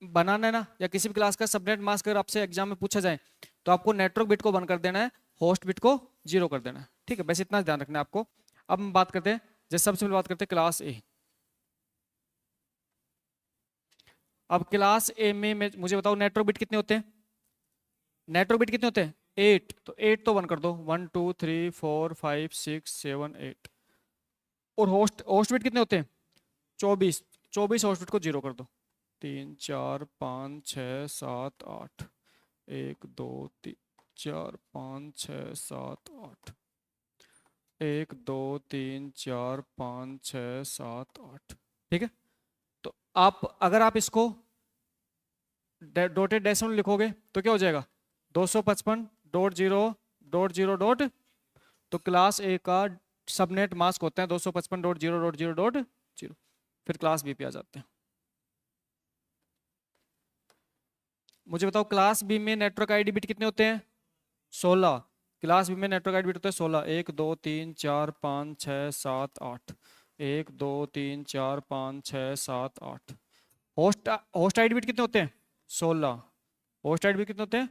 बनाना है ना, या किसी भी क्लास का सबनेट मास्क अगर आपसे एग्जाम में पूछा जाए तो आपको नेटवर्क बिट को 1 कर देना है, होस्ट बिट को 0 कर देना है। ठीक है, बस इतना ध्यान रखना है आपको। अब हम बात करते हैं, जैसे सबसे पहले बात करते हैं क्लास ए। अब क्लास ए में मुझे बताओ नेटवर्क बिट कितने होते हैं? 8, तो 8 तो 1 कर दो, 1 2 3 4 5 6 7 8। और होस्ट बिट कितने होते हैं? 24 होस्ट बिट को 0 कर दो, 3 4 5 6 7 8, 1 2 3 4 5 6 7 8, 1 2 3 4 5 6 7 8। ठीक है, तो अगर आप इसको डॉटेड डेसिमल लिखोगे तो क्या हो जाएगा? 255.0.0. तो क्लास ए का सबनेट मास्क होता है 255.0.0.0. फिर क्लास बी पे आ जाते हैं। मुझे बताओ क्लास बी में नेटवर्क आईडी बिट कितने होते हैं? 16। क्लास बी में नेटवर्क आईडी बिट होता है 16, 1 2 3 4 5 6 7 8, 1 2 3 4 5 6 7 8। होस्ट आईडी बिट कितने होते हैं? 16। होस्ट आईडी बिट कितने होते हैं?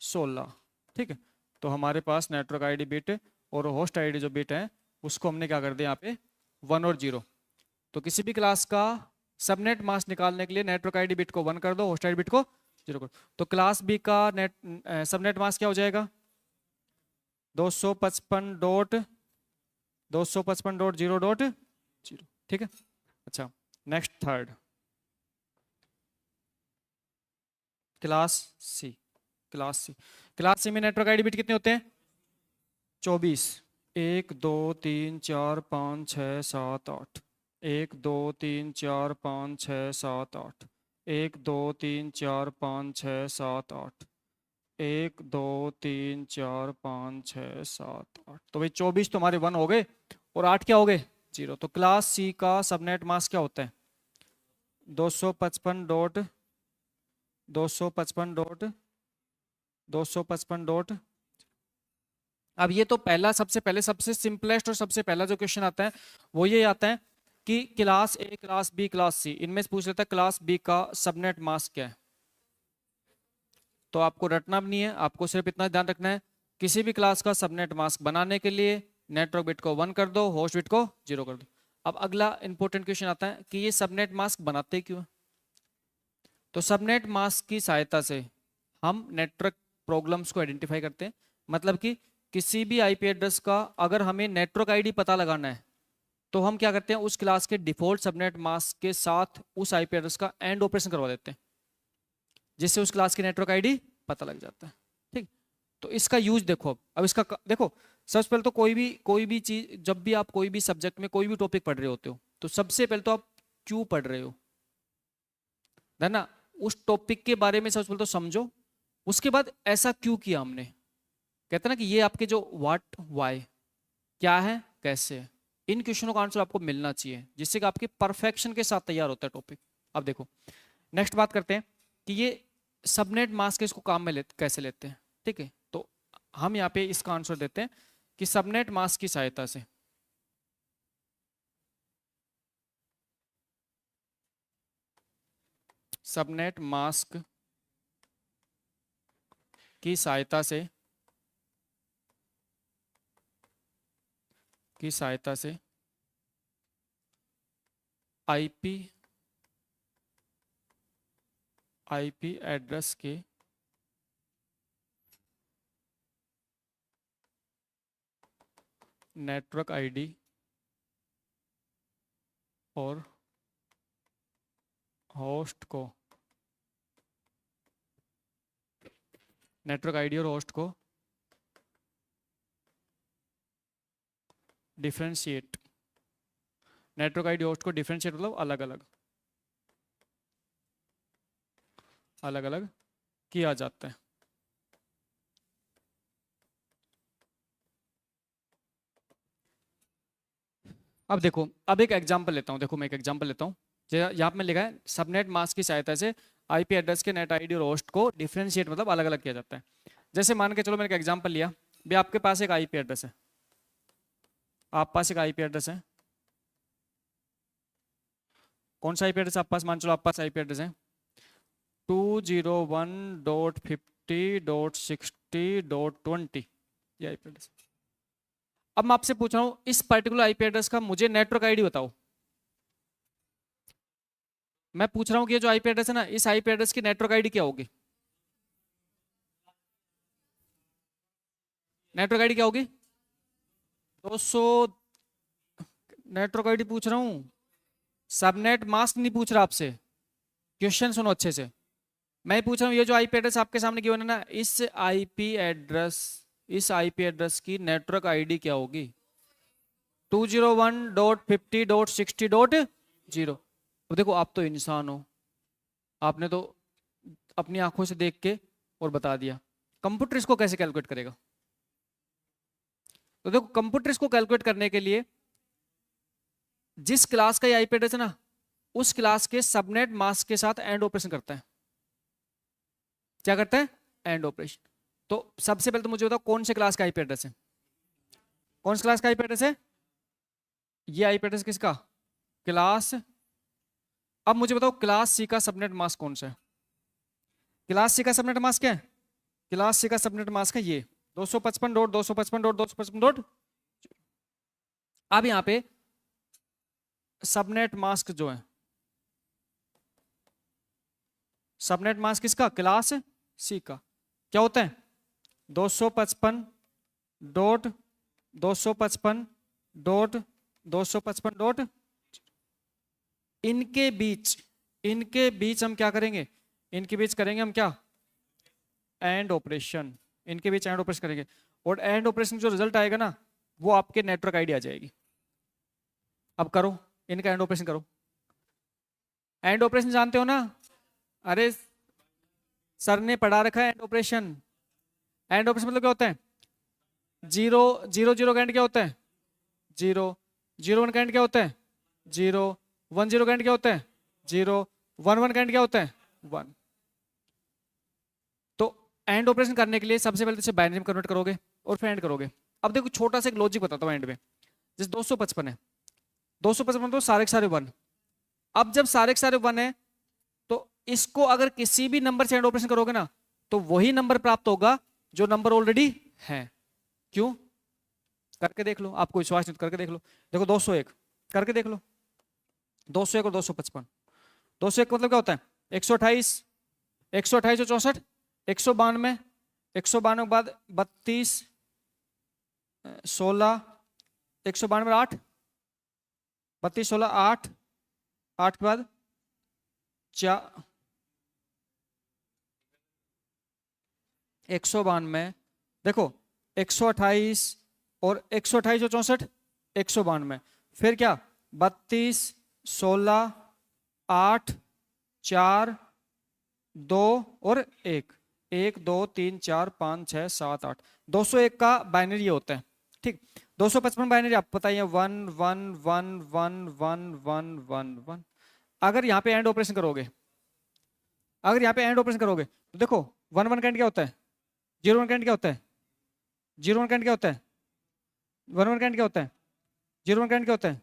16। ठीक है, तो हमारे पास नेटवर्क आईडी बिट और होस्ट आईडी जो बिट है उसको हमने क्या कर दिया यहाँ पे 1 और 0। तो किसी भी क्लास का सबनेट मास्क निकालने के लिए नेटवर्क आईडी बिट को 1 कर दो, होस्ट आईडी बिट को 0 कर दो। तो क्लास बी का सबनेट मास्क क्या हो जाएगा? 255.0.0.0। ठीक है, अच्छा नेक्स्ट थर्ड क्लास सी में नेटवर्क आईडी बिट कितने होते हैं? 24, 1 2 3 4 5 6 7 8, 1 2 3 4 5 6 7 8, 1 2 3 4 5 6 7 8, 1 2 3 4 5 6 7 8। तो भाई 24 तो हमारे 1 हो गए और 8 क्या हो गए? 0। तो क्लास सी का सबनेट मास्क क्या होता है? 255.255. अब ये तो सबसे सिंपलेस्ट और सबसे पहला जो क्वेश्चन आता है वो ये आता है कि class A, class B, class C, इनमें से पूछ लेता है क्लास बी का सबनेट मास्क क्या है। तो आपको रटना भी नहीं है, आपको सिर्फ इतना ध्यान रखना है, किसी भी क्लास का सबनेट मास्क बनाने के लिए नेटवर्क बिट को 1 कर दो, होस्ट बिट को 0 कर दो। अब अगला इंपॉर्टेंट क्वेश्चन आता है कि ये सबनेट मास्क बनाते क्यों है? तो सबनेट मास्क की सहायता से हम नेटवर्क प्रॉब्लम्स को आइडेंटिफाई करते हैं। मतलब कि किसी भी आईपी एड्रेस का अगर हमें नेटवर्क आईडी पता लगाना है तो हम क्या करते हैं, उस क्लास के डिफॉल्ट सबनेट मास्क के साथ उस आईपी एड्रेस का एंड ऑपरेशन करवा देते हैं, जिससे उस क्लास की नेटवर्क आईडी पता लग जाता है। ठीक, तो इसका यूज देखो। अब इसका देखो, सबसे पहले तो कोई भी चीज, जब भी आप कोई भी सब्जेक्ट में कोई भी टॉपिक पढ़ रहे होते हो, तो सबसे पहले तो आप क्यों पढ़ रहे हो, है ना। उस टॉपिक के बारे में सबसे पहले तो समझो, उसके बाद ऐसा क्यों किया हमने। कहते हैं ना कि ये आपके जो व्हाट वाई, क्या है कैसे है, इन क्वेश्चनों का आंसर आपको मिलना चाहिए, जिससे कि आपके परफेक्शन के साथ तैयार होता है टॉपिक। अब देखो नेक्स्ट बात करते हैं कि ये सबनेट मास्क इसको काम में कैसे लेते हैं। ठीक है, तो हम यहाँ पे इसका आंसर देते हैं कि सबनेट मास्क की सहायता से, सबनेट मास्क की सहायता से, आईपी एड्रेस के नेटवर्क आईडी और होस्ट को, नेटवर्क आईडी और होस्ट को डिफरेंशिएट, नेटवर्क आईडी होस्ट को डिफरेंशिएट मतलब अलग अलग किया जाता है। अब देखो, अब एक एग्जांपल लेता हूं। देखो मैं एक एग्जांपल लेता हूं, यहाँ पे लिखा है सबनेट मास्क की सहायता से आईपी एड्रेस के नेट आईडी और होस्ट को डिफरेंशिएट मतलब अलग अलग किया जाता है। जैसे मान के चलो मैंने एक एग्जांपल लिया, भी आपके पास एक आईपी एड्रेस है, आप पास एक आईपी एड्रेस है। कौन सा आईपी एड्रेस आप पास, मान चलो आप पास आईपी एड्रेस है 201.50.60.20, ये आईपी एड्रेस। अब मैं आपसे पूछ रहा हूं इस पर्टिकुलर आईपी एड्रेस का मुझे नेटवर्क आईडी बताओ। मैं पूछ रहा हूं कि ये जो आईपी एड्रेस है ना, इस आईपी एड्रेस की नेटवर्क आईडी क्या होगी, नेटवर्क आईडी क्या होगी 200। नेटवर्क आईडी पूछ रहा हूं, सबनेट मास्क नहीं पूछ रहा आपसे। क्वेश्चन सुनो अच्छे से, मैं पूछ रहा हूं ये जो आईपी एड्रेस आपके सामने गिवन है ना, इस आईपी एड्रेस की नेटवर्क आईडी क्या होगी 201.50.60.0। अब देखो आप तो इंसान हो, आपने तो अपनी आंखों से देख के और बता दिया। कंप्यूटर इसको कैसे कैलकुलेट करेगा। तो देखो कंप्यूटर इसको कैलकुलेट करने के लिए जिस क्लास का ये आईपी एड्रेस है ना, उस क्लास के सबनेट मास्क के साथ एंड ऑपरेशन करता है। क्या करता है, एंड ऑपरेशन। तो सबसे पहले तो मुझे बताओ कौन से क्लास का आईपी एड्रेस है, कौन सी क्लास का आईपी एड्रेस है, ये आईपी एड्रेस किसका, क्लास। अब मुझे बताओ क्लास सी का सबनेट मास्क कौन सा है, क्लास सी का सबनेट मास्क क्या है, क्लास सी का सबनेट मास्क है ये 255.255.255. अब यहां पे सबनेट मास्क जो है, सबनेट मास्क किसका, क्लास सी का, क्या होता है 255.255.255. इनके बीच हम क्या करेंगे, इनके बीच करेंगे हम क्या, एंड ऑपरेशन। इनके बीच एंड ऑपरेशन करेंगे और एंड ऑपरेशन जो रिजल्ट आएगा ना, वो आपके नेटवर्क आईडी आ जाएगी। अब करो इनका एंड ऑपरेशन करो। एंड ऑपरेशन जानते हो ना, अरे सर ने पढ़ा रखा है एंड ऑपरेशन। एंड ऑपरेशन मतलब क्या होता है, 0 का एंड क्या होता है 0, 1 का एंड क्या होता है 0, 1 का एंड क्या होता है 0, 1 का एंड क्या होता है 1। तो एंड ऑपरेशन करने के लिए सबसे पहले इसे बाइनरी में कन्वर्ट करोगे और फिर एंड करोगे। अब देखो छोटा सा एक लॉजिक बताता हूँ एंड में। जैसे 255 है, 255 तो सारे के सारे 1। अब जब सारे के सारे 1 है तो इसको अगर किसी भी नंबर से एंड ऑपरेशन करोगे ना, तो वही नंबर प्राप्त होगा जो नंबर ऑलरेडी है। क्यों, करके देख लो, आपको विश्वास नहीं तो करके देख लो। देखो 201 करके देख लो, 201 और 255। 201 मतलब क्या होता है 128, 128 और 64, 192, 192 के बाद 32, 16, 192 8, 32, 16, 8, 8 के बाद 192, देखो 128 और 128 और 64 192, फिर क्या 32 16 8 4 2 और 1, 1 2 3 4 5 6 7 8, 201 का बाइनरी होता है, ठीक। 255 बाइनरी आपको पता ही है, 1 1 1 1 1 1 1 1। अगर यहाँ पे एंड ऑपरेशन करोगे, अगर यहाँ पे एंड ऑपरेशन करोगे तो देखो 1 1 का एंड क्या होता है, 0 1 का एंड क्या होता है, 0 1 का एंड क्या होता है, 1 1 का एंड क्या होता है, 0 1 का एंड क्या होता है,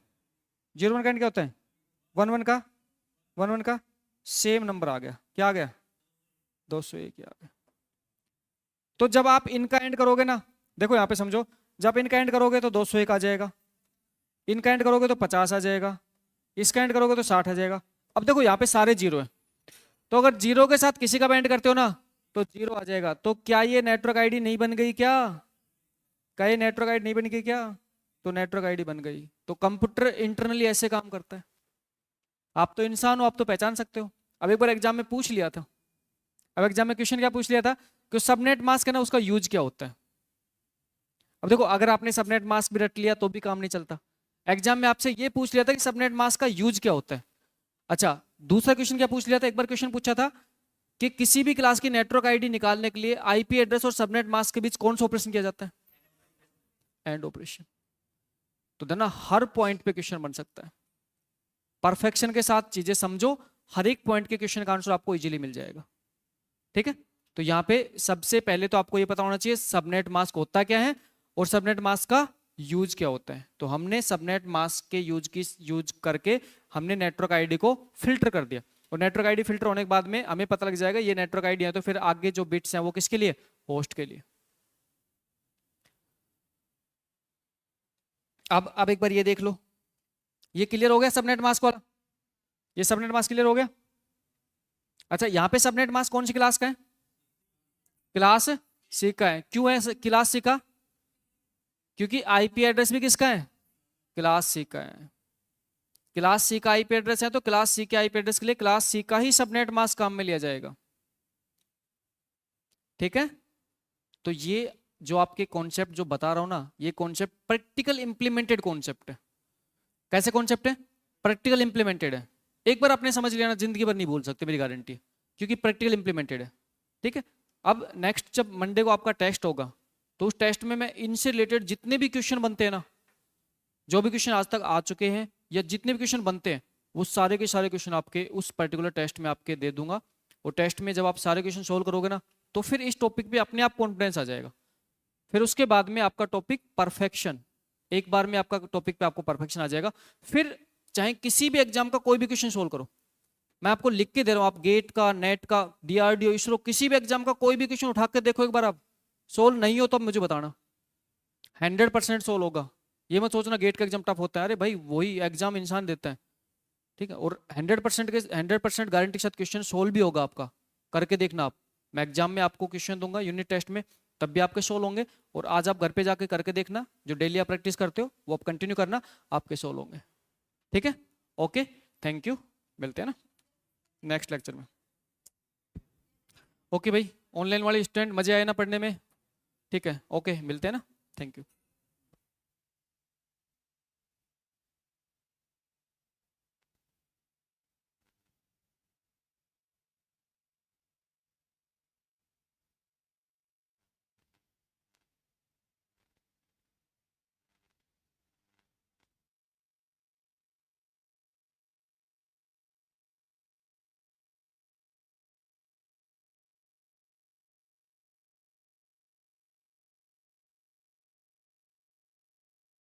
0 1 का एंड क्या होता है, 1 1 का 1 1 का सेम नंबर आ गया, क्या आ गया 201 आ गया। तो जब आप इनका एंड करोगे ना, देखो यहाँ पे समझो, जब इनका एंड करोगे तो 201 आ जाएगा, इनका एंड करोगे तो 50 आ जाएगा, इसका एंड करोगे तो 60 आ जाएगा। अब देखो यहाँ पे सारे जीरो है, तो अगर जीरो के साथ किसी का भी एंड करते हो ना तो जीरो आ जाएगा। तो क्या ये नेटवर्क आईडी नहीं बन गई क्या ये नेटवर्क आईडी नहीं बन गई क्या? तो नेटवर्क आईडी बन गई। तो कंप्यूटर इंटरनली ऐसे काम करता है। आप तो इंसान हो, आप तो पहचान सकते हो। अब एक बार एग्जाम में पूछ लिया था, अब एग्जाम में क्वेश्चन क्या पूछ लिया था कि सबनेट मास्क है ना, उसका यूज क्या होता है। अब देखो अगर आपने सबनेट मास्क भी रट लिया तो भी काम नहीं चलता। एग्जाम में आपसे ये पूछ लिया था कि सबनेट मास्क का यूज क्या होता है। अच्छा, दूसरा क्वेश्चन क्या पूछ लिया था, एक बार क्वेश्चन पूछा था कि किसी भी क्लास की नेटवर्क आईडी निकालने के लिए आईपी एड्रेस और सबनेट मास्क के बीच कौन सा ऑपरेशन किया जाता है, एंड ऑपरेशन। तो देना हर पॉइंट पे क्वेश्चन बन सकता है। परफेक्शन के साथ चीजें समझो, हर एक पॉइंट के क्वेश्चन का आंसर आपको इजीली मिल जाएगा। ठीक है, तो यहाँ पे सबसे पहले तो आपको ये पता होना चाहिए सबनेट मास्क होता क्या है और सबनेट मास्क का यूज क्या होता है। तो हमने सबनेट मास्क के यूज करके हमने नेटवर्क आईडी को फिल्टर कर दिया, और नेटवर्क आईडी फिल्टर होने के बाद में हमें पता लग जाएगा ये नेटवर्क आईडी है, तो फिर आगे जो बिट्स हैं वो किसके लिए, होस्ट के लिए। अब एक बार ये देख लो, ये क्लियर हो गया सबनेट मास्क वाला, ये सबनेट मास्क क्लियर हो गया। अच्छा, यहाँ पे सबनेट मास्क कौन सी क्लास का है, क्लास सी का है। क्यों है क्लास सी का, क्योंकि आईपी एड्रेस भी किसका है, क्लास सी का है। क्लास सी का आईपी एड्रेस है तो क्लास सी के आईपी एड्रेस के लिए क्लास सी का ही सबनेट मास्क काम में लिया जाएगा। ठीक है, तो ये जो आपके कॉन्सेप्ट जो बता रहा हूं ना, ये कॉन्सेप्ट प्रैक्टिकल इंप्लीमेंटेड कॉन्सेप्ट है। कैसे कॉन्सेप्ट है, प्रैक्टिकल इंप्लीमेंटेड है। एक बार आपने समझ लिया ना, जिंदगी भर नहीं भूल सकते, मेरी गारंटी है, क्योंकि प्रैक्टिकल इंप्लीमेंटेड है। ठीक है, अब नेक्स्ट जब मंडे को आपका टेस्ट होगा तो उस टेस्ट में मैं इनसे रिलेटेड जितने भी क्वेश्चन बनते हैं ना, जो भी क्वेश्चन आज तक आ चुके हैं या जितने भी क्वेश्चन बनते हैं, वो सारे के सारे क्वेश्चन आपके उस पर्टिकुलर टेस्ट में आपके दे दूंगा। और टेस्ट में जब आप सारे क्वेश्चन सोल्व करोगे ना, तो फिर इस टॉपिक पे अपने आप कॉन्फिडेंस आ जाएगा। फिर उसके बाद में आपका टॉपिक परफेक्शन, एक बार में आपका टॉपिक पे आपको परफेक्शन आ जाएगा। फिर चाहे किसी भी एग्जाम का कोई भी क्वेश्चन सोल्व करो, मैं आपको लिख के दे रहा हूं, आप गेट का, नेट का, डीआरडीओ, इसरो, किसी भी एग्जाम का कोई भी क्वेश्चन उठा के देखो एक बार, आप सोल्व नहीं हो तो मुझे बताना, 100% सोल्व होगा। ये मत सोचना गेट का एग्जाम टफ होता है, अरे भाई वही एग्जाम इंसान देता है। ठीक है, और 100% गारंटी के साथ क्वेश्चन सोल्व भी होगा आपका, करके देखना आप। मैं एग्जाम में आपको क्वेश्चन दूंगा यूनिट टेस्ट में, तब भी आपके सोल्व होंगे। और आज आप घर पे जाके करके देखना, जो डेली आप प्रैक्टिस करते हो वो आप कंटिन्यू करना, आपके सोल्व होंगे। ठीक है, ओके, थैंक यू, मिलते हैं ना नेक्स्ट लेक्चर में। ओके भाई, ऑनलाइन वाले स्टूडेंट मजे आए ना पढ़ने में, ठीक है, ओके, मिलते हैं ना, थैंक यू।